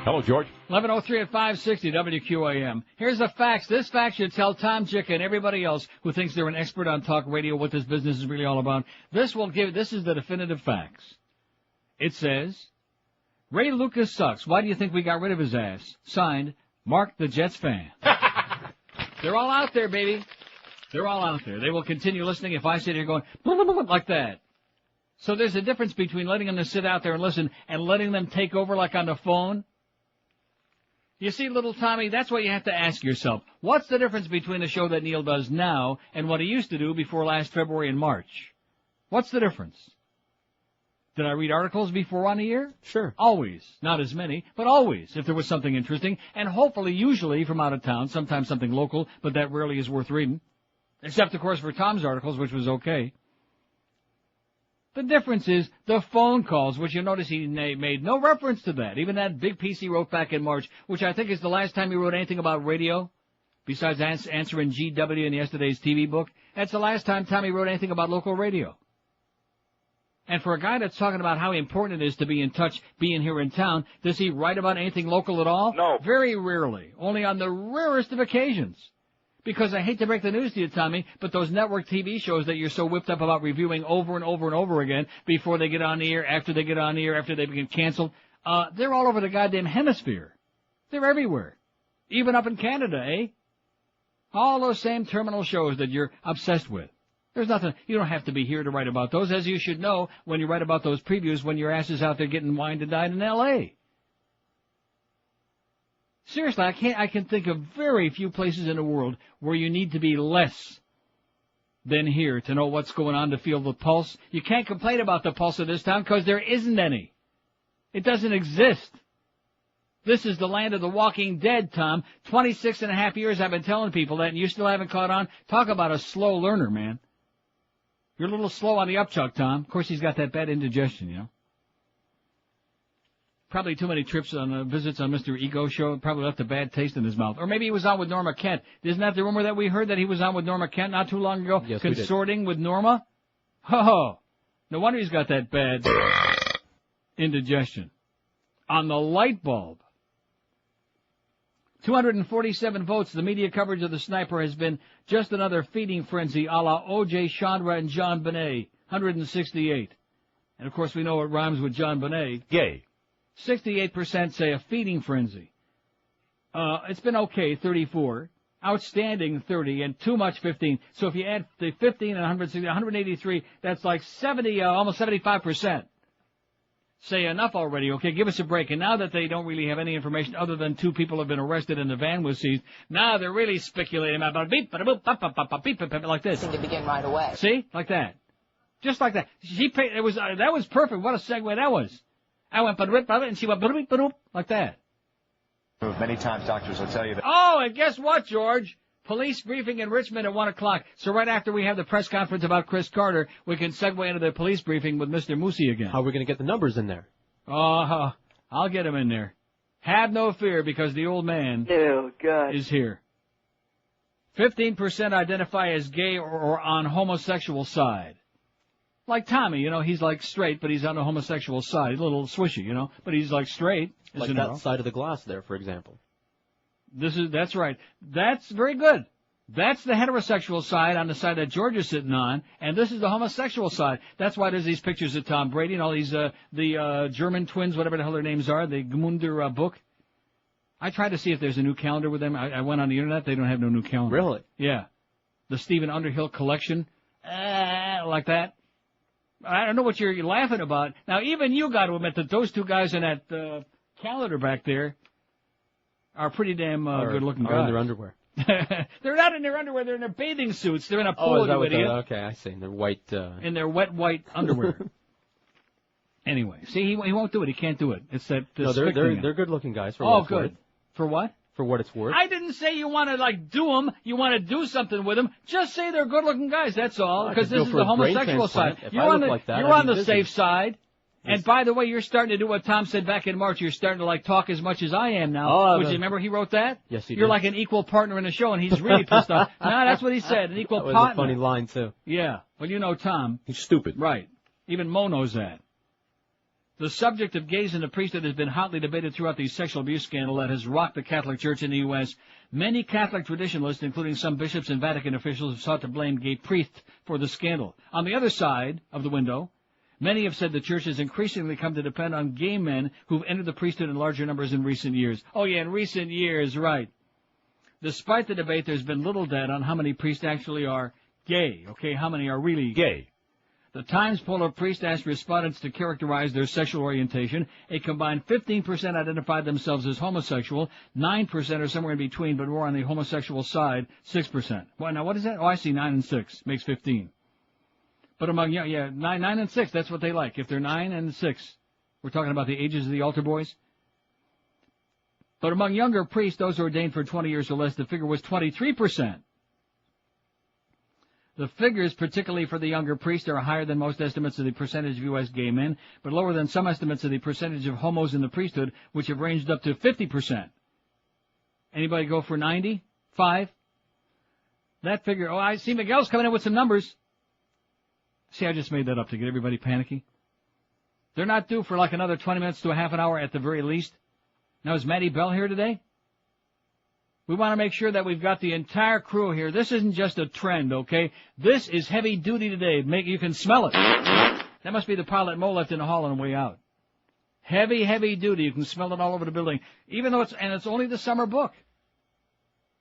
Hello, George. 11:03 at 560 WQAM. Here's a fax. This fax should tell Tom Jick and everybody else who thinks they're an expert on talk radio what this business is really all about. This is the definitive fax. It says, Ray Lucas sucks. Why do you think we got rid of his ass? Signed, Mark the Jets fan. They're all out there, baby. They're all out there. They will continue listening if I sit here going, like that. So there's a difference between letting them sit out there and listen and letting them take over like on the phone. You see, little Tommy, that's what you have to ask yourself. What's the difference between the show that Neil does now and what he used to do before last February and March? What's the difference? Did I read articles before on the air? Sure. Always. Not as many, but always, if there was something interesting, and hopefully, usually from out of town, sometimes something local, but that rarely is worth reading. Except, of course, for Tom's articles, which was okay. The difference is the phone calls, which you notice he made no reference to that. Even that big piece he wrote back in March, which I think is the last time he wrote anything about radio, besides answering GW in yesterday's TV book. That's the last time Tommy wrote anything about local radio. And for a guy that's talking about how important it is to be in touch, being here in town, does he write about anything local at all? No. Very rarely. Only on the rarest of occasions. Because I hate to break the news to you, Tommy, but those network TV shows that you're so whipped up about reviewing over and over and over again before they get on the air, after they get on the air, after they get canceled, they're all over the goddamn hemisphere. They're everywhere. Even up in Canada, eh? All those same terminal shows that you're obsessed with. There's nothing, you don't have to be here to write about those, as you should know when you write about those previews when your ass is out there getting wined and dined in L.A. Seriously, I can think of very few places in the world where you need to be less than here to know what's going on, to feel the pulse. You can't complain about the pulse of this town because there isn't any. It doesn't exist. This is the land of the walking dead, Tom. 26 and a half years I've been telling people that, and you still haven't caught on. Talk about a slow learner, man. You're a little slow on the upchuck, Tom. Of course, he's got that bad indigestion, you know. Probably too many trips on visits on Mr. Ego show. Probably left a bad taste in his mouth. Or maybe he was on with Norma Kent. Isn't that the rumor that we heard, that he was on with Norma Kent not too long ago? Yes, consorting with Norma? Oh, no wonder he's got that bad indigestion. On the light bulb. 247 votes. The media coverage of the sniper has been just another feeding frenzy a la O.J. Chandra and JonBenét. 168. And, of course, we know it rhymes with JonBenét. Gay. 68% say a feeding frenzy. It's been okay, 34. Outstanding, 30. And too much, 15. So if you add the 15 and 160, 183, that's like 70, almost 75%. Say enough already, okay? Give us a break. And now that they don't really have any information other than 2 people have been arrested and the van was seized, now they're really speculating about beep, ba-da-boop, beep, like this. To begin right away. See? Like that. Just like that. That was perfect. What a segue that was. I went ba-da-boop, and she went ba-da-boop, like that. Many times doctors will tell you that. Oh, and guess what, George? Police briefing in Richmond at 1 o'clock. So right after we have the press conference about Chris Carter, we can segue into the police briefing with Mr. Moosey again. How are we going to get the numbers in there? I'll get him in there. Have no fear, because the old man is here. 15% identify as gay or on homosexual side. Like Tommy, you know, he's like straight, but he's on the homosexual side. He's a little swishy, you know, but he's like straight. Like that side of the glass there, for example. That's right. That's very good. That's the heterosexual side on the side that George is sitting on, and this is the homosexual side. That's why there's these pictures of Tom Brady and all these, the German twins, whatever the hell their names are, the Gmunder book. I tried to see if there's a new calendar with them. I went on the internet. They don't have no new calendar. Really? Yeah. The Stephen Underhill collection. Like that. I don't know what you're laughing about. Now, even you got to admit that those 2 guys in that calendar back there are pretty damn good-looking guys. Are in their underwear. They're not in their underwear. They're in their bathing suits. They're in a pool, is that you idiot. Okay, I see. In their white... In their wet white underwear. Anyway, see, he won't do it. He can't do it. It's that... No, they're good-looking guys. For what it's good. Worth. For what? For what it's worth. I didn't say you want to, do them. You want to do something with them. Just say they're good-looking guys, that's all. Because this is the homosexual side. If I look like that, you're on the safe side. And by the way, you're starting to do what Tom said back in March. You're starting to like talk as much as I am now. Oh, Would you remember he wrote that? Yes, he did. You're like an equal partner in the show, and he's really pissed off. No, that's what he said, an equal That was partner. a funny line, too. Yeah. Well, you know Tom. He's stupid. Right. Even Mo knows that. The subject of gays in the priesthood has been hotly debated throughout the sexual abuse scandal that has rocked the Catholic Church in the U.S. Many Catholic traditionalists, including some bishops and Vatican officials, have sought to blame gay priests for the scandal. On the other side of the window, many have said the Church has increasingly come to depend on gay men who've entered the priesthood in larger numbers in recent years. Oh, yeah, in recent years, right. Despite the debate, there's been little data on how many priests actually are gay, okay, how many are really gay. The Times poll of priests asked respondents to characterize their sexual orientation. A combined 15% identified themselves as homosexual, 9% are somewhere in between, but more on the homosexual side, 6%. Well, now what is that? Oh, I see 9 and 6 makes 15. But among, 9 and 6, that's what they like. If they're 9 and 6, we're talking about the ages of the altar boys. But among younger priests, those ordained for 20 years or less, the figure was 23%. The figures, particularly for the younger priests, are higher than most estimates of the percentage of U.S. gay men, but lower than some estimates of the percentage of homos in the priesthood, which have ranged up to 50%. Anybody go for 90? 5? That figure, oh, I see Miguel's coming in with some numbers. See, I just made that up to get everybody panicky. They're not due for like another 20 minutes to a half an hour at the very least. Now, is Maddie Bell here today? We want to make sure that we've got the entire crew here. This isn't just a trend, okay? This is heavy duty today. You can smell it. That must be the pilot Mo left in the hall on the way out. Heavy, heavy duty. You can smell it all over the building. Even though it's only the summer book.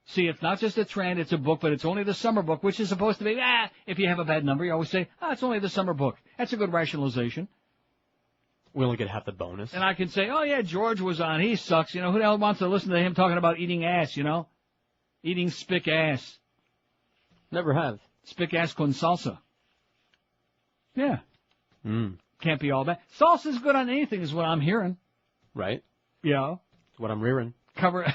See, it's not just a trend, it's a book, but it's only the summer book, which is supposed to be, if you have a bad number, you always say, it's only the summer book. That's a good rationalization. We only get half the bonus. And I can say, oh, yeah, George was on. He sucks. You know, who the hell wants to listen to him talking about eating ass, you know? Eating spick ass. Never have. Spick ass con salsa. Yeah. Mm. Can't be all bad. Salsa's good on anything is what I'm hearing. Right. Yeah. That's what I'm rearing. Cover.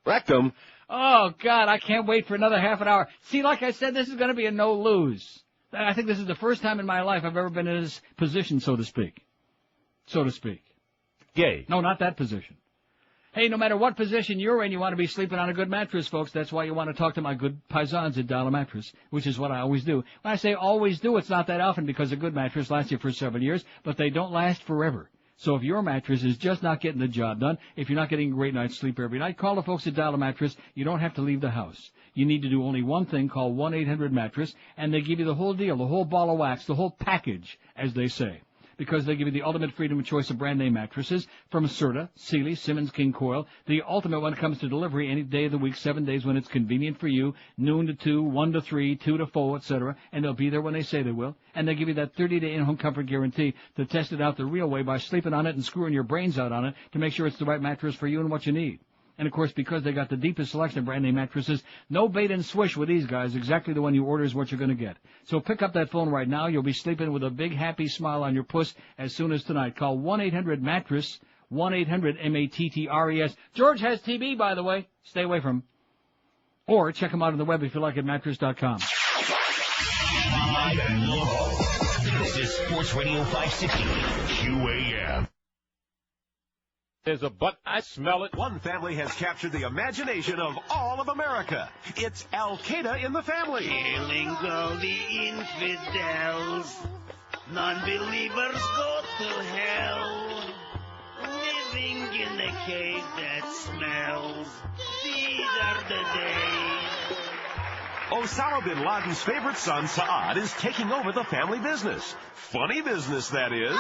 Rectum. Oh, God, I can't wait for another half an hour. See, like I said, this is going to be a no-lose. I think this is the first time in my life I've ever been in this position, so to speak. So to speak. Gay. No, not that position. Hey, no matter what position you're in, you want to be sleeping on a good mattress, folks. That's why you want to talk to my good paisans at Dollar Mattress, which is what I always do. When I say always do, it's not that often because a good mattress lasts you for 7 years, but they don't last forever. So if your mattress is just not getting the job done, if you're not getting a great night's sleep every night, call the folks at Dollar Mattress. You don't have to leave the house. You need to do only one thing, call 1-800-MATTRESS, and they give you the whole deal, the whole ball of wax, the whole package, as they say. Because they give you the ultimate freedom of choice of brand name mattresses from Serta, Sealy, Simmons, King Coil. The ultimate when it comes to delivery any day of the week, 7 days when it's convenient for you, noon to 2, 1 to 3, 2 to 4, etc. And they'll be there when they say they will. And they give you that 30-day in-home comfort guarantee to test it out the real way by sleeping on it and screwing your brains out on it to make sure it's the right mattress for you and what you need. And, of course, because they got the deepest selection of brand-name mattresses, no bait and swish with these guys. Exactly the one you order is what you're going to get. So pick up that phone right now. You'll be sleeping with a big, happy smile on your puss as soon as tonight. Call 1-800-MATTRESS, 1-800-MATTRES. George has TB, by the way. Stay away from him. Or check him out on the web if you like at mattress.com. Live and local. This is Sports Radio 560 QAM. There's a butt. I smell it. One family has captured the imagination of all of America. It's Al-Qaeda in the family. Killing all the infidels. Non-believers go to hell. Living in a cave that smells. These are the days. Osama bin Laden's favorite son, Saad, is taking over the family business. Funny business, that is.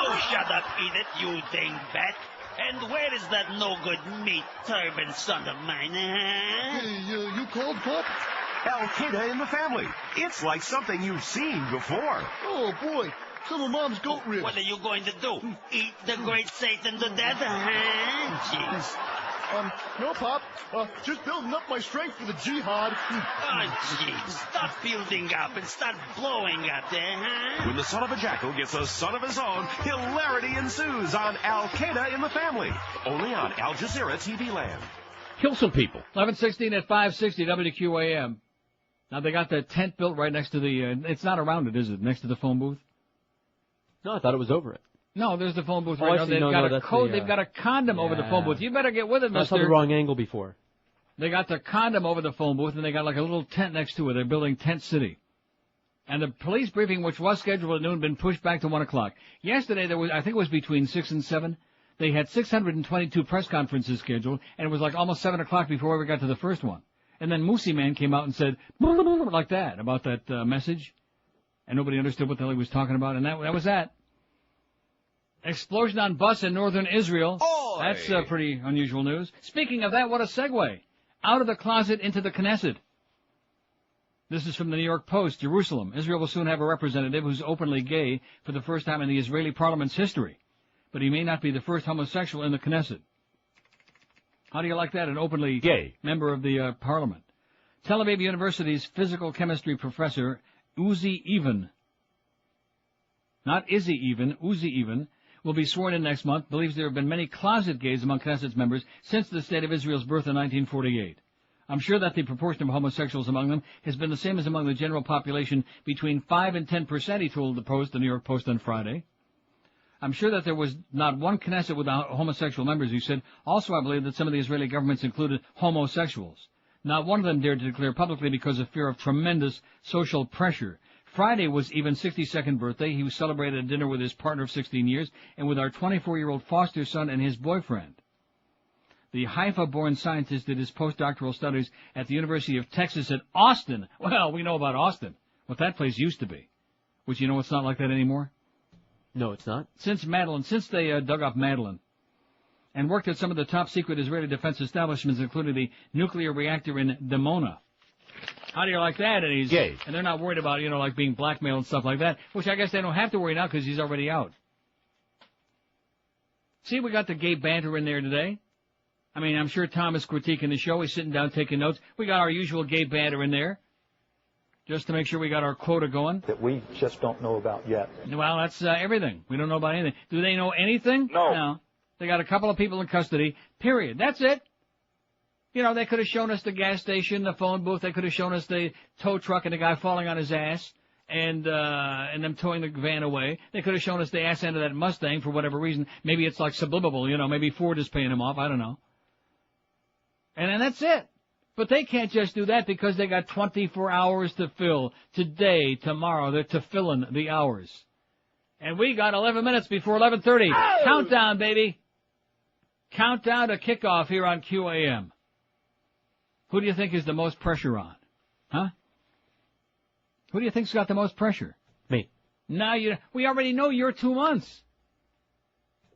Oh, shut up, Edith, you dingbat. And where is that no-good meat turban son of mine, huh? Hey, you called, Pop? Al-Qaeda in the family. It's like something you've seen before. Oh, boy. Some of Mom's goat ribs. What are you going to do? Eat the great Satan to death, huh? Jeez. No, Pop. Just building up my strength for the jihad. Oh, jeez. Stop building up and start blowing up there, huh? When the son of a jackal gets a son of his own, hilarity ensues on Al-Qaeda in the family. Only on Al Jazeera TV Land. Kill some people. 11:16 at 560 WQAM. Now they got that tent built right next to the, it's not around it, is it? Next to the phone booth? No, I thought it was over it. No, there's the phone booth Oh, right I now. see. They've No, got no, a that's code. the, They've got a condom over the phone booth. You better get with it, I saw the mister. wrong angle before. They got the condom over the phone booth, and they got like a little tent next to it. They're building Tent City. And the police briefing, which was scheduled at noon, been pushed back to 1 o'clock. Yesterday, there was, I think it was between 6 and 7. They had 622 press conferences scheduled, and it was like almost 7 o'clock before we ever got to the first one. And then Moosey Man came out and said, like that, about that message. And nobody understood what the hell he was talking about, and that was that. Explosion on bus in northern Israel. Oy! That's pretty unusual news. Speaking of that, what a segue. Out of the closet into the Knesset. This is from the New York Post, Jerusalem. Israel will soon have a representative who's openly gay for the first time in the Israeli parliament's history. But he may not be the first homosexual in the Knesset. How do you like that, an openly gay member of the parliament? Tel Aviv University's physical chemistry professor, Uzi Even, not Izzy Even, Uzi Even, will be sworn in next month, believes there have been many closet gays among Knesset's members since the State of Israel's birth in 1948. I'm sure that the proportion of homosexuals among them has been the same as among the general population, between 5 and 10%, he told the New York Post on Friday. I'm sure that there was not one Knesset without homosexual members, he said. Also, I believe that some of the Israeli governments included homosexuals. Not one of them dared to declare publicly because of fear of tremendous social pressure. Friday was Even's 62nd birthday. He celebrated a dinner with his partner of 16 years and with our 24-year-old foster son and his boyfriend. The Haifa-born scientist did his postdoctoral studies at the University of Texas at Austin. Well, we know about Austin, what that place used to be. Which, you know, it's not like that anymore. No, it's not. Since they dug up Madeline. And worked at some of the top-secret Israeli defense establishments, including the nuclear reactor in Dimona. How do you like that? And he's gay. And they're not worried about, like being blackmailed and stuff like that, which I guess they don't have to worry now because he's already out. See, we got the gay banter in there today. I mean, I'm sure Tom is critiquing the show. He's sitting down taking notes. We got our usual gay banter in there, just to make sure we got our quota going. That we just don't know about yet. Well, that's everything. We don't know about anything. Do they know anything? No. They got a couple of people in custody, period. That's it. They could have shown us the gas station, the phone booth. They could have shown us the tow truck and the guy falling on his ass and them towing the van away. They could have shown us the ass end of that Mustang for whatever reason. Maybe it's like subliminal, maybe Ford is paying him off. I don't know. And then that's it. But they can't just do that because they got 24 hours to fill. Today, tomorrow, they're to fill in the hours. And we got 11 minutes before 11:30. Oh! Countdown, baby. Countdown to kickoff here on QAM. Who do you think is the most pressure on? Huh? Who do you think's got the most pressure? Me. Now we already know you're 2 months.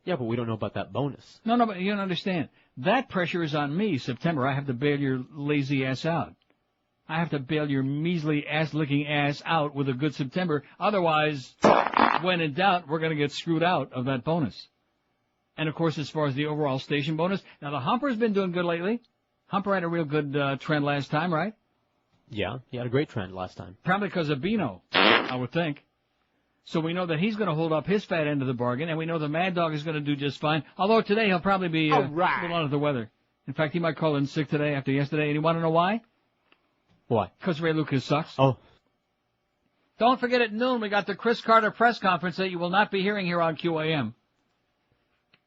Yeah, but we don't know about that bonus. No, but you don't understand. That pressure is on me. September, I have to bail your lazy ass out. I have to bail your measly ass-licking ass out with a good September. Otherwise, when in doubt, we're going to get screwed out of that bonus. And, of course, as far as the overall station bonus, now the Humper's been doing good lately. Humper had a real good trend last time, right? Yeah, he had a great trend last time. Probably because of Bino, I would think. So we know that he's going to hold up his fat end of the bargain, and we know the Mad Dog is going to do just fine. Although today he'll probably be a little under the weather. In fact, he might call in sick today after yesterday. And you want to know why? Why? Because Ray Lucas sucks. Oh. Don't forget at noon we got the Chris Carter press conference that you will not be hearing here on QAM.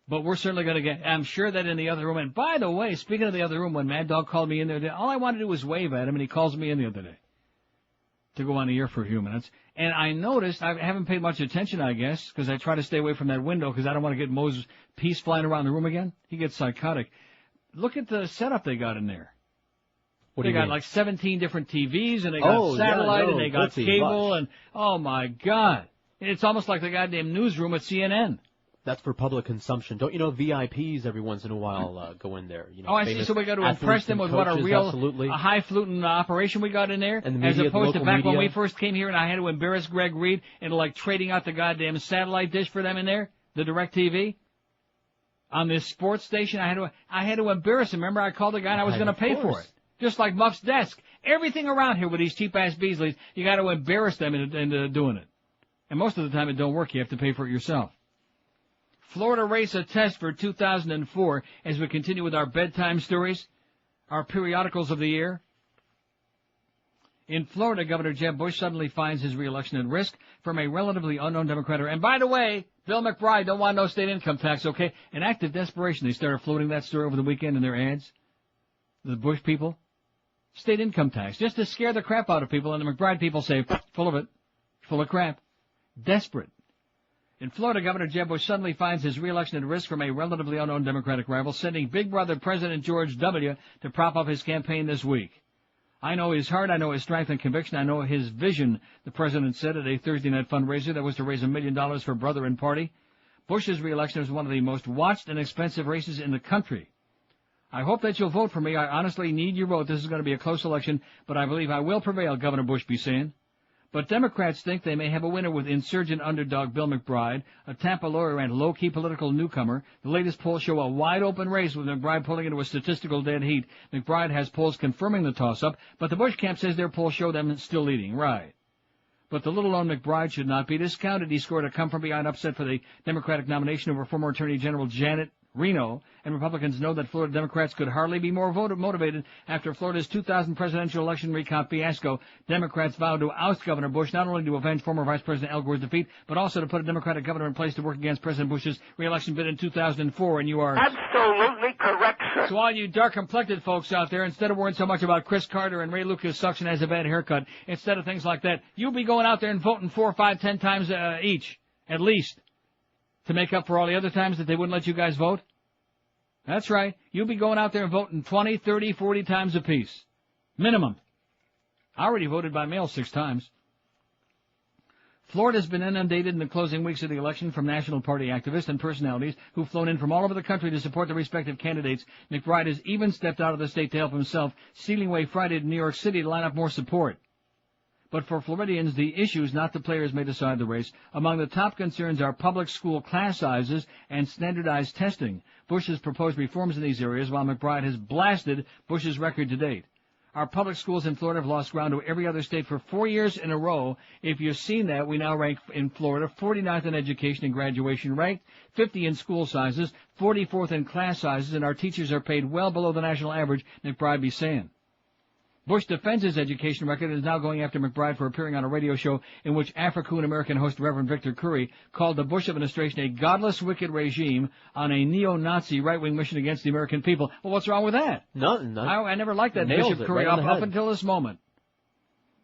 But we're certainly going to get, I'm sure that in the other room, and by the way, speaking of the other room, when Mad Dog called me in there, all I wanted to do was wave at him, and he calls me in the other day to go on the air for a few minutes. And I noticed, I haven't paid much attention, I guess, because I try to stay away from that window because I don't want to get Mo's piece flying around the room again. He gets psychotic. Look at the setup they got in there. They got like 17 different TVs, and they got satellite, and they got cable, and oh my God. It's almost like the goddamn newsroom at CNN. That's for public consumption. Don't you know VIPs every once in a while go in there? I see. So we got to impress them with what a real a highfalutin operation we got in there, and the as media, opposed the to back media. when we first came here and I had to embarrass Greg Reed into like trading out the goddamn satellite dish for them in there, the DirecTV. On this sports station, I had to embarrass him. Remember, I called the guy and I was going to pay for it, just like Muff's desk. Everything around here with these cheap ass Beasleys, you got to embarrass them into doing it. And most of the time it don't work. You have to pay for it yourself. Florida race a test for 2004 as we continue with our bedtime stories, our periodicals of the year. In Florida, Governor Jeb Bush suddenly finds his reelection at risk from a relatively unknown Democrat. And by the way, Bill McBride don't want no state income tax, okay? In act of desperation, they started floating that story over the weekend in their ads. The Bush people. State income tax, just to scare the crap out of people. And the McBride people say, full of it, full of crap. Desperate. In Florida, Governor Jeb Bush suddenly finds his reelection at risk from a relatively unknown Democratic rival, sending Big Brother President George W. to prop up his campaign this week. I know his heart, I know his strength and conviction, I know his vision, the president said at a Thursday night fundraiser that was to raise $1 million for Brother and Party. Bush's reelection is one of the most watched and expensive races in the country. I hope that you'll vote for me. I honestly need your vote. This is going to be a close election, but I believe I will prevail, Governor Bush be saying. But Democrats think they may have a winner with insurgent underdog Bill McBride, a Tampa lawyer and low-key political newcomer. The latest polls show a wide-open race with McBride pulling into a statistical dead heat. McBride has polls confirming the toss-up, but the Bush camp says their polls show them still leading. Right. But the little-known McBride should not be discounted. He scored a come-from-behind upset for the Democratic nomination over former Attorney General Janet Reno, and Republicans know that Florida Democrats could hardly be more motivated after Florida's 2000 presidential election recount fiasco. Democrats vowed to oust Governor Bush not only to avenge former Vice President Al Gore's defeat, but also to put a Democratic governor in place to work against President Bush's re-election bid in 2004, and you are absolutely correct, sir. So all you dark-complected folks out there, instead of worrying so much about Chris Carter and Ray Lucas sucks and has a bad haircut, instead of things like that, you'll be going out there and voting 4, 5, 10 times each, at least, to make up for all the other times that they wouldn't let you guys vote? That's right. You'll be going out there and voting 20, 30, 40 times apiece. Minimum. I already voted by mail 6 times. Florida's been inundated in the closing weeks of the election from National Party activists and personalities who've flown in from all over the country to support the respective candidates. McBride has even stepped out of the state to help himself, stealing away Friday to New York City to line up more support. But for Floridians, the issues, not the players, may decide the race. Among the top concerns are public school class sizes and standardized testing. Bush has proposed reforms in these areas, while McBride has blasted Bush's record to date. Our public schools in Florida have lost ground to every other state for 4 years in a row. If you've seen that, we now rank in Florida 49th in education and graduation rate, 50 in school sizes, 44th in class sizes, and our teachers are paid well below the national average, McBride be saying. Bush defends his education record and is now going after McBride for appearing on a radio show in which African-American host Reverend Victor Curry called the Bush administration a godless, wicked regime on a neo-Nazi right-wing mission against the American people. Well, what's wrong with that? Nothing. I never liked that Bishop Curry up until this moment.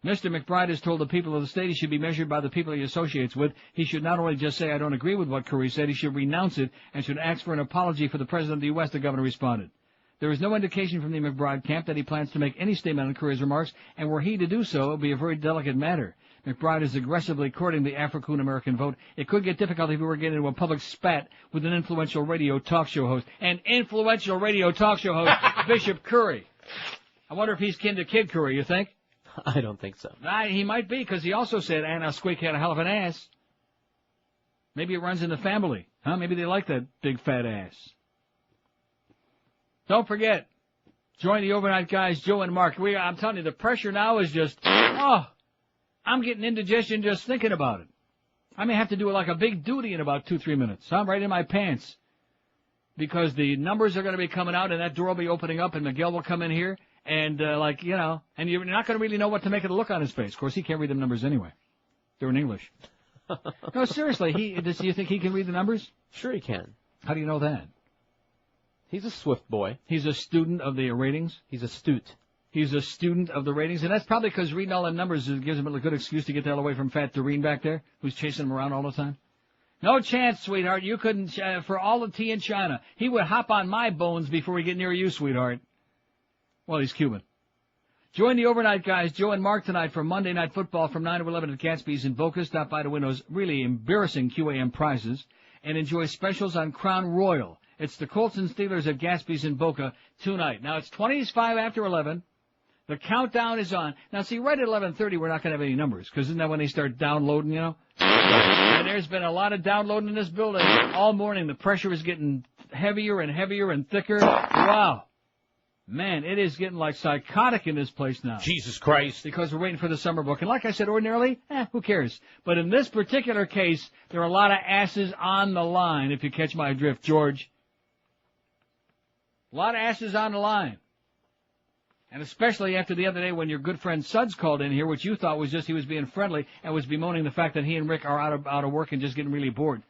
Mr. McBride has told the people of the state he should be measured by the people he associates with. He should not only just say, I don't agree with what Curry said, he should renounce it and should ask for an apology for the President of the U.S., the governor responded. There is no indication from the McBride camp that he plans to make any statement on Curry's remarks, and were he to do so, it would be a very delicate matter. McBride is aggressively courting the African-American vote. It could get difficult if he were getting into a public spat with an influential radio talk show host. An influential radio talk show host, Bishop Curry. I wonder if he's kin to Kid Curry, you think? I don't think so. He might be, because he also said Anna Squeak had a hell of an ass. Maybe it runs in the family. Huh? Maybe they like that big fat ass. Don't forget, join the overnight guys, Joe and Mark. I'm telling you, the pressure now is just, I'm getting indigestion just thinking about it. I may have to do like a big duty in about 2-3 minutes. I'm right in my pants. Because the numbers are going to be coming out, and that door will be opening up, and Miguel will come in here, and and you're not going to really know what to make of the look on his face. Of course, he can't read the numbers anyway. They're in English. No, seriously, do you think he can read the numbers? Sure he can. How do you know that? He's a swift boy. He's a student of the ratings? He's astute. He's a student of the ratings, and that's probably because reading all the numbers gives him a good excuse to get the hell away from Fat Doreen back there, who's chasing him around all the time. No chance, sweetheart. You couldn't, for all the tea in China. He would hop on my bones before he get near you, sweetheart. Well, he's Cuban. Join the overnight guys, Joe and Mark, tonight for Monday Night Football from 9 to 11 at Gatsby's in Boca. Stop by to win those really embarrassing QAM prizes and enjoy specials on Crown Royal. It's the Colts and Steelers at Gatsby's in Boca tonight. Now, it's 25 after 11. The countdown is on. Now, see, right at 11:30, we're not going to have any numbers, because isn't that when they start downloading, you know? And there's been a lot of downloading in this building all morning. The pressure is getting heavier and heavier and thicker. Wow. Man, it is getting like psychotic in this place now. Jesus Christ. Because we're waiting for the summer book. And like I said, ordinarily, who cares? But in this particular case, there are a lot of asses on the line, if you catch my drift, George. A lot of asses on the line. And especially after the other day when your good friend Suds called in here, which you thought was just he was being friendly and was bemoaning the fact that he and Rick are out of work and just getting really bored.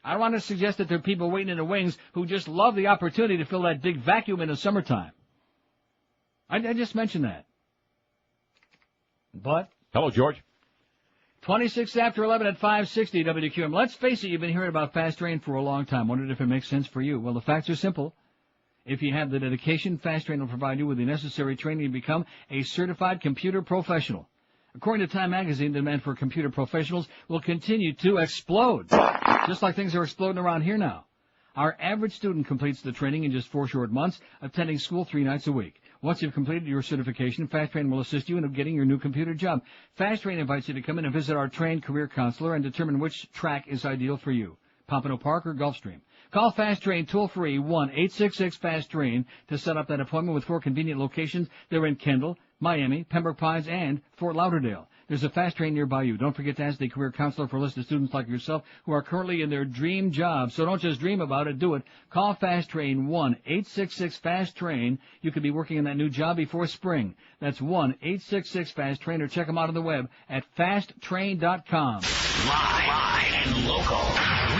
I don't want to suggest that there are people waiting in the wings who just love the opportunity to fill that big vacuum in the summertime. I just mentioned that. But. Hello, George. 26 after 11 at 560 WQAM. Let's face it, you've been hearing about Fast Train for a long time. Wondered if it makes sense for you. Well, the facts are simple. If you have the dedication, Fast Train will provide you with the necessary training to become a certified computer professional. According to Time Magazine, the demand for computer professionals will continue to explode, just like things are exploding around here now. Our average student completes the training in just 4 short months, attending school 3 nights a week. Once you've completed your certification, Fast Train will assist you in getting your new computer job. Fast Train invites you to come in and visit our trained career counselor and determine which track is ideal for you, Pompano Park or Gulfstream. Call Fast Train toll-free 1-866-FAST-TRAIN to set up that appointment with 4 convenient locations. They're in Kendall, Miami, Pembroke Pines, and Fort Lauderdale. There's a Fast Train nearby you. Don't forget to ask the career counselor for a list of students like yourself who are currently in their dream job. So don't just dream about it, do it. Call Fast Train 1-866-FAST-TRAIN. You could be working in that new job before spring. That's 1-866-FAST-TRAIN, or check them out on the web at fasttrain.com. Live and local.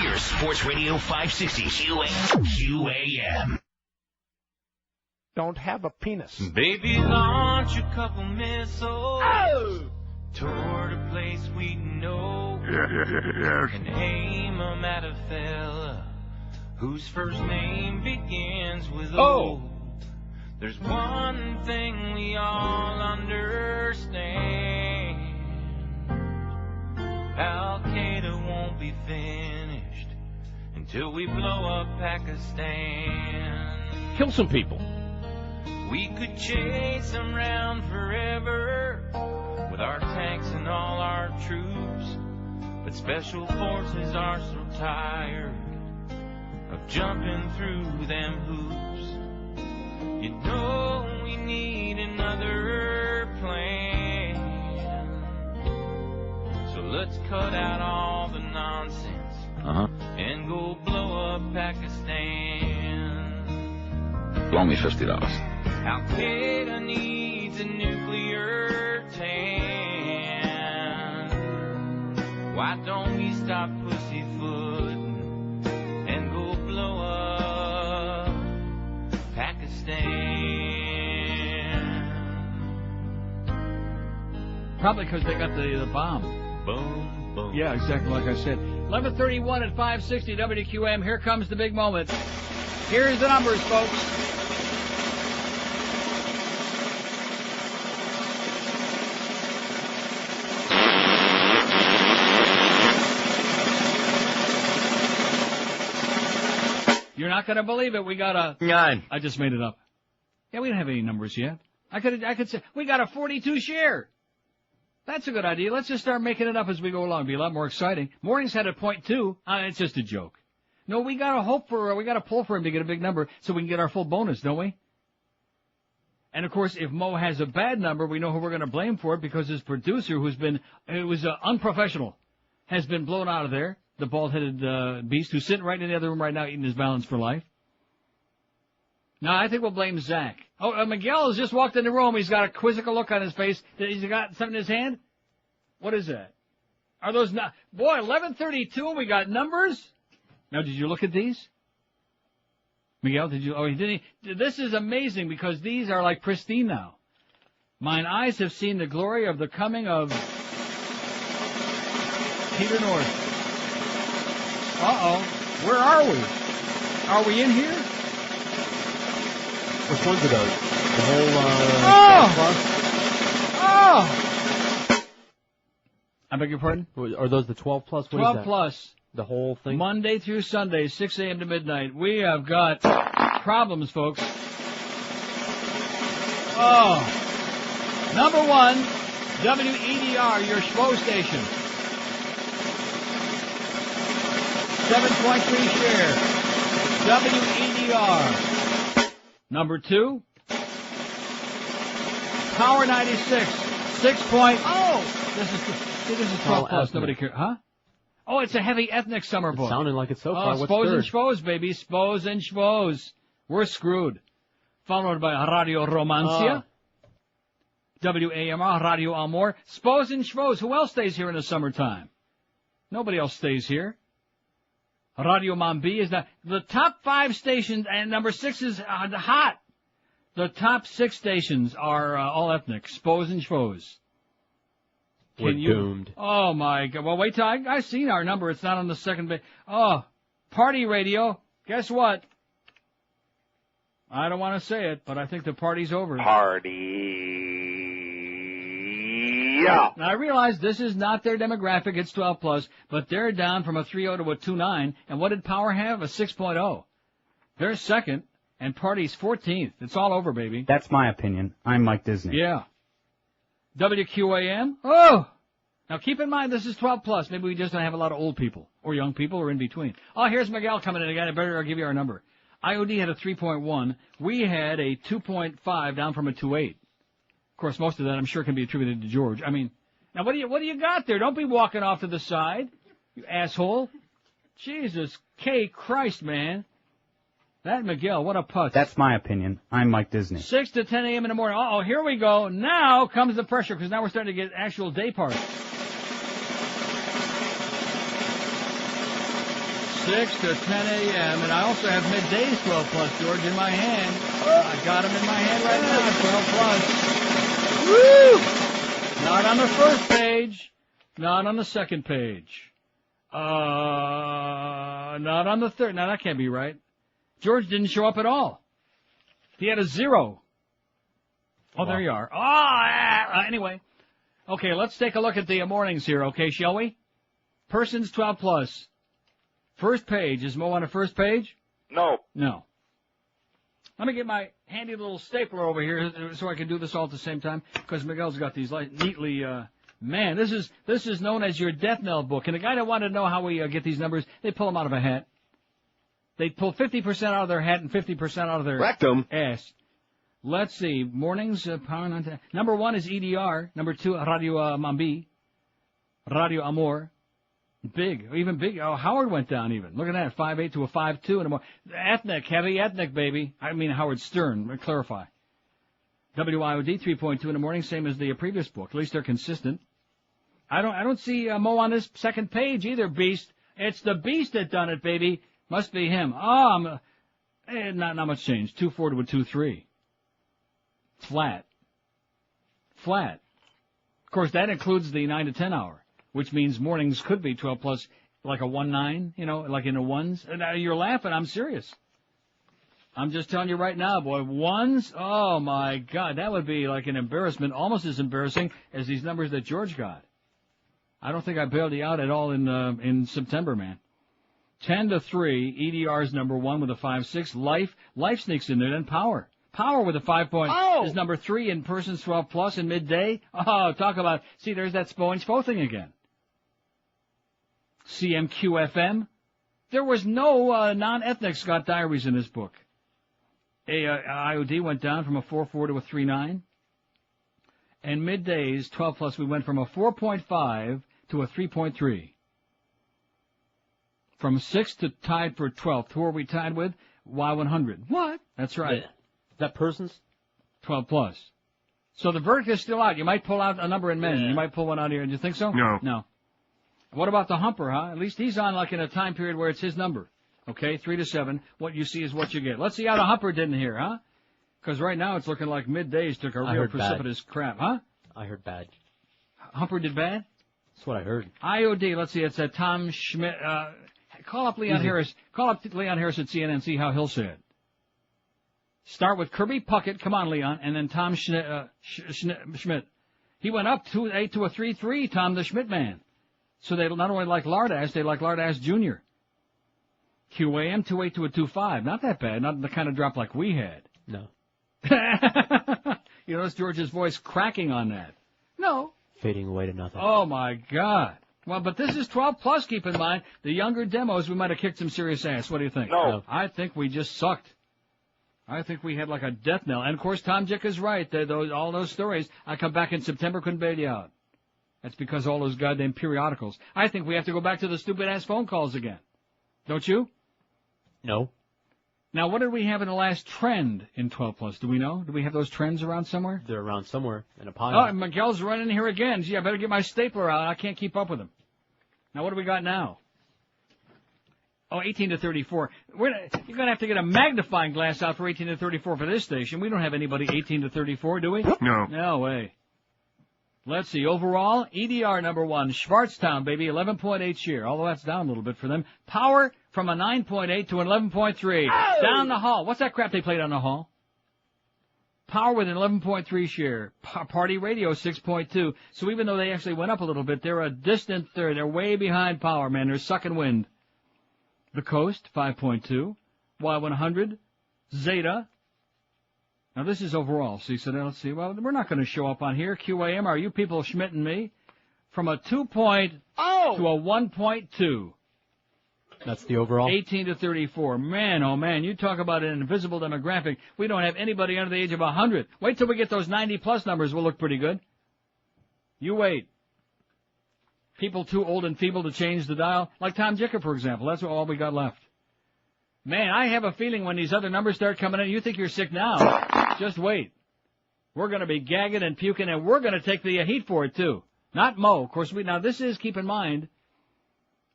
We're Sports Radio 560 QAM. Don't have a penis. Baby, launch a couple missiles toward a place we know. And aim 'em at a fella whose first name begins with O. There's one thing we all understand. Al-Qaeda won't be finished until we blow up Pakistan. Kill some people. We could chase them round forever with our tanks and all our troops, but special forces are so tired of jumping through them hoops. You know we need another plan, so let's cut out all the nonsense and go blow up Pakistan. Loan me $50. Al-Qaeda needs a nuclear tan. Why don't we stop pussyfooting and go blow up Pakistan? Probably because they got the bomb. Boom, boom. Yeah, exactly like I said. 11:31 at 560 WQAM. Here comes the big moment. Here's the numbers, folks. You're not going to believe it. We got a 9. I just made it up. Yeah, we don't have any numbers yet. I could say we got a 42 share. That's a good idea. Let's just start making it up as we go along. It'll be a lot more exciting. Morning's had a 0.2. It's just a joke. No, we got to pull for him to get a big number so we can get our full bonus, don't we? And of course, if Mo has a bad number, we know who we're going to blame for it because his producer, who was unprofessional, has been blown out of there. The bald-headed beast who's sitting right in the other room right now eating his balance for life. Now, I think we'll blame Zach. Oh, Miguel has just walked in the room. He's got a quizzical look on his face. He's got something in his hand? What is that? Are those not... Boy, 11:32 and we got numbers? Now, did you look at these? Miguel, did you... Oh, he didn't... This is amazing because these are like pristine now. Mine eyes have seen the glory of the coming of Peter North. Uh-oh. Where are we? Are we in here? Which ones are those? The whole, Oh! I beg your pardon? Are those the 12 plus? What 12 is that? plus. The whole thing? Monday through Sunday, 6 a.m. to midnight. We have got problems, folks. Oh. Number 1, WEDR, your Schwo station. 7.3 share. WEDR. Number 2, Power 96. 6.0. This is 12 plus. Nobody cares. Huh? Oh, it's a heavy ethnic summer book. Sounding like it so far. What's Spos third? and Schwoes, baby. Spos and Schwoes. We're screwed. Followed by Radio Romancia. WAMR, Radio Amor, Spos and Schvos. Who else stays here in the summertime? Nobody else stays here. Radio Mambi is the top 5 stations, and number 6 is hot. The top 6 stations are all ethnic, Spos and Schvos. We're doomed. Oh, my God. Well, wait till I've seen our number. It's not on the second page. Oh, Party Radio. Guess what? I don't want to say it, but I think the party's over. Yeah. Now, I realize this is not their demographic. It's 12 plus, but they're down from a 3.0 to a 2.9. And what did Power have? A 6.0. They're second, and Party's 14th. It's all over, baby. That's my opinion. I'm Mike Disney. Yeah. WQAM. Oh! Now, keep in mind, this is 12 plus. Maybe we just don't have a lot of old people, or young people, or in between. Oh, here's Miguel coming in again. I better give you our number. IOD had a 3.1. We had a 2.5 down from a 2.8. Of course, most of that I'm sure can be attributed to George. I mean, now what do you got there? Don't be walking off to the side, you asshole. Jesus K. Christ, man. That Miguel, what a putz. That's my opinion. I'm Mike Disney. 6 to 10 a.m. in the morning. Uh-oh, here we go. Now comes the pressure, because now we're starting to get actual day parts. 6 to 10 a.m. And I also have middays 12 plus, George, in my hand. I got them in my hand right now, 12 plus. Woo! Not on the first page. Not on the second page. Not on the third. Now, that can't be right. George didn't show up at all. He had a 0. Oh, there you are. Anyway. Okay, let's take a look at the mornings here, okay, shall we? Persons 12 plus. First page. Is Mo on the first page? No. No. Let me get my handy little stapler over here so I can do this all at the same time, because Miguel's got these neatly, man, this is known as your death knell book. And the guy that wanted to know how we get these numbers, they pull them out of a hat. They pull 50% out of their hat and 50% out of their rectum. Ass. Let's see. Mornings, power 9. Number 1 is EDR. Number 2, Radio Mambi. Radio Amor. Big, even big. Oh, Howard went down even. Look at that, 5.8 to a 5.2 and a more. Ethnic, heavy ethnic, baby. I mean Howard Stern. Clarify. WIOD 3.2 in the morning, same as the previous book. At least they're consistent. I don't see Mo on this second page either, Beast. It's the Beast that done it, baby. Must be him. Not much change. 2.4 to a 2.3. Flat. Of course, that includes the 9 to 10 hour. Which means mornings could be 12 plus, like a 1.9, like in the ones. And you're laughing. I'm serious. I'm just telling you right now, boy. Ones? Oh, my God. That would be like an embarrassment, almost as embarrassing as these numbers that George got. I don't think I bailed you out at all in September, man. 10 to 3, EDR's number 1 with a 5.6. Life sneaks in there, then Power. Power with a 5 point is number 3 in Persons 12 plus in midday. Oh, talk about, see, there's that Spo and Spo thing again. CMQFM. There was no non-ethnic Scott Diaries in this book. IOD went down from a 4.4 to a 3.9. And middays, 12 plus, we went from a 4.5 to a 3.3. From 6 to tied for 12th. Who are we tied with? Y100. What? That's right. Yeah. That Persons? 12 plus. So the verdict is still out. You might pull out a number in men. Yeah. You might pull one out here. Do you think so? No. What about the Humper, huh? At least he's on like in a time period where it's his number. Okay, 3 to 7. What you see is what you get. Let's see how the Humper did in here, huh? Because right now it's looking like middays took a real precipitous crap, huh? I heard bad. Humper did bad? That's what I heard. IOD, let's see, it's Tom Schmidt. Call up Leon Harris. Call up Leon Harris at CNN and see how he'll say it. Start with Kirby Puckett. Come on, Leon. And then Tom Schmidt. He went up 2.8 to a 3.3, Tom the Schmidt man. So they not only like Lardass, they like Lardass Jr. QAM 2.8 to a 2.5. Not that bad. Not the kind of drop like we had. No. You notice George's voice cracking on that. No. Fading away to nothing. Oh, my God. Well, but this is 12 plus, keep in mind. The younger demos, we might have kicked some serious ass. What do you think? No. I think we just sucked. I think we had like a death knell. And, of course, Tom Jick is right. All those stories, I come back in September, couldn't bail you out. That's because all those goddamn periodicals. I think we have to go back to the stupid-ass phone calls again. Don't you? No. Now, what did we have in the last trend in 12 plus? Do we know? Do we have those trends around somewhere? They're around somewhere in a pile. Oh, Miguel's running here again. Gee, I better get my stapler out. I can't keep up with him. Now, what do we got now? Oh, 18 to 34. You're going to have to get a magnifying glass out for 18 to 34 for this station. We don't have anybody 18 to 34, do we? No. No way. Let's see. Overall, EDR number 1, Schwarztown, baby, 11.8 share. Although that's down a little bit for them. Power from a 9.8 to an 11.3. Oh! Down the hall. What's that crap they played on the hall? Power with an 11.3 share. Party Radio 6.2. So even though they actually went up a little bit, they're a distant third. They're way behind Power, man. They're sucking wind. The Coast 5.2. Y100. Zeta. Now this is overall. See, so now let's see. Well, we're not going to show up on here. QAM, are you people Schmidt and me? From a 2.0 to a 1.2. That's the overall. 18 to 34. Man, oh man, you talk about an invisible demographic. We don't have anybody under the age of 100. Wait till we get those 90-plus numbers. We'll look pretty good. You wait. People too old and feeble to change the dial. Like Tom Jicker, for example. That's all we got left. Man, I have a feeling when these other numbers start coming in, you think you're sick now. Just wait. We're going to be gagging and puking, and we're going to take the heat for it, too. Not Mo. Of course, now this is, keep in mind,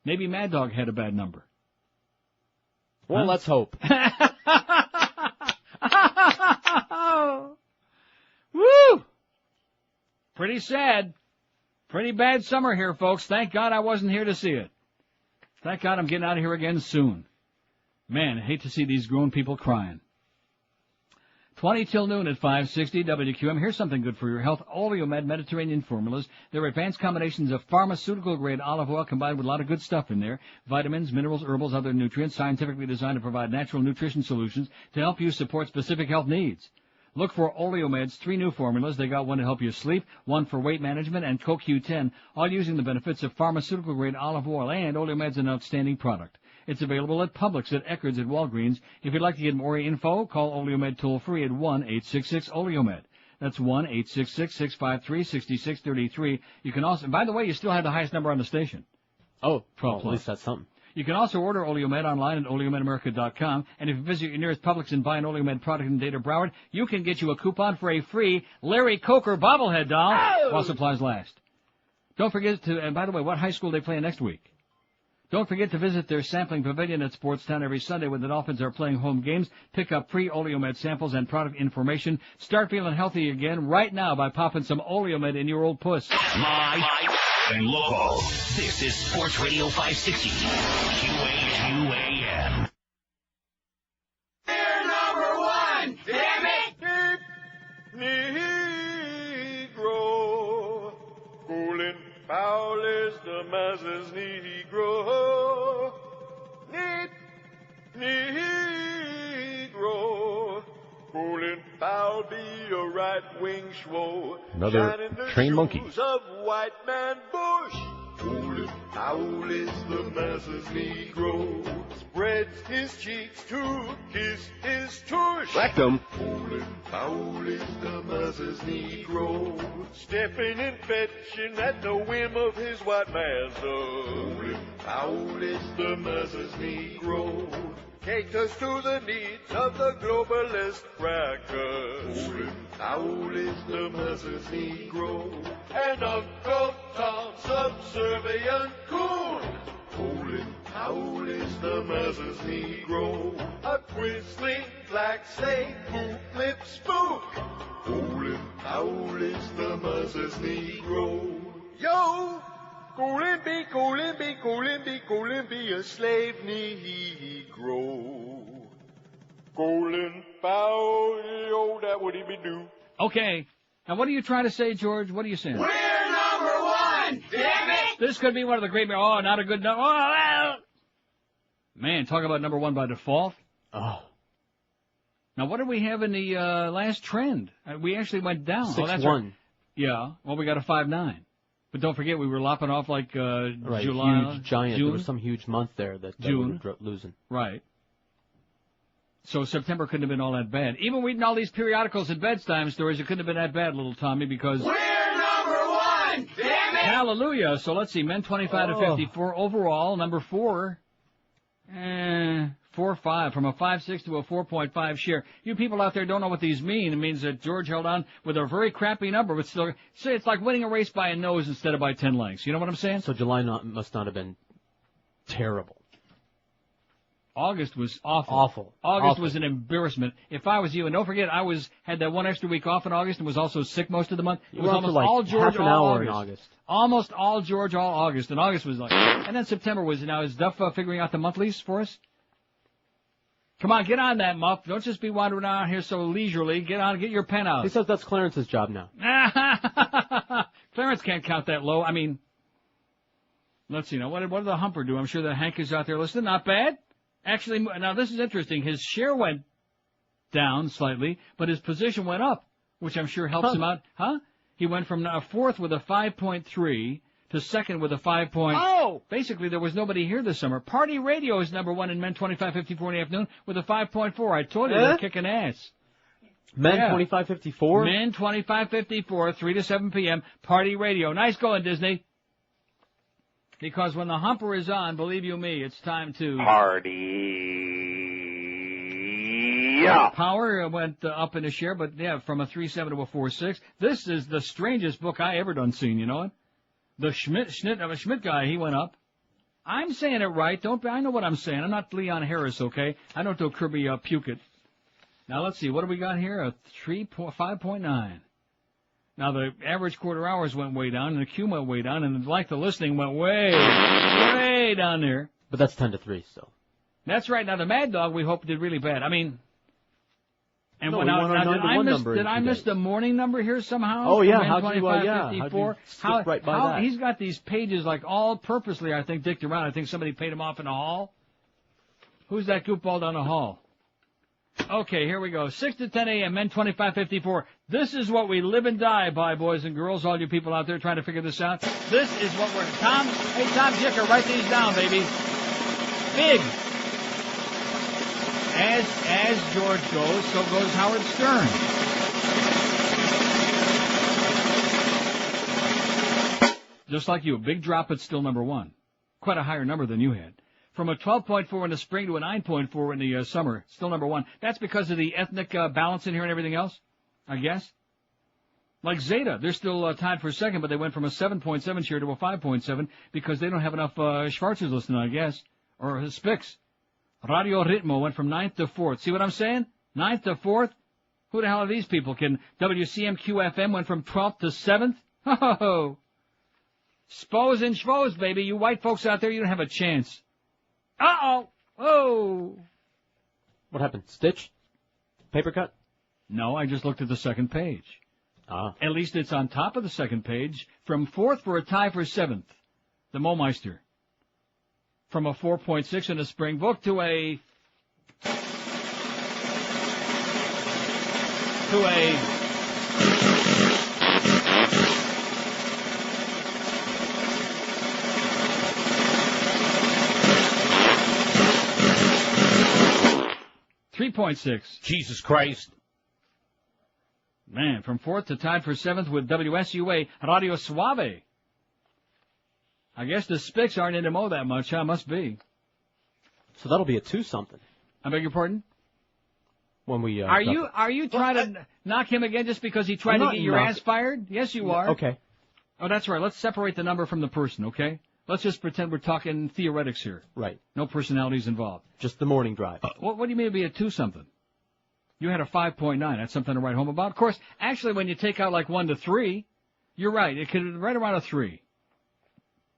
maybe Mad Dog had a bad number. Well, let's hope. Woo! Pretty sad. Pretty bad summer here, folks. Thank God I wasn't here to see it. Thank God I'm getting out of here again soon. Man, I hate to see these grown people crying. 20 till noon at 560 WQAM. Here's something good for your health. Oleomed Mediterranean formulas. They're advanced combinations of pharmaceutical-grade olive oil combined with a lot of good stuff in there. Vitamins, minerals, herbals, other nutrients, scientifically designed to provide natural nutrition solutions to help you support specific health needs. Look for Oleomed's 3 new formulas. They got one to help you sleep, one for weight management, and CoQ10, all using the benefits of pharmaceutical-grade olive oil. And Oleomed's an outstanding product. It's available at Publix, at Eckerd's, at Walgreens. If you'd like to get more info, call Oleomed toll-free at 1-866-OLEOMED. That's 1-866-653-6633. You can also, by the way, you still have the highest number on the station. Oh, 12 well, plus. At least that's something. You can also order Oleomed online at OleomedAmerica.com. And if you visit your nearest Publix and buy an Oleomed product in Data Broward, you can get you a coupon for a free Larry Coker bobblehead doll while supplies last. Don't forget to, and by the way, what high school they play next week? Don't forget to visit their sampling pavilion at Sportstown every Sunday when the Dolphins are playing home games. Pick up free Oleomed samples and product information. Start feeling healthy again right now by popping some Oleomed in your old puss. Live and local. This is Sports Radio 560. QAM. They're number 1. Damn it! Negro. Cool and foul is the masses Negro. Negro. Cool and foul be a right-wing schwo. Another trained monkey. Of white man Bush. Cool and foul is the masses Negro. Spreads his cheeks to kiss his tush. Rectum. Cool and foul is the masses Negro. Stepping and fetching at the whim of his white master. Cool and foul is the masses Negro. Caters to the needs of the globalist crackers. Cool and foul is the masses Negro. And Uncle Tom subservient coon. Cool and foul is the masses Negro. A quisling black slave boot lip spook. Cool and foul is the masses Negro. Yo! Cool and be, cool and be, cool and be, cool and be a slave Negro. Cool and foul, yo, that would he be do. Okay. Now, what are you trying to say, George? What are you saying? We're number 1, damn it! This could be one of the great... Oh, not a good number. Oh, well. Man, talk about number 1 by default. Oh. Now, what did we have in the last trend? We actually went down. 6-1. Oh, that's right. Yeah. Well, we got a 5-9. But don't forget, we were lopping off like right, July. Huge giant. June? There was some huge month there that we were losing. Right. So September couldn't have been all that bad. Even reading all these periodicals and bedtime stories, it couldn't have been that bad, little Tommy, because... We're number 1! Damn it! Hallelujah. So let's see, men 25 to 54. Overall, number 4. 4 or 5, from a 5.6 to a 4.5 share. You people out there don't know what these mean. It means that George held on with a very crappy number, but still, say it's like winning a race by a nose instead of by 10 lengths. You know what I'm saying? So July must not have been terrible. August was awful. Awful. August was an embarrassment. If I was you, and don't forget, I had that one extra week off in August and was also sick most of the month. It was almost all George all August. Almost all George all August, and August was like, and then September was. Now is Duff figuring out the monthlies for us? Come on, get on that, Muff. Don't just be wandering around here so leisurely. Get on, get your pen out. He says that's Clarence's job now. Clarence can't count that low. I mean, let's see now. What did the Humper do? I'm sure that Hank is out there listening. Not bad. Actually, now this is interesting. His share went down slightly, but his position went up, which I'm sure helps him out. Huh? He went from fourth with a 5.3 to second with a 5. Oh! Basically, there was nobody here this summer. Party Radio is number one in men 25-54 in the afternoon with a 5.4. I told you they're kicking ass. Men 25-54? Men 25-54, 3 to 7 p.m. Party Radio. Nice going, Disney. Because when the Humper is on, believe you me, it's time to... Party. Yeah. Power went up in a share, but yeah, from a 3.7 to a 4.6. This is the strangest book I ever done seen, you know it? The Schmidt guy, he went up. I'm saying it right. I know what I'm saying. I'm not Leon Harris, okay? I don't do Kirby Puckett. Now let's see, what do we got here? A 5.9. Now, the average quarter hours went way down, and the Q went way down, and the listening went way down there. But that's 10 to 3 still. That's right. Now, the Mad Dog, we hope, did really bad. I mean, and no, did I miss the morning number here somehow? Oh, yeah. How'd you skip right by that? He's got these pages, like, all purposely, I think, dicked around. I think somebody paid him off in a hall. Who's that goofball down the hall? Okay, here we go. 6 to 10 a.m., men 25-54. This is what we live and die by, boys and girls, all you people out there trying to figure this out. This is what we're... Tom Jicker, write these down, baby. Big. As George goes, so goes Howard Stern. Just like you, a big drop, but still number one. Quite a higher number than you had. From a 12.4 in the spring to a 9.4 in the summer. Still number one. That's because of the ethnic balance in here and everything else, I guess. Like Zeta, they're still tied for second, but they went from a 7.7 share to a 5.7 because they don't have enough Schwarzers listening, I guess. Or Spix. Radio Ritmo went from 9th to 4th. See what I'm saying? 9th to 4th? Who the hell are these people? Can WCMQ-FM went from 12th to 7th? Ho-ho-ho. Spos and schvos, baby. You white folks out there, you don't have a chance. Uh-oh. Oh. What happened? Stitch? Paper cut? No, I just looked at the second page. Ah. At least it's on top of the second page. From 4th for a tie for 7th. The Momeister. From a 4.6 in the spring book to a 3.6. Jesus Christ. Man, from 4th to tied for 7th with WSUA Radio Suave. I guess the Spicks aren't into Mo that much, huh? Must be. So that'll be a 2-something. I beg your pardon? When we, are you trying to knock him again just because he tried to get your ass fired? Yes, you are. Okay. Oh, that's right. Let's separate the number from the person, okay? Let's just pretend we're talking theoretics here. Right. No personalities involved. Just the morning drive. What do you mean it'd be a 2-something? You had a 5.9. That's something to write home about. Of course, actually, when you take out like 1 to 3, you're right. It could right around a 3.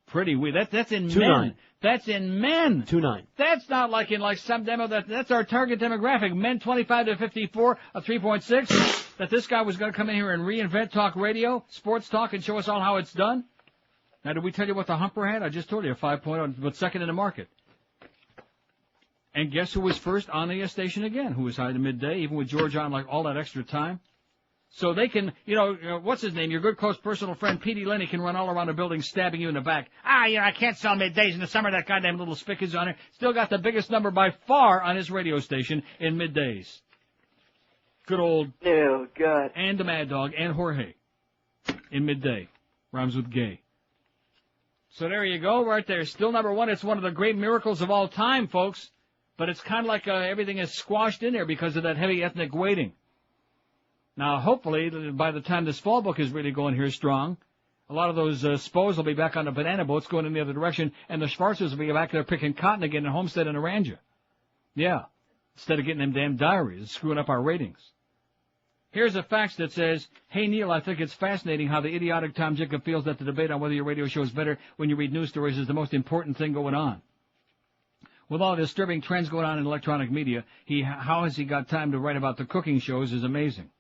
Pretty weird. That's in 2.9. men. That's in men. 2.9. That's not like in like some demo. That's our target demographic. Men 25 to 54, a 3.6. That this guy was going to come in here and reinvent talk radio, sports talk, and show us all how it's done. Now, did we tell you what the Humper had? I just told you, a 5.0, but second in the market. And guess who was first on the station again? Who was high to midday, even with George on like all that extra time? So they can, what's his name? Your good close personal friend, Petey Lenny, can run all around a building stabbing you in the back. I can't sell middays in the summer. That goddamn little spick is on it. Still got the biggest number by far on his radio station in middays. Good old. Oh, God. And the Mad Dog and Jorge in midday. Rhymes with gay. So there you go, right there. Still number one. It's one of the great miracles of all time, folks. But it's kind of like everything is squashed in there because of that heavy ethnic weighting. Now, hopefully, by the time this fall book is really going here strong, a lot of those Spos will be back on the banana boats going in the other direction, and the Schwarzers will be back there picking cotton again in Homestead and Aranja. Yeah, instead of getting them damn diaries, it's screwing up our ratings. Here's a fax that says, "Hey, Neil, I think it's fascinating how the idiotic Tom Jacob feels that the debate on whether your radio show is better when you read news stories is the most important thing going on. With all the disturbing trends going on in electronic media, how has he got time to write about the cooking shows is amazing.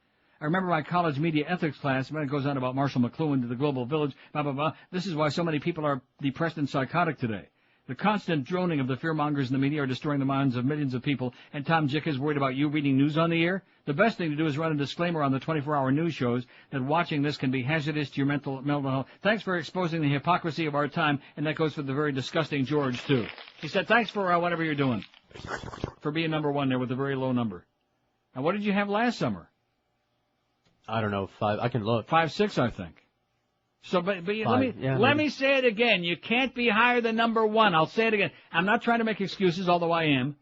I remember my college media ethics class, when it goes on about Marshall McLuhan to the global village, blah, blah, blah. This is why so many people are depressed and psychotic today. The constant droning of the fearmongers in the media are destroying the minds of millions of people, and Tom Jick is worried about you reading news on the air? The best thing to do is run a disclaimer on the 24-hour news shows that watching this can be hazardous to your mental health. Thanks for exposing the hypocrisy of our time, and that goes for the very disgusting George, too." He said, thanks for whatever you're doing, for being number one there with a very low number. Now, what did you have last summer? I don't know, 5. I can look. 5, 6, I think. So, but let me say it again. You can't be higher than number one. I'll say it again. I'm not trying to make excuses, although I am,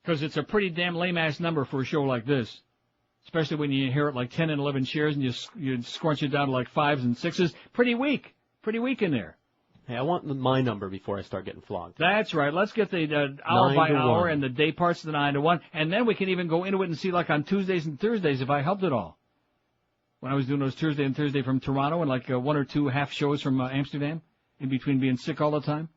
because it's a pretty damn lame-ass number for a show like this, especially when you hear it like 10 and 11 shares and you scrunch it down to like 5s and 6s. Pretty weak in there. Hey, I want my number before I start getting flogged. That's right. Let's get the hour by hour and the day parts of the 9 to 1, and then we can even go into it and see like on Tuesdays and Thursdays if I helped at all. When I was doing those Tuesday and Thursday from Toronto and like 1 or 2 half shows from Amsterdam, in between being sick all the time.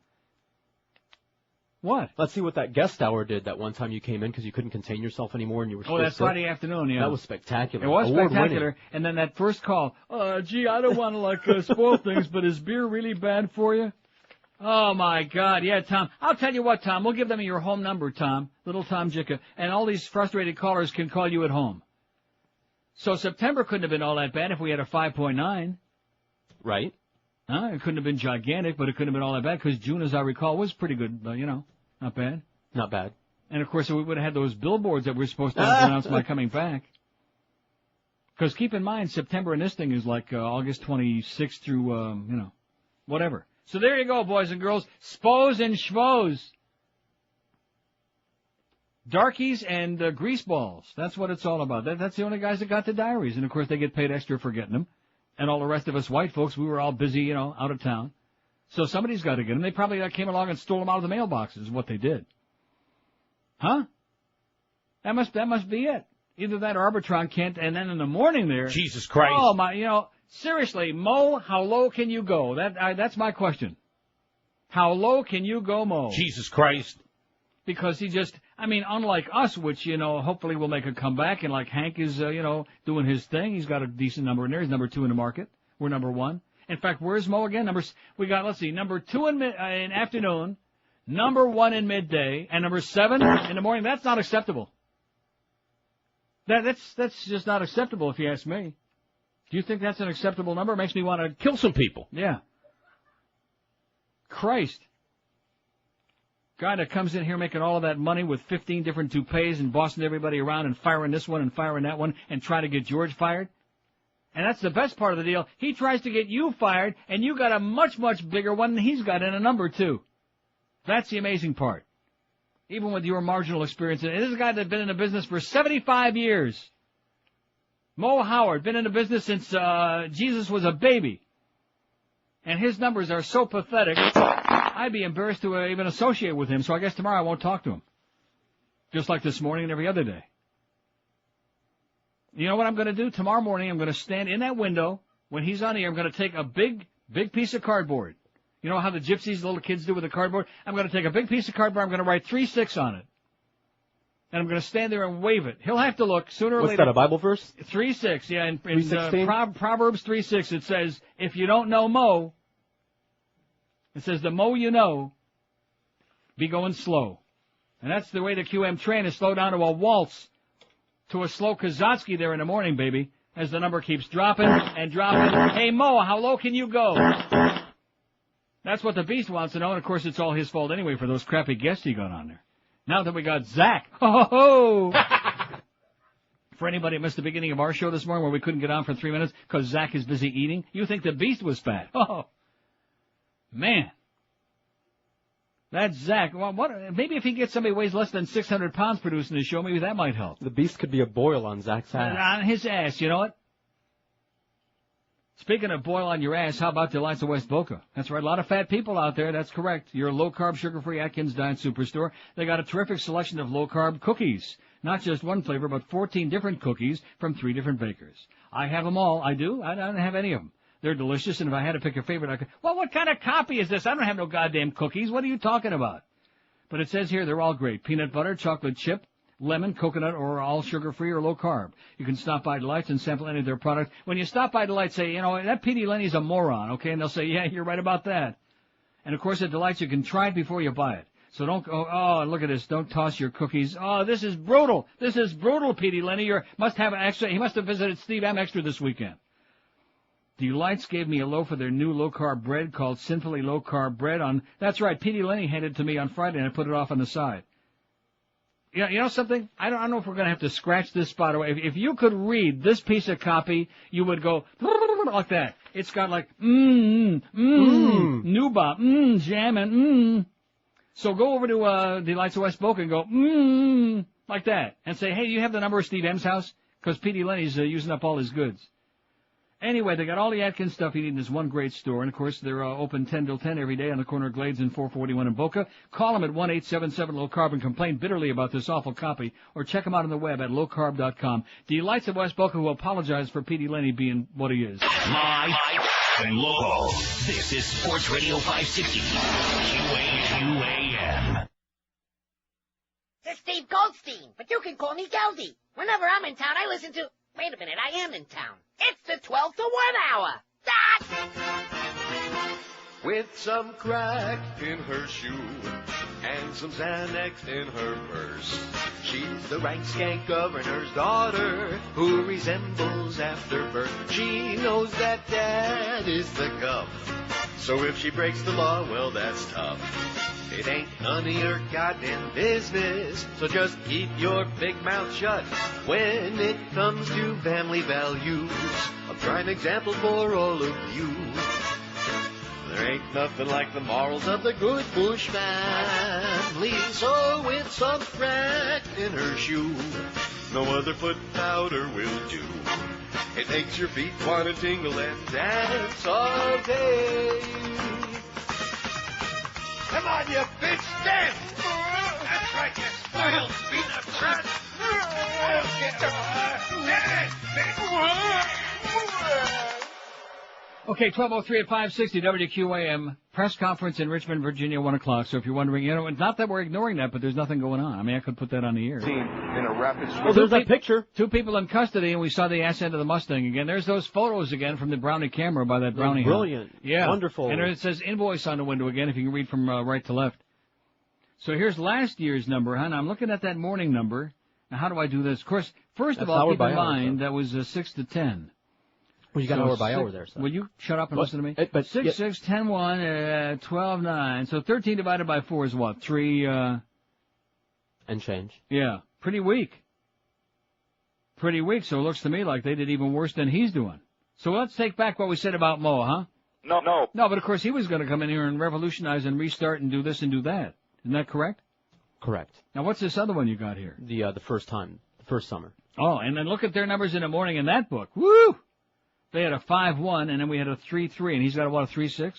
What? Let's see what that guest hour did that one time you came in because you couldn't contain yourself anymore and you were Oh, that's Friday afternoon, yeah. That was spectacular. It was spectacular. And then that first call, gee, I don't want to spoil things, but is beer really bad for you? Oh, my God. Yeah, Tom. I'll tell you what, Tom. We'll give them your home number, Tom. Little Tom Jicka. And all these frustrated callers can call you at home. So September couldn't have been all that bad if we had a 5.9. Right. It couldn't have been gigantic, but it couldn't have been all that bad because June, as I recall, was pretty good, not bad. Not bad. And, of course, we would have had those billboards that we were supposed to announce my coming back. Because keep in mind, September in this thing is like August 26th through, whatever. So there you go, boys and girls. Spos and schvos. Darkies and greaseballs. That's what it's all about. That's the only guys that got the diaries. And, of course, they get paid extra for getting them. And all the rest of us white folks, we were all busy, out of town. So somebody's got to get them. They probably came along and stole them out of the mailboxes is what they did. Huh? That must be it. Either that or Arbitron can't. And then in the morning there. Jesus Christ. Oh, my, seriously, Mo, how low can you go? That's my question. How low can you go, Mo? Jesus Christ. Because he just, unlike us, which, hopefully will make a comeback, and like Hank is, doing his thing. He's got a decent number in there. He's number 2 in the market. We're number 1. In fact, where's Mo again? We got, let's see, number 2 in afternoon, number 1 in midday, and number 7 in the morning. That's not acceptable. That's just not acceptable if you ask me. Do you think that's an acceptable number? It makes me want to kill some people. Yeah. Christ. Guy that comes in here making all of that money with 15 different toupees and bossing everybody around and firing this one and firing that one and trying to get George fired. And that's the best part of the deal. He tries to get you fired, and you got a much, much bigger one than he's got in a number 2. That's the amazing part. Even with your marginal experience. And this is a guy that's been in the business for 75 years. Mo Howard, been in the business since Jesus was a baby. And his numbers are so pathetic, I'd be embarrassed to even associate with him, so I guess tomorrow I won't talk to him. Just like this morning and every other day. You know what I'm going to do? Tomorrow morning I'm going to stand in that window. When he's on the air, I'm going to take a big piece of cardboard. You know how the gypsies, the little kids do with the cardboard? I'm going to take a big piece of cardboard, I'm going to write 3-6 on it. And I'm going to stand there and wave it. He'll have to look sooner or later. What's that, a Bible verse? 3-6, yeah. In Proverbs 3-6, it says, if you don't know Mo, it says, the Mo you know, be going slow. And that's the way the QM train is slowed down to a waltz, to a slow Kazatsky there in the morning, baby, as the number keeps dropping and dropping. Hey, Mo, how low can you go? That's what the Beast wants to know, and of course it's all his fault anyway for those crappy guests he got on there. Now that we got Zach. Ho-ho-ho! For anybody that missed the beginning of our show this morning where we couldn't get on for 3 minutes because Zach is busy eating, you think the Beast was fat. Oh. Man. That's Zach. Well, maybe if he gets somebody who weighs less than 600 pounds producing his show, maybe that might help. The beast could be a boil on Zach's ass. On his ass, you know what? Speaking of boil on your ass, how about Delights of West Boca? That's right, a lot of fat people out there, that's correct. Your low-carb, sugar-free Atkins Diet Superstore. They got a terrific selection of low-carb cookies. Not just one flavor, but 14 different cookies from 3 different bakers. I have them all. I do. I don't have any of them. They're delicious, and if I had to pick a favorite, I could... Well, what kind of copy is this? I don't have no goddamn cookies. What are you talking about? But it says here they're all great. Peanut butter, chocolate chip, lemon, coconut, or all sugar-free or low-carb. You can stop by Delights and sample any of their products. When you stop by Delights, say, you know, that P.D. Lenny's a moron, okay? And they'll say, yeah, you're right about that. And, of course, at Delights, you can try it before you buy it. So don't go, oh, look at this. Don't toss your cookies. Oh, this is brutal. This is brutal, P.D. Lenny. He must have visited Steve M. Extra this weekend. Delights gave me a loaf of their new low-carb bread called Sinfully Low-Carb Bread on... That's right, P.D. Lenny handed it to me on Friday, and I put it off on the side. You know something? I don't know if we're going to have to scratch this spot away. If you could read this piece of copy, you would go like that. It's got like, Nuba, jammin', So go over to Delights of West Boca and go, like that. And say, hey, do you have the number of Steve M's house? Because P.D. Lenny's using up all his goods. Anyway, they got all the Atkins stuff you need in this one great store. And, of course, they're open 10 till 10 every day on the corner of Glades and 441 in Boca. Call them at 1-877-LOW-CARB and complain bitterly about this awful copy. Or check them out on the web at lowcarb.com. Delights of West Boca, who apologize for P.D. Lenny being what he is. Live and local. This is Sports Radio 560. QAM. It's Steve Goldstein, but you can call me Geldy. Whenever I'm in town, I listen to... Wait a minute, I am in town. It's the 12 to 1 hour. With some crack in her shoe and some Xanax in her purse, she's the rank skank governor's daughter who resembles Afterbirth. She knows that dad is the guff, so if she breaks the law, well, that's tough. It ain't none of your goddamn business, so just keep your big mouth shut when it comes to family values. A prime example for all of you. There ain't nothing like the morals of the good Bush family, so with some crack in her shoe, no other foot powder will do. It makes your feet want to tingle and dance all day. Come on, you bitch, dance! That's right, you spoiled peanut brat! I'll get you! Dance, bitch! Okay, 12:03 at 560 WQAM press conference in Richmond, Virginia, 1 o'clock. So if you're wondering, you know, it's not that we're ignoring that, but there's nothing going on. I mean, I could put that on the air. In a rapid Well, there's that picture. 2 people in custody, and we saw the ass end of the Mustang again. There's those photos again from the Brownie camera by that Brownie. Brilliant. Yeah. Wonderful. And it says invoice on the window again, if you can read from right to left. So here's last year's number, huh? Now I'm looking at that morning number. Now, how do I do this? Of course, first of all, keep in mind that was 6 to 10. Well, you got hour by hour there. So. Will you shut up and listen to me? But 6, 6, 10, 1, 12, 9. So 13 divided by 4 is what? 3, and change. Yeah. Pretty weak. Pretty weak. So it looks to me like they did even worse than he's doing. So let's take back what we said about Mo, huh? No. No, but of course he was going to come in here and revolutionize and restart and do this and do that. Isn't that correct? Correct. Now what's this other one you got here? The first summer. Oh, and then look at their numbers in the morning in that book. Woo! They had a 5-1, and then we had a 3-3, and he's got a, what, a 3-6?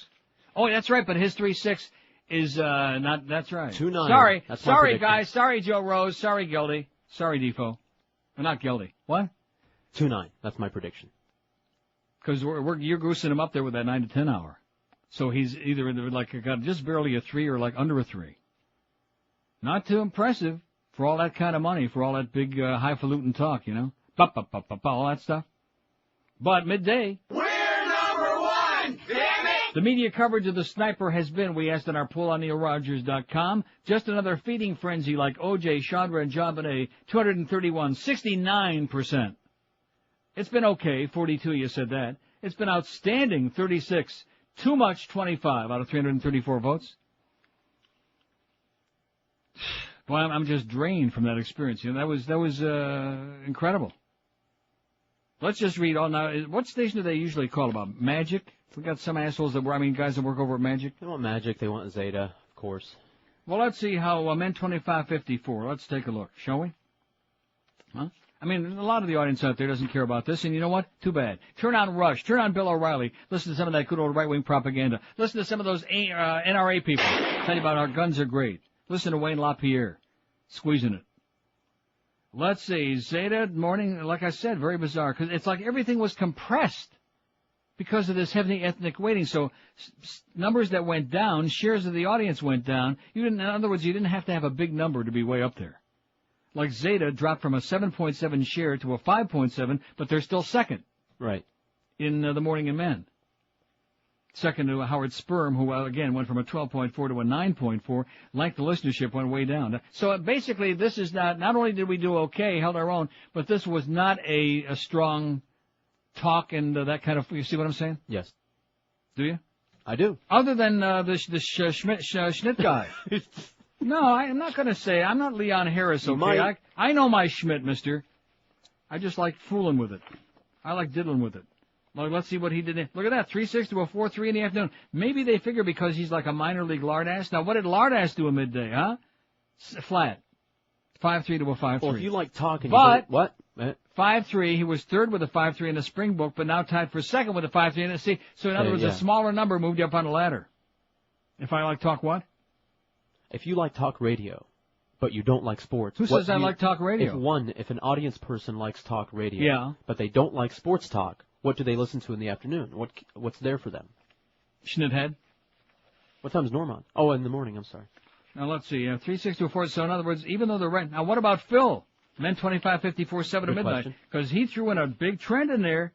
Oh, that's right, but his 3-6 is, not, that's right. 2-9. Sorry, guys. Sorry, Joe Rose. Sorry, Geldy. Sorry, Defoe. Well, not Geldy. What? 2-9. That's my prediction. Because you're goosing him up there with that 9 to 10 hour. So he's either like got just barely a 3 or like under a 3. Not too impressive for all that kind of money, for all that big, highfalutin talk, you know? All that stuff. But midday. We're number 1! Damn it! The media coverage of the sniper has been, we asked on our poll on NeilRogers.com, just another feeding frenzy like O.J., Chandra, and JonBenét, 231, 69%. It's been okay, 42, you said that. It's been outstanding, 36. Too much, 25 out of 334 votes. Boy, I'm just drained from that experience. You know, that was incredible. Let's just read all now. What station do they usually call about? Magic? We got some assholes guys that work over at Magic. They want Magic. They want Zeta, of course. Well, let's see how Men 2554. Let's take a look, shall we? Huh? A lot of the audience out there doesn't care about this, and you know what? Too bad. Turn on Rush. Turn on Bill O'Reilly. Listen to some of that good old right-wing propaganda. Listen to some of those NRA people tell you about our guns are great. Listen to Wayne LaPierre squeezing it. Let's see. Zeta morning, like I said, very bizarre, because it's like everything was compressed because of this heavy ethnic weighting. So numbers that went down, shares of the audience went down. In other words, you didn't have to have a big number to be way up there. Like Zeta dropped from a 7.7 share to a 5.7, but they're still second. Right. In the Morning and Men. Second to Howard Sperm, who, again, went from a 12.4 to a 9.4. Like the listenership went way down. So basically, this is not only did we do okay, held our own, but this was not a strong talk and that kind of, you see what I'm saying? Yes. Do you? I do. Other than Schmidt guy. No, I'm not going to say. I'm not Leon Harris, okay? I know my Schmidt, mister. I just like fooling with it. I like diddling with it. Well, let's see what he did. Look at that, 3-6 to a 4-3 in the afternoon. Maybe they figure because he's like a minor league lardass. Now, what did lardass do at midday, huh? Flat. 5-3 to a 5-3. Well, if you like talking, but what? 5-3. He was third with a 5-3 in the spring book, but now tied for second with a 5-3 in the C. So in other words, a smaller number moved you up on the ladder. If I like talk what? If you like talk radio, but you don't like sports. Who says I like talk radio? If an audience person likes talk radio, but they don't like sports talk, what do they listen to in the afternoon? What's there for them? Schnithead. What time's Norm on? Oh, in the morning, I'm sorry. Now, let's see. 3-6 to a 4. So, in other words, even though they're right. Now, what about Phil? Men 25-54, 7 to midnight. Because he threw in a big trend in there.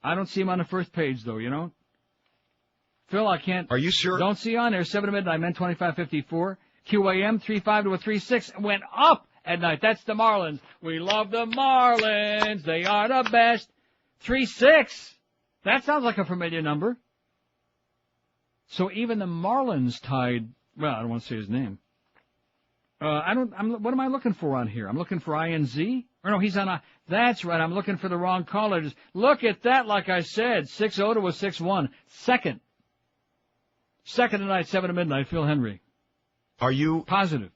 I don't see him on the first page, though, you know? Phil, I can't. Are you sure? Don't see on there. 7 to midnight, Men 25-54. QAM, 3-5 to a 3-6. Went up at night. That's the Marlins. We love the Marlins. They are the best. 3-6. That sounds like a familiar number. So even the Marlins tied, well, I don't want to say his name. What am I looking for on here? I'm looking for INZ? Or no, he's on that's right, I'm looking for the wrong callers. Look at that, like I said, 6-0 to a 6-1. Second tonight, 7 to midnight, Phil Henry. Are you positive?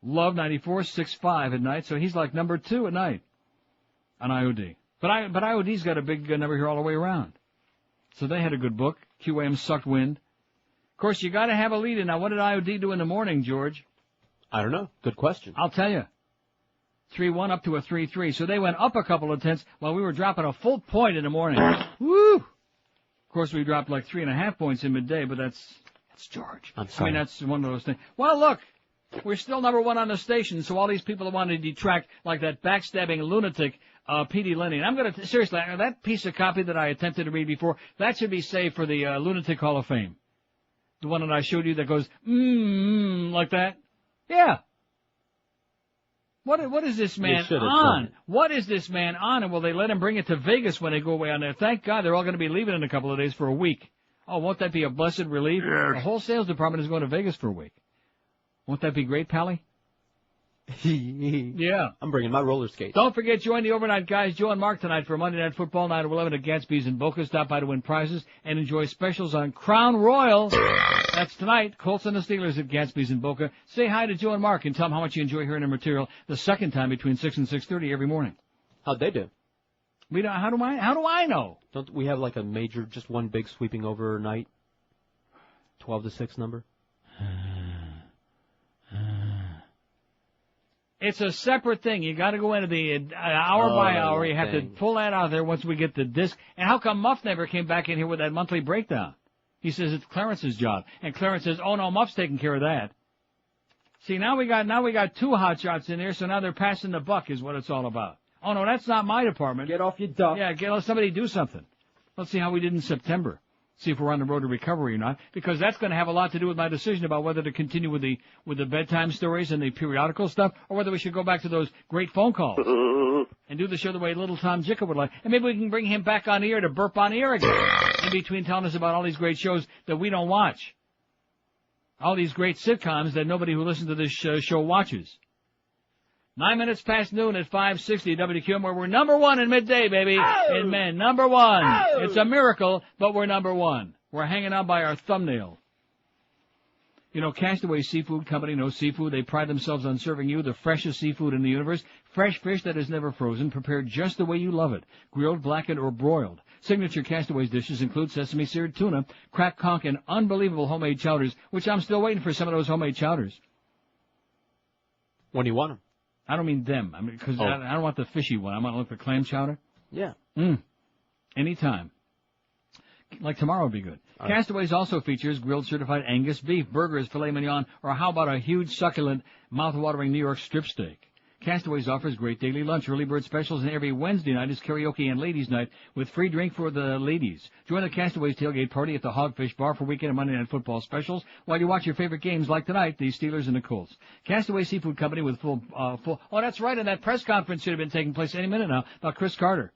Love 94, 6-5 at night, so he's like number 2 at night on IOD. But IOD's got a big number here all the way around. So they had a good book. QAM sucked wind. Of course, you got to have a lead-in. Now, what did IOD do in the morning, George? I don't know. Good question. I'll tell you. 3-1 up to a 3-3. So they went up a couple of tenths while we were dropping a full point in the morning. Woo! Of course, we dropped like 3.5 points in midday, but that's George. I'm sorry. That's one of those things. Well, look, we're still number 1 on the station, so all these people that want to detract, like that backstabbing lunatic, P.D. Lenny. And I'm going to, seriously, that piece of copy that I attempted to read before, that should be saved for the Lunatic Hall of Fame. The one that I showed you that goes, like that. Yeah. What is this man on? What is this man on? And will they let him bring it to Vegas when they go away on there? Thank God they're all going to be leaving in a couple of days for a week. Oh, won't that be a blessed relief? Yes. The whole sales department is going to Vegas for a week. Won't that be great, Pally? Yeah. I'm bringing my roller skates. Don't forget, join the overnight guys, Joe and Mark, tonight for Monday Night Football, 9 to 11 at Gatsby's in Boca. Stop by to win prizes and enjoy specials on Crown Royal. That's tonight. Colts and the Steelers at Gatsby's in Boca. Say hi to Joe and Mark and tell them how much you enjoy hearing their material the second time between 6 and 6:30 every morning. How'd they do? We don't, how do I know? Don't we have like a major, just one big sweeping over night? 12 to 6 number? It's a separate thing. You got to go into the hour by hour. You have to pull that out there once we get the disc. And how come Muff never came back in here with that monthly breakdown? He says it's Clarence's job, and Clarence says, "Oh no, Muff's taking care of that." See, now we got 2 hot shots in there, so now they're passing the buck, is what it's all about. Oh no, that's not my department. Get off your duck. Yeah, let somebody do something. Let's see how we did in September. See if we're on the road to recovery or not, because that's going to have a lot to do with my decision about whether to continue with the bedtime stories and the periodical stuff, or whether we should go back to those great phone calls and do the show the way little Tom Jicker would like. And maybe we can bring him back on the air to burp on the air again, in between telling us about all these great shows that we don't watch, all these great sitcoms that nobody who listens to this show watches. 9 minutes past noon at 560 WQAM, where we're number one in midday, baby. In men, number one. It's a miracle, but we're number one. We're hanging on by our thumbnail. You know, Castaway Seafood Company knows seafood. They pride themselves on serving you the freshest seafood in the universe. Fresh fish that is never frozen, prepared just the way you love it. Grilled, blackened, or broiled. Signature Castaways dishes include sesame seared tuna, cracked conch, and unbelievable homemade chowders, which I'm still waiting for some of those homemade chowders. When do you want them? I don't mean them. I mean, because I don't want the fishy one. I want the clam chowder. Yeah. Anytime. Like tomorrow would be good. Castaways also features grilled certified Angus beef, burgers, filet mignon, or how about a huge, succulent, mouth-watering New York strip steak? Castaways offers great daily lunch, early bird specials, and every Wednesday night is karaoke and ladies' night with free drink for the ladies. Join the Castaways tailgate party at the Hogfish Bar for weekend and Monday night football specials while you watch your favorite games like tonight, the Steelers and the Colts. Castaway Seafood Company with full, oh, that's right, and that press conference should have been taking place any minute now about Chris Carter.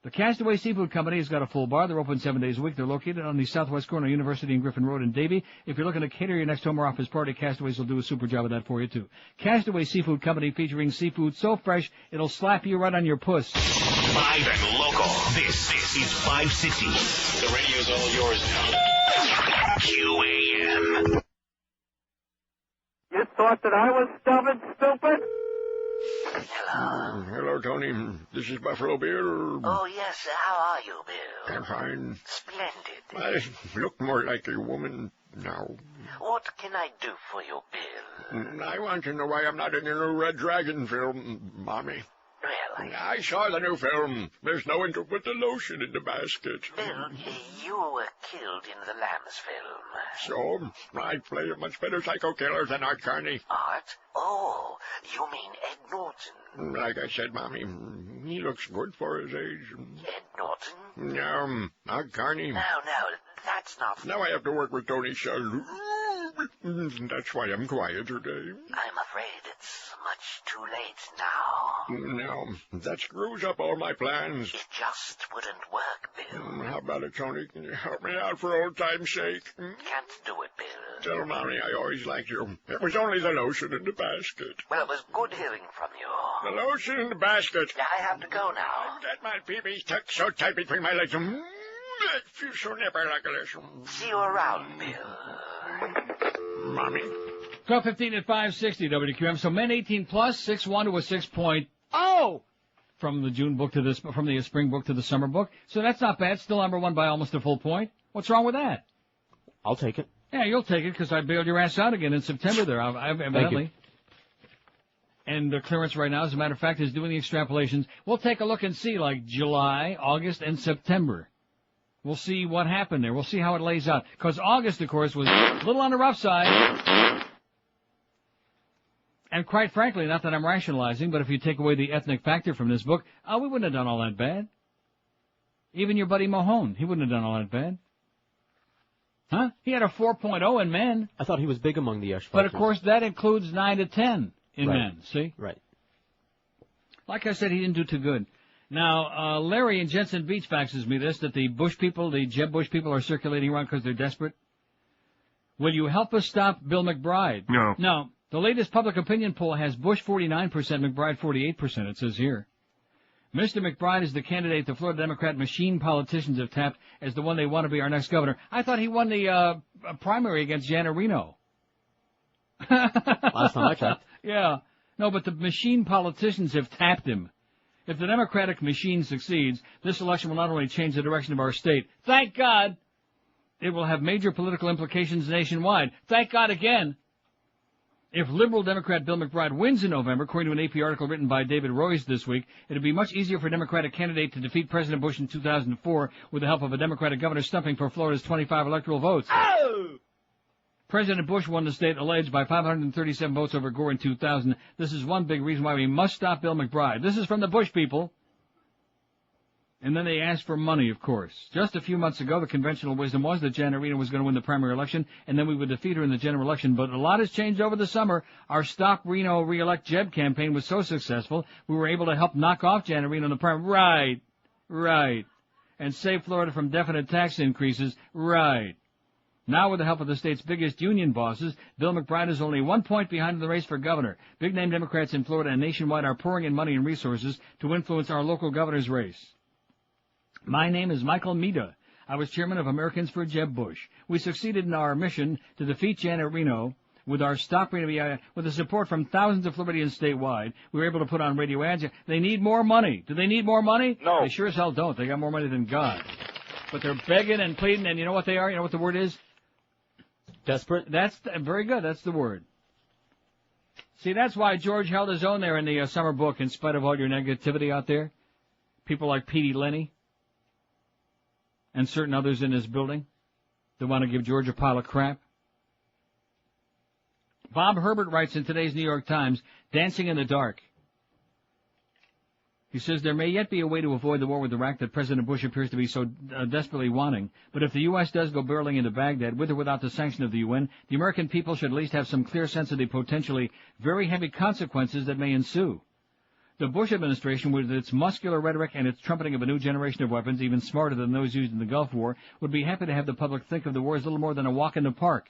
The Castaway Seafood Company has got a full bar. They're open 7 days a week. They're located on the southwest corner of University and Griffin Road in Davie. If you're looking to cater your next home or office party, Castaways will do a super job of that for you, too. Castaway Seafood Company featuring seafood so fresh, it'll slap you right on your puss. Live and local. This is 560. The radio's all yours now. QAM. You thought that I was dumb and stupid? Hello. Hello, Tony. This is Buffalo Bill. Oh, yes. How are you, Bill? I'm fine. Splendid. I look more like a woman now. What can I do for you, Bill? I want to know why I'm not in the new Red Dragon film, Mommy. Really? I saw the new film. There's no one to put the lotion in the basket. Bill, you were killed in the Lambs film. So, I play a much better psycho killer than Art Carney. Art? Oh, you mean Ed Norton? Like I said, Mommy, he looks good for his age. Ed Norton? No, Art Carney. No, that's not... Now I have to work with Tony Shalhoub. That's why I'm quiet today. I'm afraid it's much too late now. No, that screws up all my plans. It just wouldn't work, Bill. How about it, Tony? Can you help me out for old time's sake? Can't do it, Bill. Tell Mommy I always liked you. It was only the lotion in the basket. Well, it was good hearing from you. The lotion in the basket. I have to go now. Get my peepees tucked so tight between my legs. It feels so nipper like a lotion. See you around, Bill. Mommy. 12:15 at 560 WQAM. So men 18 plus, 6-1 to a 6.0 from the June book to this, from the spring book to the summer book. So that's not bad. Still number one by almost a full point. What's wrong with that? I'll take it. Yeah, you'll take it because I bailed your ass out again in September there, evidently. And the clearance right now, as a matter of fact, is doing the extrapolations. We'll take a look and see, like July, August, and September. We'll see what happened there. We'll see how it lays out. Because August, of course, was a little on the rough side. And quite frankly, not that I'm rationalizing, but if you take away the ethnic factor from this book, we wouldn't have done all that bad. Even your buddy Mahone, he wouldn't have done all that bad. Huh? He had a 4.0 in men. I thought he was big among the Esh But, of course, that includes 9 to 10 in Right. men, see? Right. Like I said, he didn't do too good. Now, Larry in Jensen Beach faxes me this, that the Bush people, the Jeb Bush people, are circulating around because they're desperate. Will you help us stop Bill McBride? No. No. The latest public opinion poll has Bush 49%, McBride 48%, it says here. Mr. McBride is the candidate the Florida Democrat machine politicians have tapped as the one they want to be our next governor. I thought he won the primary against Jana Reno. Last time I checked. Yeah. No, but the machine politicians have tapped him. If the Democratic machine succeeds, this election will not only change the direction of our state, thank God, it will have major political implications nationwide. Thank God again. If liberal Democrat Bill McBride wins in November, according to an AP article written by David Royce this week, it would be much easier for a Democratic candidate to defeat President Bush in 2004 with the help of a Democratic governor stumping for Florida's 25 electoral votes. Oh! President Bush won the state alleged by 537 votes over Gore in 2000. This is one big reason why we must stop Bill McBride. This is from the Bush people. And then they asked for money, of course. Just a few months ago, the conventional wisdom was that Jana Reno was going to win the primary election, and then we would defeat her in the general election. But a lot has changed over the summer. Our Stop Reno Re-elect Jeb campaign was so successful, we were able to help knock off Jana Reno in the primary. Right. And save Florida from definite tax increases. Right. Now, with the help of the state's biggest union bosses, Bill McBride is only 1 point behind in the race for governor. Big-name Democrats in Florida and nationwide are pouring in money and resources to influence our local governor's race. My name is Michael Mida. I was chairman of Americans for Jeb Bush. We succeeded in our mission to defeat Janet Reno. With our Stop Reno, with the support from thousands of Floridians statewide, we were able to put on radio ads. They need more money. Do they need more money? No. They sure as hell don't. They got more money than God. But they're begging and pleading, and you know what they are? You know what the word is? Desperate? Very good. That's the word. See, that's why George held his own there in the summer book, in spite of all your negativity out there. People like Petey Lenny and certain others in his building that want to give George a pile of crap. Bob Herbert writes in today's New York Times, Dancing in the Dark. He says there may yet be a way to avoid the war with Iraq that President Bush appears to be so desperately wanting. But if the U.S. does go barreling into Baghdad, with or without the sanction of the UN, the American people should at least have some clear sense of the potentially very heavy consequences that may ensue. The Bush administration, with its muscular rhetoric and its trumpeting of a new generation of weapons, even smarter than those used in the Gulf War, would be happy to have the public think of the war as little more than a walk in the park.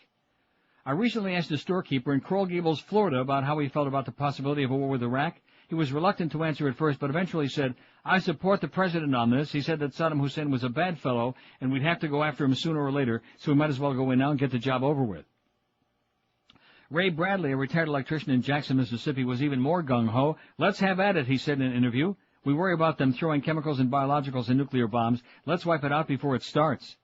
I recently asked a storekeeper in Coral Gables, Florida, about how he felt about the possibility of a war with Iraq. He was reluctant to answer at first, but eventually said, I support the president on this. He said that Saddam Hussein was a bad fellow, and we'd have to go after him sooner or later, so we might as well go in now and get the job over with. Ray Bradley, a retired electrician in Jackson, Mississippi, was even more gung-ho. Let's have at it, he said in an interview. We worry about them throwing chemicals and biologicals and nuclear bombs. Let's wipe it out before it starts.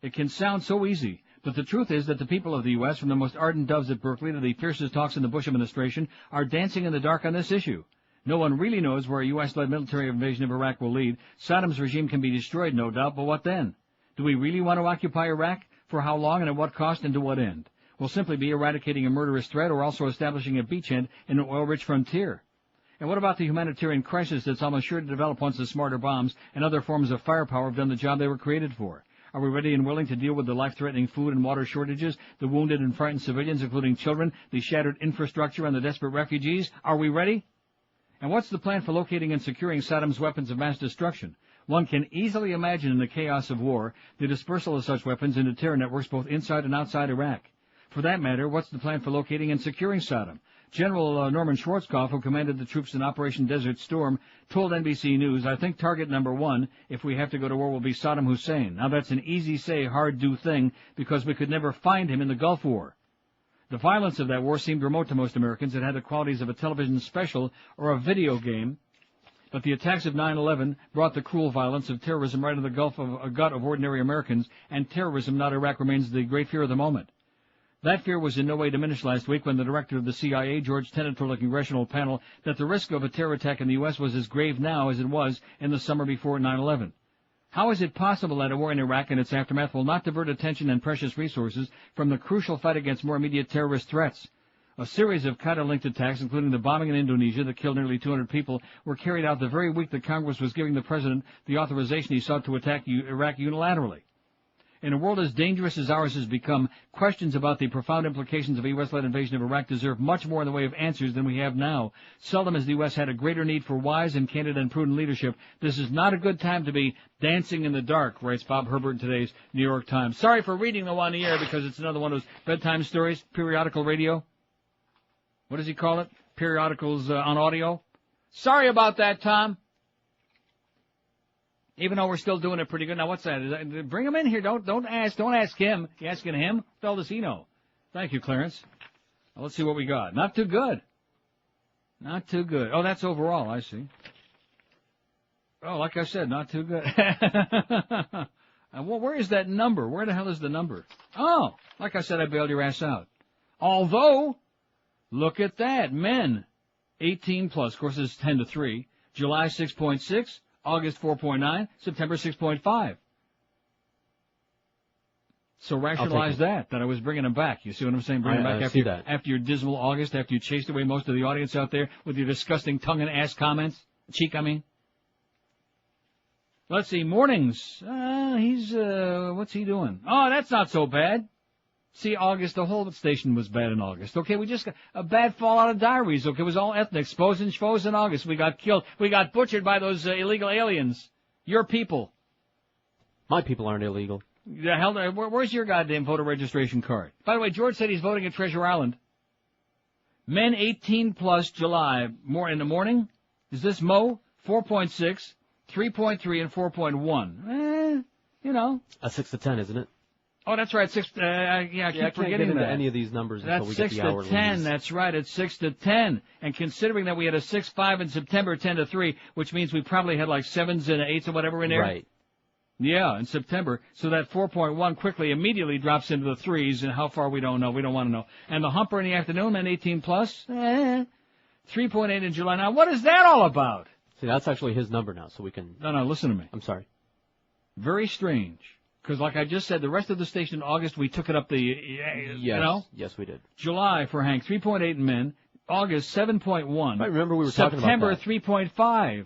It can sound so easy. But the truth is that the people of the U.S., from the most ardent doves at Berkeley to the fiercest hawks in the Bush administration, are dancing in the dark on this issue. No one really knows where a U.S.-led military invasion of Iraq will lead. Saddam's regime can be destroyed, no doubt, but what then? Do we really want to occupy Iraq? For how long and at what cost and to what end? We'll simply be eradicating a murderous threat or also establishing a beachhead in an oil-rich frontier. And what about the humanitarian crisis that's almost sure to develop once the smarter bombs and other forms of firepower have done the job they were created for? Are we ready and willing to deal with the life-threatening food and water shortages, the wounded and frightened civilians, including children, the shattered infrastructure, and the desperate refugees? Are we ready? And what's the plan for locating and securing Saddam's weapons of mass destruction? One can easily imagine in the chaos of war the dispersal of such weapons into terror networks both inside and outside Iraq. For that matter, what's the plan for locating and securing Saddam? General Norman Schwarzkopf, who commanded the troops in Operation Desert Storm, told NBC News, I think target number one, if we have to go to war, will be Saddam Hussein. Now that's an easy say, hard do thing, because we could never find him in the Gulf War. The violence of that war seemed remote to most Americans. It had the qualities of a television special or a video game. But the attacks of 9/11 brought the cruel violence of terrorism right into the gut of ordinary Americans, and terrorism, not Iraq, remains the great fear of the moment. That fear was in no way diminished last week when the director of the CIA, George Tenet, told a congressional panel that the risk of a terror attack in the U.S. was as grave now as it was in the summer before 9/11. How is it possible that a war in Iraq and its aftermath will not divert attention and precious resources from the crucial fight against more immediate terrorist threats? A series of Qatar-linked attacks, including the bombing in Indonesia that killed nearly 200 people, were carried out the very week that Congress was giving the president the authorization he sought to attack Iraq unilaterally. In a world as dangerous as ours has become, questions about the profound implications of a U.S.-led invasion of Iraq deserve much more in the way of answers than we have now. Seldom has the U.S. had a greater need for wise and candid and prudent leadership. This is not a good time to be dancing in the dark, writes Bob Herbert in today's New York Times. Sorry for reading the one on the air because it's another one of those bedtime stories, periodical radio. What does he call it? Periodicals on audio. Sorry about that, Tom. Even though we're still doing it pretty good. Now, what's that? Bring him in here. Don't ask him. You asking him? What the hell does he know? Thank you, Clarence. Well, let's see what we got. Not too good. Not too good. Oh, that's overall. I see. Oh, like I said, not too good. Well, where is that number? Where the hell is the number? Oh, like I said, I bailed your ass out. Although, look at that. Men, 18 plus. Of course, it's 10 to 3. July 6.6. August 4.9, September 6.5. So rationalize that I was bringing them back. You see what I'm saying? Bring them back after your dismal August, after you chased away most of the audience out there with your disgusting tongue and ass comments. Cheek, I mean. Let's see, mornings. What's he doing? Oh, that's not so bad. See, August, the whole station was bad in August. Okay, we just got a bad fallout of diaries. Okay, it was all ethnic. Spos and schvos in August. We got killed. We got butchered by those illegal aliens. Your people. My people aren't illegal. The hell, where's your goddamn voter registration card? By the way, George said he's voting at Treasure Island. Men 18 plus July, more in the morning. Is this Mo? 4.6, 3.3, and 4.1. You know. 6 to 10, isn't it? Oh, that's right. 6. I keep forgetting into that. any of these numbers until we get the hourly. That's 6 to 10. That's right. It's 6 to 10. And considering that we had a 6-5 in September, 10 to 3, which means we probably had like 7s and 8s or whatever in there. Right. Yeah, in September. So that 4.1 quickly, immediately drops into the 3s, and how far we don't know. We don't want to know. And the humper in the afternoon, men 18 plus, 3.8 in July. Now, what is that all about? See, that's actually his number now, so we can... No, listen to me. I'm sorry. Very strange. Because like I just said, the rest of the station in August, we took it up you know? Yes, we did. July for Hank, 3.8 in men. August, 7.1. I remember we were talking about September, that. 3.5.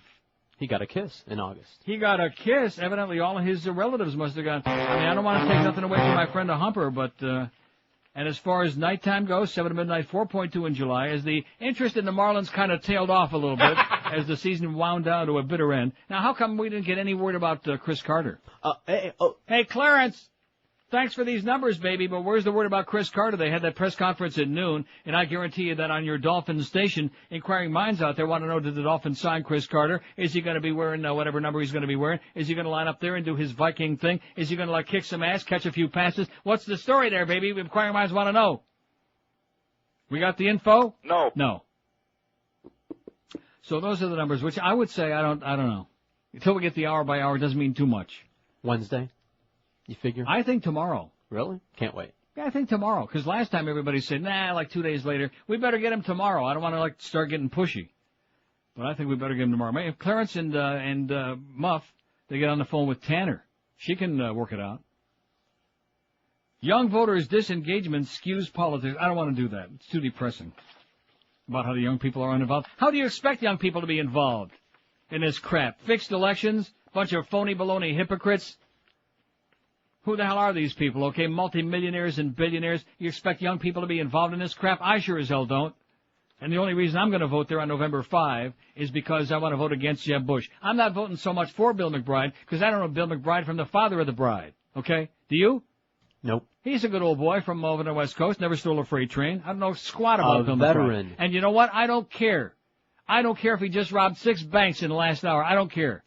He got a kiss in August. He got a kiss. Evidently, all of his relatives must have gone. I mean, I don't want to take nothing away from my friend, a humper, but, and as far as nighttime goes, 7 to midnight, 4.2 in July, as the interest in the Marlins kind of tailed off a little bit as the season wound down to a bitter end. Now, how come we didn't get any word about Chris Carter? Hey, Clarence! Thanks for these numbers, baby, but where's the word about Chris Carter? They had that press conference at noon, and I guarantee you that on your Dolphins station, inquiring minds out there want to know, did the Dolphins sign Chris Carter? Is he going to be wearing whatever number he's going to be wearing? Is he going to line up there and do his Viking thing? Is he going to, kick some ass, catch a few passes? What's the story there, baby? Inquiring minds want to know. We got the info? No. So those are the numbers, which I would say I don't know. Until we get the hour by hour, it doesn't mean too much. Wednesday? You figure? I think tomorrow. Really? Can't wait. Yeah, I think tomorrow. Because last time everybody said, 2 days later. We better get him tomorrow. I don't want to start getting pushy. But I think we better get him tomorrow. If Clarence and Muff, they get on the phone with Tanner. She can work it out. Young voters' disengagement skews politics. I don't want to do that. It's too depressing. About how the young people are uninvolved. How do you expect young people to be involved in this crap? Fixed elections? Bunch of phony baloney hypocrites? Who the hell are these people, okay? Multimillionaires and billionaires. You expect young people to be involved in this crap? I sure as hell don't. And the only reason I'm going to vote there on November 5 is because I want to vote against Jeb Bush. I'm not voting so much for Bill McBride because I don't know Bill McBride from the father of the bride, okay? Do you? Nope. He's a good old boy from over the West Coast, never stole a freight train. I don't know squat about Bill veteran. McBride. And you know what? I don't care. I don't care if he just robbed 6 banks in the last hour. I don't care.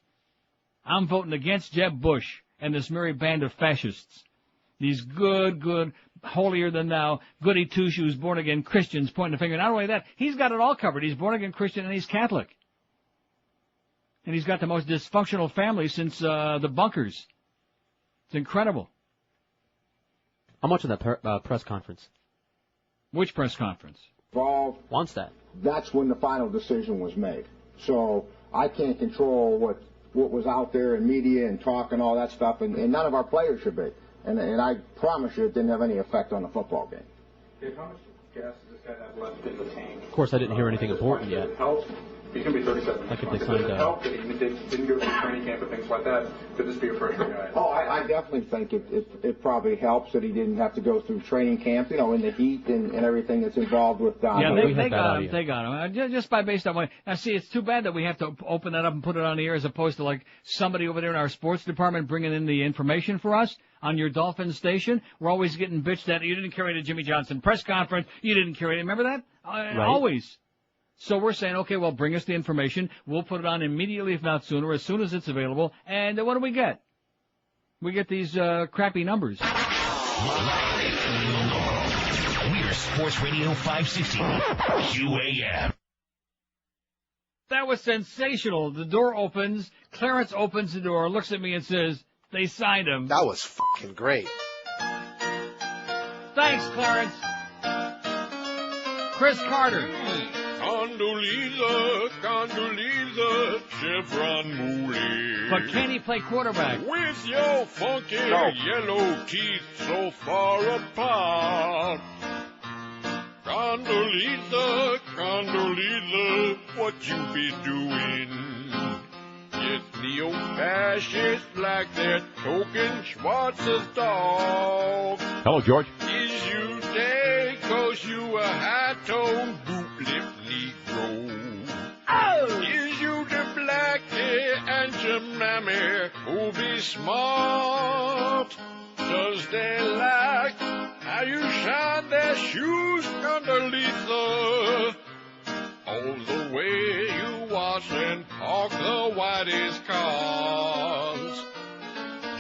I'm voting against Jeb Bush and this merry band of fascists. These good, holier-than-thou, goody two-shoes, born-again Christians pointing the finger. Not only that, he's got it all covered. He's born-again Christian and he's Catholic. And he's got the most dysfunctional family since the bunkers. It's incredible. How much of that press conference? Which press conference? Wants that. That's when the final decision was made. So I can't control what was out there in media and talk and all that stuff, and none of our players should be. And I promise you it didn't have any effect on the football game. Dave, how much gas does this guy have left in the tank? Of course, I didn't hear anything important yet. He's going to be 37. Like if they Does signed it help that he didn't go through training camp and things like that? Could this be a freshman guy? Oh, I definitely think it probably helps that he didn't have to go through training camp, in the heat and everything that's involved with Don. Yeah, they got him. Just by based on what. Now, see, it's too bad that we have to open that up and put it on the air as opposed to somebody over there in our sports department bringing in the information for us on your Dolphins station. We're always getting bitched at. You didn't carry the Jimmy Johnson press conference. You didn't carry it. Remember that? Right. Always. So we're saying, okay, well, bring us the information. We'll put it on immediately, if not sooner, as soon as it's available. And what do we get? We get these crappy numbers. We're Sports Radio 560, QAM. That was sensational. The door opens. Clarence opens the door, looks at me and says, they signed him. That was fucking great. Thanks, Clarence. Chris Carter. Condoleezza, Chevron Mooley. But can he play quarterback? With your funky yellow teeth so far apart. Condoleezza, what you be doing? Yes, neo-fascists like that token Schwarz's dog. Hello, George. Is you dead 'cause you a high-toned boot-lip Negro? Oh! Is you the blackie and your mammy who be smart? So they like how you shine their shoes underneath the. All the way you wash and park the whitest cars.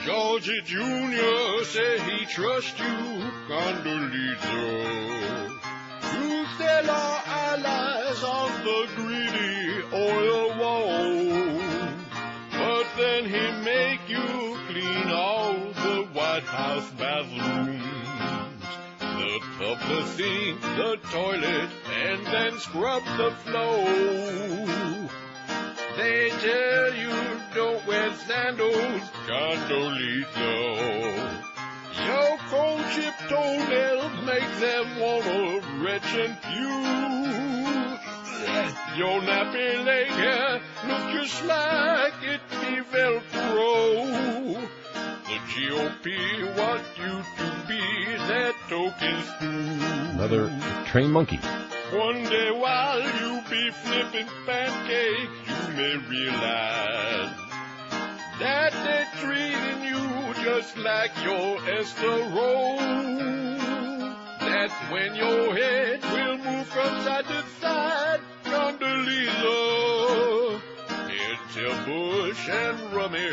Georgie Jr. said he trusts you, Condoleezza, to sell our allies on the greedy oil wall. But then he make you clean all the White House bathrooms, the tub, the sink, the toilet, and then scrub the floor. They tell you don't wear sandals, Condoleezza. Your cold chip toenails make them wanna retch and puke. Your nappy leg hair look just like it be Velcro. The GOP want you to be their token spoon. Another trained monkey. One day while you be flipping pancakes, you may realize that they're treating you just like your Esther Roll. That's when your head will move from side to side, Condoleezza. Until Bush and Rummy,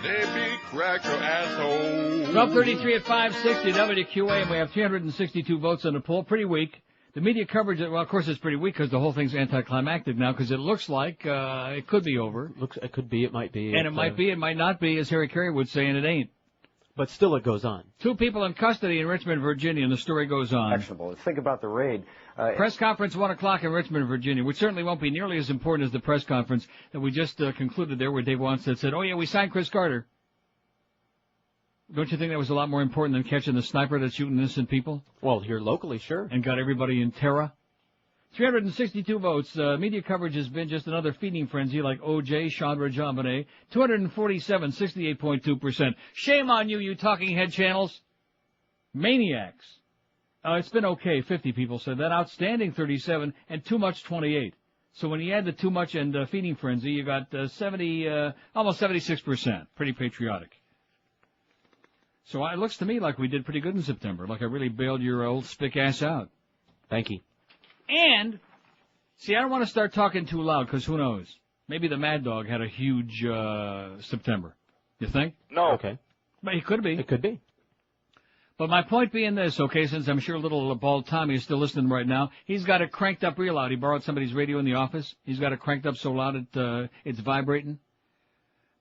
they be cracker assholes. 12:33 at 560 WQAM. We have 362 votes on the poll. Pretty weak. The media coverage, well, of course, it's pretty weak because the whole thing's anticlimactic now because it looks like it could be over. It could be, it might be. And it might be, it might not be, as Harry Carey would say, and it ain't. But still it goes on. 2 people in custody in Richmond, Virginia, and the story goes on. Actionable. Think about the raid. Press conference 1 o'clock in Richmond, Virginia, which certainly won't be nearly as important as the press conference that we just concluded there where Dave Wanstead said, oh, yeah, we signed Chris Carter. Don't you think that was a lot more important than catching the sniper that's shooting innocent people? Well, here locally, sure. And got everybody in terror? 362 votes. Media coverage has been just another feeding frenzy like O.J., Chandra, JonBenét. 247, 68.2%. Shame on you, you talking head channels. Maniacs. It's been okay, 50 people said that. Outstanding, 37, and too much, 28. So when you add the too much and feeding frenzy, you got almost 76%. Pretty patriotic. So it looks to me like we did pretty good in September, like I really bailed your old spick ass out. Thank you. And, see, I don't want to start talking too loud, because who knows? Maybe the Mad Dog had a huge September. You think? No. Okay. But it could be. It could be. But my point being this, okay, since I'm sure little bald Tommy is still listening right now, he's got it cranked up real loud. He borrowed somebody's radio in the office. He's got it cranked up so loud it's vibrating.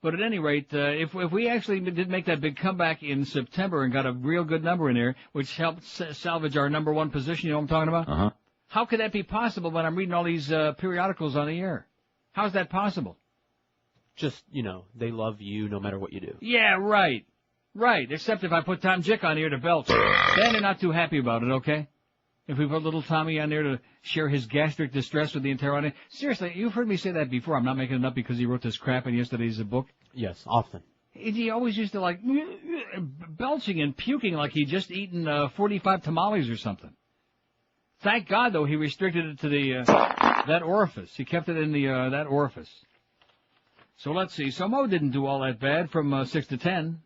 But at any rate, if we actually did make that big comeback in September and got a real good number in there, which helped salvage our number 1 position, you know what I'm talking about? Uh-huh. How could that be possible when I'm reading all these periodicals on the air? How's that possible? Just, they love you no matter what you do. Yeah, right. Right, except if I put Tom Jick on here to belch. Then they're not too happy about it, okay? If we put little Tommy on there to share his gastric distress with the entire audience. Seriously, you've heard me say that before. I'm not making it up because he wrote this crap in yesterday's book. Yes, often. He always used to belching and puking like he'd just eaten 45 tamales or something. Thank God, though, he restricted it to that orifice. He kept it in that orifice. So let's see. So Mo didn't do all that bad from 6 to 10.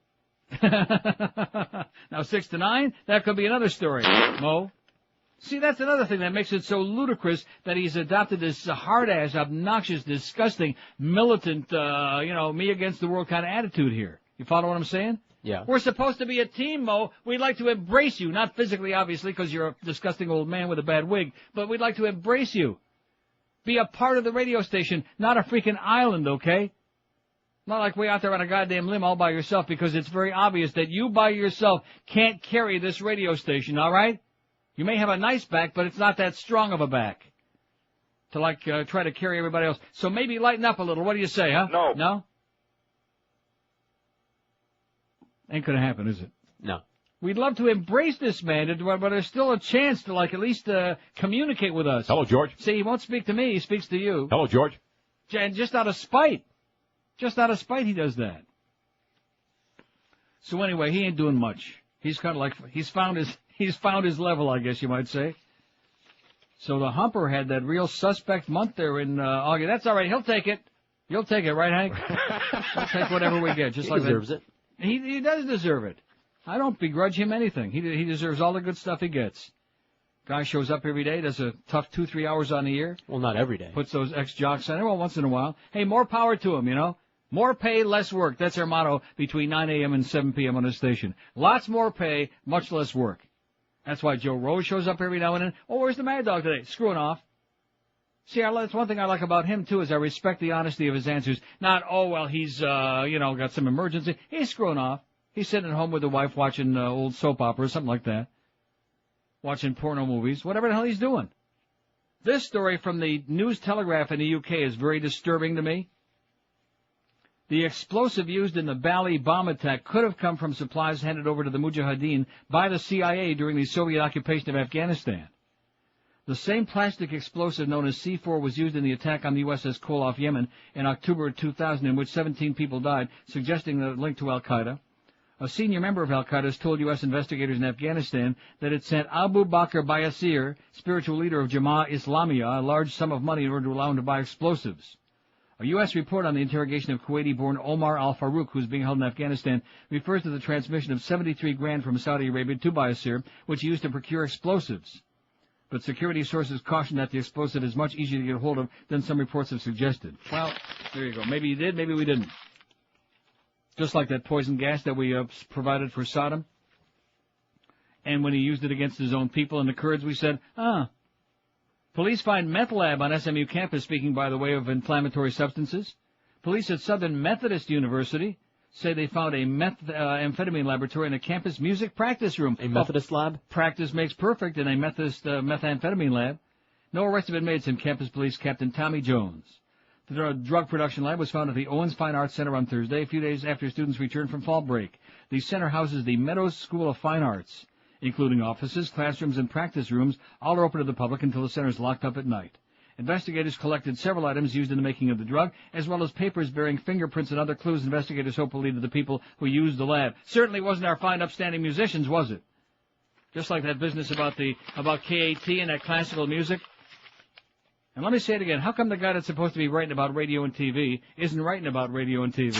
Now 6 to 9, that could be another story, Mo. See, that's another thing that makes it so ludicrous that he's adopted this hard-ass, obnoxious, disgusting, militant, me against the world kind of attitude here. You follow what I'm saying? Yeah. We're supposed to be a team, Mo. We'd like to embrace you. Not physically, obviously, because you're a disgusting old man with a bad wig. But we'd like to embrace you. Be a part of the radio station, not a freaking island, okay? Not like way out there on a goddamn limb all by yourself, because it's very obvious that you by yourself can't carry this radio station, all right? You may have a nice back, but it's not that strong of a back to, try to carry everybody else. So maybe lighten up a little. What do you say, huh? No. No? Ain't gonna happen, is it? No. We'd love to embrace this man, but there's still a chance to, at least communicate with us. Hello, George. See, he won't speak to me. He speaks to you. Hello, George. And just out of spite. Just out of spite, he does that. So anyway, he ain't doing much. He's kind of he's found his level, I guess you might say. So the Humper had that real suspect month there in August. That's all right. He'll take it. You'll take it, right, Hank? He'll take whatever we get. Just he like deserves that. It. He does deserve it. I don't begrudge him anything. He deserves all the good stuff he gets. Guy shows up every day, does a tough 2-3 hours on the year. Well, not every day. Puts those ex-jocks on there, well, once in a while. Hey, more power to him, you know. More pay, less work. That's our motto between 9 a.m. and 7 p.m. on this station. Lots more pay, much less work. That's why Joe Rose shows up every now and then. Oh, where's the Mad Dog today? Screwing off. See, that's one thing I like about him, too, is I respect the honesty of his answers. Not, oh, well, he's, got some emergency. He's screwing off. He's sitting at home with the wife watching old soap operas, something like that. Watching porno movies, whatever the hell he's doing. This story from the News Telegraph in the UK is very disturbing to me. The explosive used in the Bali bomb attack could have come from supplies handed over to the Mujahideen by the CIA during the Soviet occupation of Afghanistan. The same plastic explosive known as C4 was used in the attack on the USS Cole off Yemen in October of 2000, in which 17 people died, suggesting a link to Al-Qaeda. A senior member of Al-Qaeda has told U.S. investigators in Afghanistan that it sent Abu Bakr Bayasir, spiritual leader of Jama'ah Islamiyah, a large sum of money in order to allow him to buy explosives. A U.S. report on the interrogation of Kuwaiti-born Omar al-Farouk, who is being held in Afghanistan, refers to the transmission of $73,000 from Saudi Arabia to Bayasir, which he used to procure explosives. But security sources caution that the explosive is much easier to get hold of than some reports have suggested. Well, there you go. Maybe you did, maybe we didn't. Just like that poison gas that we provided for Saddam. And when he used it against his own people and the Kurds, we said, Police find meth lab on SMU campus, speaking, by the way, of inflammatory substances. Police at Southern Methodist University say they found a methamphetamine laboratory in a campus music practice room. A Methodist lab? Practice makes perfect in a Methodist methamphetamine lab. No arrests have been made, said Campus Police Captain Tommy Jones. The drug production lab was found at the Owens Fine Arts Center on Thursday, a few days after students returned from fall break. The center houses the Meadows School of Fine Arts, including offices, classrooms, and practice rooms. All are open to the public until the center is locked up at night. Investigators collected several items used in the making of the drug, as well as papers bearing fingerprints and other clues investigators hope will lead to the people who used the lab. Certainly wasn't our fine, upstanding musicians, was it? Just like that business about KAT and that classical music. And let me say it again. How come the guy that's supposed to be writing about radio and TV isn't writing about radio and TV?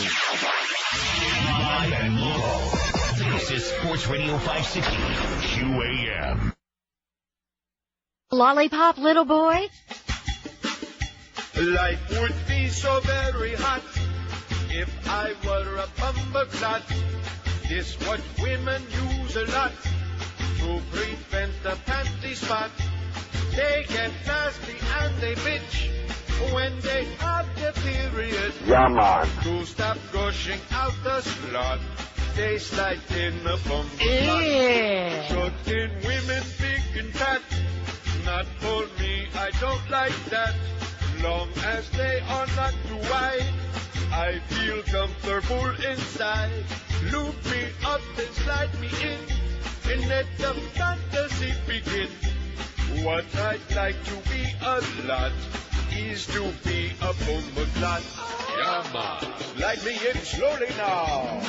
Live and local. This is Sports Radio 560 QAM. Lollipop, little boy? Life would be so very hot if I were a bumperclot. This what women use a lot to prevent the panty spot. They get nasty and they bitch when they have their period. Yeah, man. To stop gushing out the slot, they slide in a bumperclot. Short-in women, big and fat. Not for me, I don't like that. Long as they are not too wide, I feel comfortable inside. Loop me up and slide me in, and let the fantasy begin. What I'd like to be a lot is to be a bumperclot. Yeah, man. Slide me in slowly now.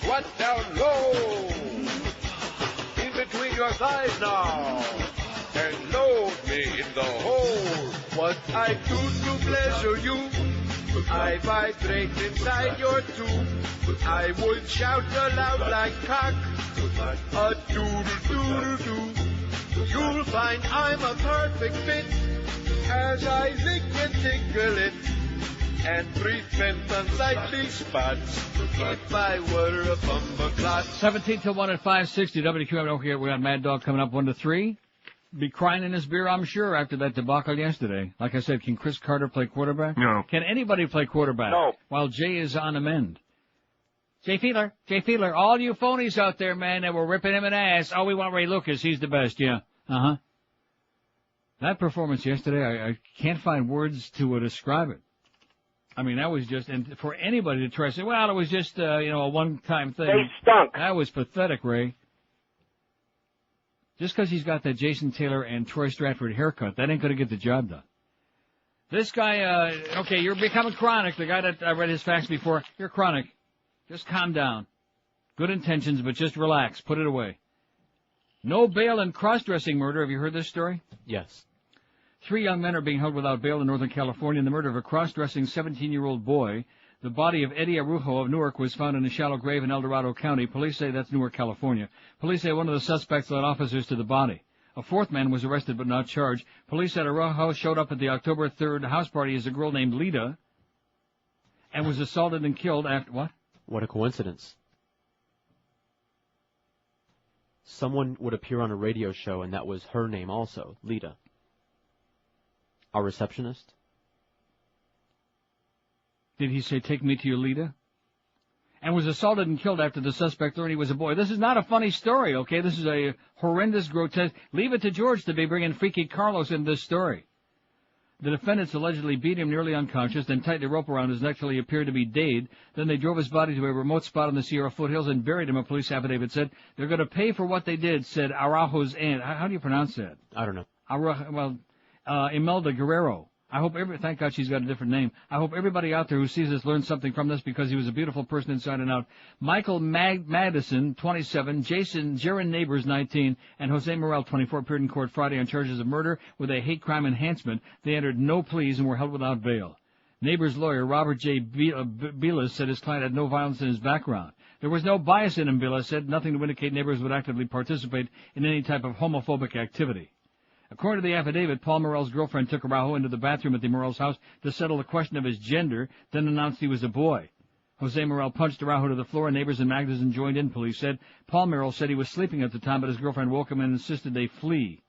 Squat down low. In between your thighs now. And load me in the hole. What I do to pleasure you, I vibrate inside your tube. I would shout aloud like cock, a doodle-doodle-doo. You'll find I'm a perfect fit as I lick and tickle it and prevent unsightly spots if I were a bumperclot. 17 till 1 at 560 WQAM. Don't forget, we got Mad Dog coming up 1 to 3. Be crying in his beer, I'm sure, after that debacle yesterday. Like I said, can Chris Carter play quarterback? No. Can anybody play quarterback? No. While Jay is on the mend. Jay Fiedler, all you phonies out there, man, that were ripping him an ass. Oh, we want Ray Lucas. He's the best, yeah. Uh-huh. That performance yesterday, I can't find words to describe it. I mean, that was just, and for anybody to try to say, well, it was just, a one-time thing. They stunk. That was pathetic, Ray. Just because he's got that Jason Taylor and Troy Stratford haircut, that ain't going to get the job done. This guy, okay, you're becoming chronic. The guy that I read his facts before, you're chronic. Just calm down. Good intentions, but just relax. Put it away. No bail in cross-dressing murder. Have you heard this story? Yes. 3 young men are being held without bail in Northern California in the murder of a cross-dressing 17-year-old boy. The body of Eddie Arujo of Newark was found in a shallow grave in El Dorado County. Police say that's Newark, California. Police say one of the suspects led officers to the body. A fourth man was arrested but not charged. Police said Arujo showed up at the October 3rd house party as a girl named Lita and was assaulted and killed after... What? What a coincidence. Someone would appear on a radio show, and that was her name also, Lita. Our receptionist. Did he say, take me to your Lita? And was assaulted and killed after the suspect learned he was a boy. This is not a funny story, okay? This is a horrendous, grotesque... Leave it to George to be bringing Freaky Carlos in this story. The defendants allegedly beat him nearly unconscious, then tightened a rope around his neck till he appeared to be dead. Then they drove his body to a remote spot in the Sierra foothills and buried him, a police affidavit said. They're going to pay for what they did, said Araujo's aunt. How do you pronounce that? I don't know. Imelda Guerrero. Thank God she's got a different name. I hope everybody out there who sees this learns something from this because he was a beautiful person inside and out. Michael Madison, 27, Jason Jaron Neighbors, 19, and Jose Morel, 24, appeared in court Friday on charges of murder with a hate crime enhancement. They entered no pleas and were held without bail. Neighbors' lawyer, Robert J. Bilas, said his client had no violence in his background. There was no bias in him, Bilas said, nothing to indicate Neighbors would actively participate in any type of homophobic activity. According to the affidavit, Paul Morell's girlfriend took Araujo into the bathroom at the Morell's house to settle the question of his gender, then announced he was a boy. Jose Morel punched Araujo to the floor, and Neighbors and Magdalene joined in, police said. Paul Morel said he was sleeping at the time, but his girlfriend woke him and insisted they flee.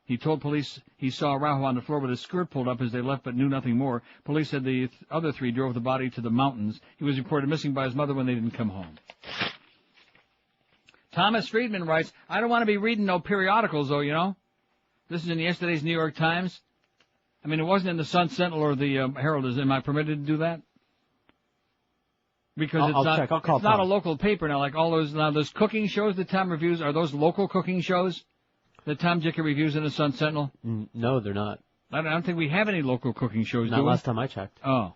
He told police he saw Araujo on the floor with his skirt pulled up as they left, but knew nothing more. Police said the other three drove the body to the mountains. He was reported missing by his mother when they didn't come home. Thomas Friedman writes, I don't want to be reading no periodicals, though, you know. This is in yesterday's New York Times. I mean, it wasn't in the Sun Sentinel or the Herald. Am I permitted to do that? Because it's not a local paper now, like all those cooking shows that Tom reviews. Are those local cooking shows that Tom Jicker reviews in the Sun Sentinel? No, they're not. I don't think we have any local cooking shows, do we? Not last time I checked. Oh.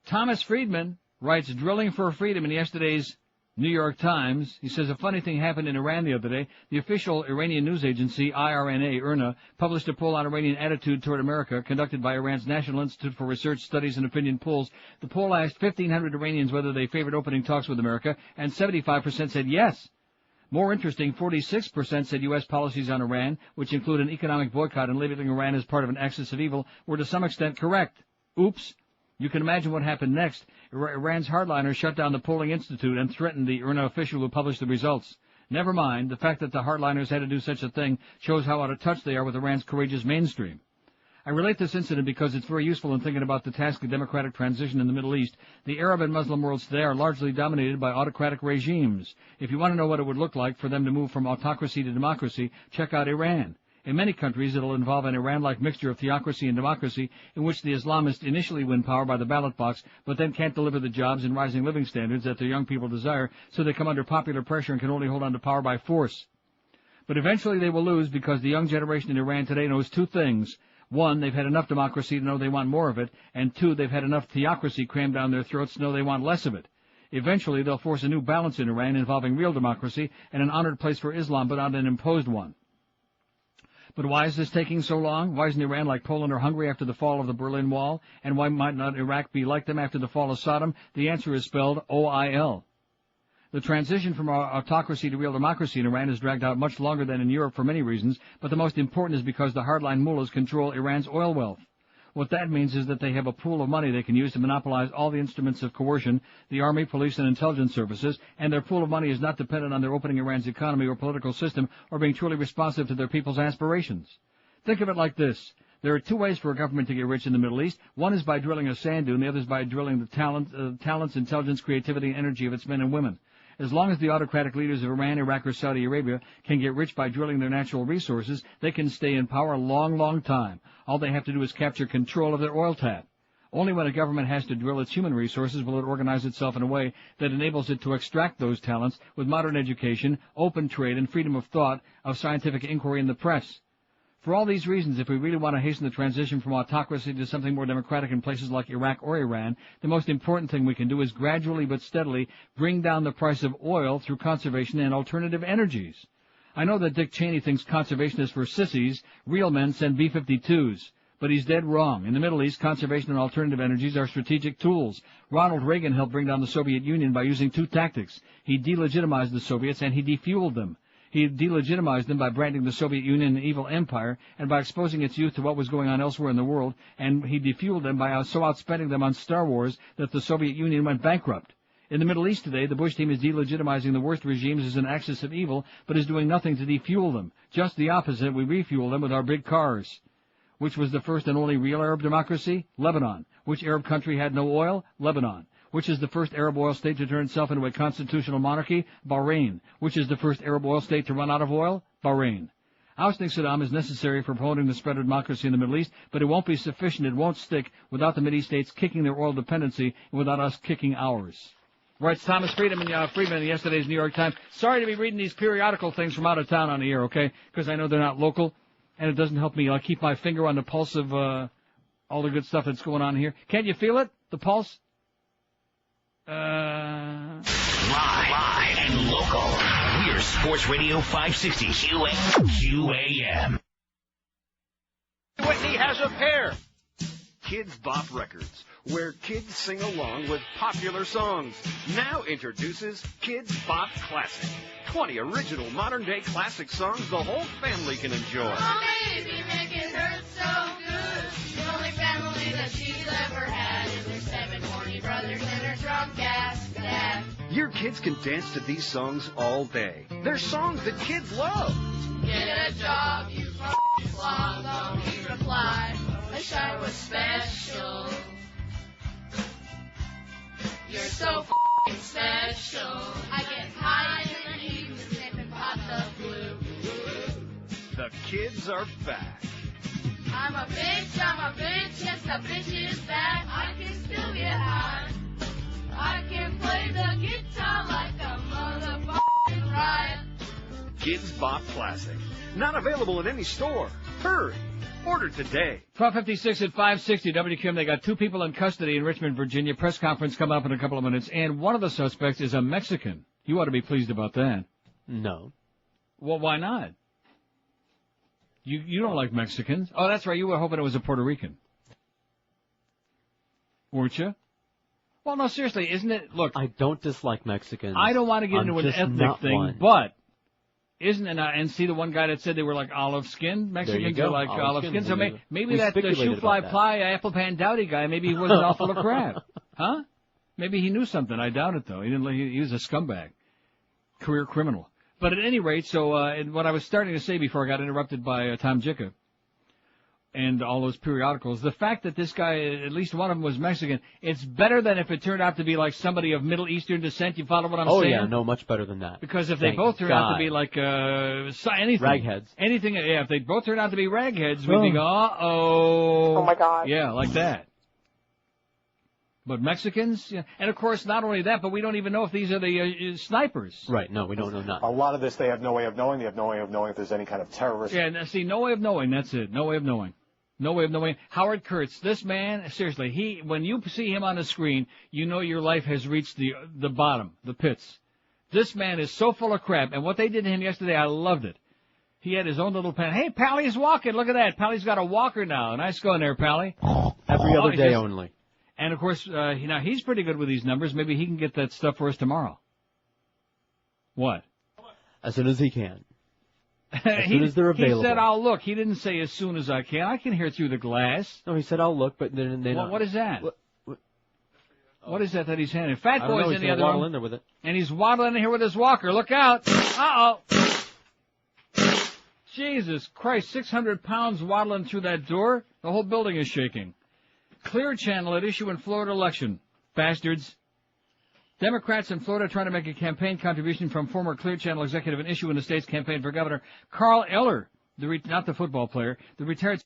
Thomas Friedman writes, drilling for freedom in yesterday's New York Times. He says a funny thing happened in Iran the other day. The official Iranian news agency, IRNA, published a poll on Iranian attitude toward America conducted by Iran's National Institute for Research, Studies, and Opinion Polls. The poll asked 1,500 Iranians whether they favored opening talks with America, and 75% said yes. More interesting, 46% said U.S. policies on Iran, which include an economic boycott and labeling Iran as part of an axis of evil, were to some extent correct. Oops. You can imagine what happened next. Iran's hardliners shut down the polling institute and threatened the IRNA official who published the results. Never mind, the fact that the hardliners had to do such a thing shows how out of touch they are with Iran's courageous mainstream. I relate this incident because it's very useful in thinking about the task of democratic transition in the Middle East. The Arab and Muslim worlds today are largely dominated by autocratic regimes. If you want to know what it would look like for them to move from autocracy to democracy, check out Iran. In many countries, it will involve an Iran-like mixture of theocracy and democracy in which the Islamists initially win power by the ballot box, but then can't deliver the jobs and rising living standards that their young people desire, so they come under popular pressure and can only hold on to power by force. But eventually they will lose because the young generation in Iran today knows two things. One, they've had enough democracy to know they want more of it, and two, they've had enough theocracy crammed down their throats to know they want less of it. Eventually they'll force a new balance in Iran involving real democracy and an honored place for Islam, but not an imposed one. But why is this taking so long? Why isn't Iran like Poland or Hungary after the fall of the Berlin Wall? And why might not Iraq be like them after the fall of Saddam? The answer is spelled OIL. The transition from autocracy to real democracy in Iran has dragged out much longer than in Europe for many reasons, but the most important is because the hardline mullahs control Iran's oil wealth. What that means is that they have a pool of money they can use to monopolize all the instruments of coercion, the army, police, and intelligence services, and their pool of money is not dependent on their opening Iran's economy or political system or being truly responsive to their people's aspirations. Think of it like this. There are two ways for a government to get rich in the Middle East. One is by drilling a sand dune, the other is by drilling the talents, intelligence, creativity, and energy of its men and women. As long as the autocratic leaders of Iran, Iraq, or Saudi Arabia can get rich by drilling their natural resources, they can stay in power a long, long time. All they have to do is capture control of their oil tap. Only when a government has to drill its human resources will it organize itself in a way that enables it to extract those talents with modern education, open trade, and freedom of thought, of scientific inquiry, and the press. For all these reasons, if we really want to hasten the transition from autocracy to something more democratic in places like Iraq or Iran, the most important thing we can do is gradually but steadily bring down the price of oil through conservation and alternative energies. I know that Dick Cheney thinks conservation is for sissies. Real men send B-52s. But he's dead wrong. In the Middle East, conservation and alternative energies are strategic tools. Ronald Reagan helped bring down the Soviet Union by using two tactics. He delegitimized the Soviets and he defueled them. He delegitimized them by branding the Soviet Union an evil empire and by exposing its youth to what was going on elsewhere in the world, and he defueled them by so outspending them on Star Wars that the Soviet Union went bankrupt. In the Middle East today, the Bush team is delegitimizing the worst regimes as an axis of evil, but is doing nothing to defuel them. Just the opposite, we refuel them with our big cars. Which was the first and only real Arab democracy? Lebanon. Which Arab country had no oil? Lebanon. Which is the first Arab oil state to turn itself into a constitutional monarchy? Bahrain. Which is the first Arab oil state to run out of oil? Bahrain. Ousting Saddam is necessary for promoting the spread of democracy in the Middle East, but it won't be sufficient. It won't stick without the Mideast states kicking their oil dependency and without us kicking ours. Right, it's Thomas Friedman in yesterday's New York Times. Sorry to be reading these periodical things from out of town on the air, okay? Because I know they're not local. And it doesn't help me keep my finger on the pulse of all the good stuff that's going on here. Can't you feel it? The pulse? Live and local. We're Sports Radio 560 QAM. Whitney has a pair. Kids Bop Records, where kids sing along with popular songs. Now introduces Kids Bop Classic. 20 original modern-day classic songs the whole family can enjoy. Oh, baby, make it hurt so good. The only family that she's ever had is her 7 horny brothers and her drunk-ass dad. Your kids can dance to these songs all day. They're songs that kids love. Get a job, you f***ing slob, don't he reply. Wish I was special. You're so f***ing special. I get high in the evening, sipping pots of blue. The kids are back. I'm a bitch, yes, the bitch is back. I can still get high. I can play the guitar like a motherfucking riot. Kids Bop Classic. Not available in any store. Hurry. Order today. 12:56 at 560 WQAM. They got 2 people in custody in Richmond, Virginia. Press conference coming up in a couple of minutes. And one of the suspects is a Mexican. You ought to be pleased about that. No. Well, why not? You don't like Mexicans. Oh, that's right. You were hoping it was a Puerto Rican. Weren't you? Well, no, seriously, isn't it? Look. I don't dislike Mexicans. I don't want to get into an ethnic thing, but isn't it? And see the one guy that said they were like olive-skinned? Mexicans are like olive-skinned. So maybe that the shoe-fly-ply, apple-pan dowdy guy, maybe he wasn't all full of crap. Huh? Maybe he knew something. I doubt it, though. He was a scumbag. Career criminal. But at any rate, so what I was starting to say before I got interrupted by Tom Jicka and all those periodicals, the fact that this guy, at least one of them was Mexican, it's better than if it turned out to be like somebody of Middle Eastern descent. You follow what I'm saying? Oh, yeah, no, much better than that. Because if they both turn out to be like anything. Ragheads. Anything, yeah, if they both turn out to be ragheads, we'd be uh-oh. Oh, my God. Yeah, like that. But Mexicans, yeah. And of course, not only that, but we don't even know if these are the snipers. Right, no, we don't know nothing. A lot of this they have no way of knowing. They have no way of knowing if there's any kind of terrorist. Yeah, see, no way of knowing, that's it. No way of knowing. No way of knowing. Howard Kurtz, this man, seriously, when you see him on the screen, you know your life has reached the bottom, the pits. This man is so full of crap, and what they did to him yesterday, I loved it. He had his own little pen. Hey, Pally's walking, look at that. Pally's got a walker now. Nice going there, Pally. Every other day only. And, of course, now he's pretty good with these numbers. Maybe he can get that stuff for us tomorrow. What? As soon as he can. As soon as they're available. He said, I'll look. He didn't say as soon as I can. I can hear through the glass. No, he said, I'll look, but then they don't. What is that? What is that he's handing? Fat Boy's in the other room. In there with it. And he's waddling in here with his walker. Look out. Uh-oh. Jesus Christ, 600 pounds waddling through that door. The whole building is shaking. Clear Channel at issue in Florida election. Bastards. Democrats in Florida trying to make a campaign contribution from former Clear Channel executive an issue in the state's campaign for governor. Carl Eller, not the football player, the retired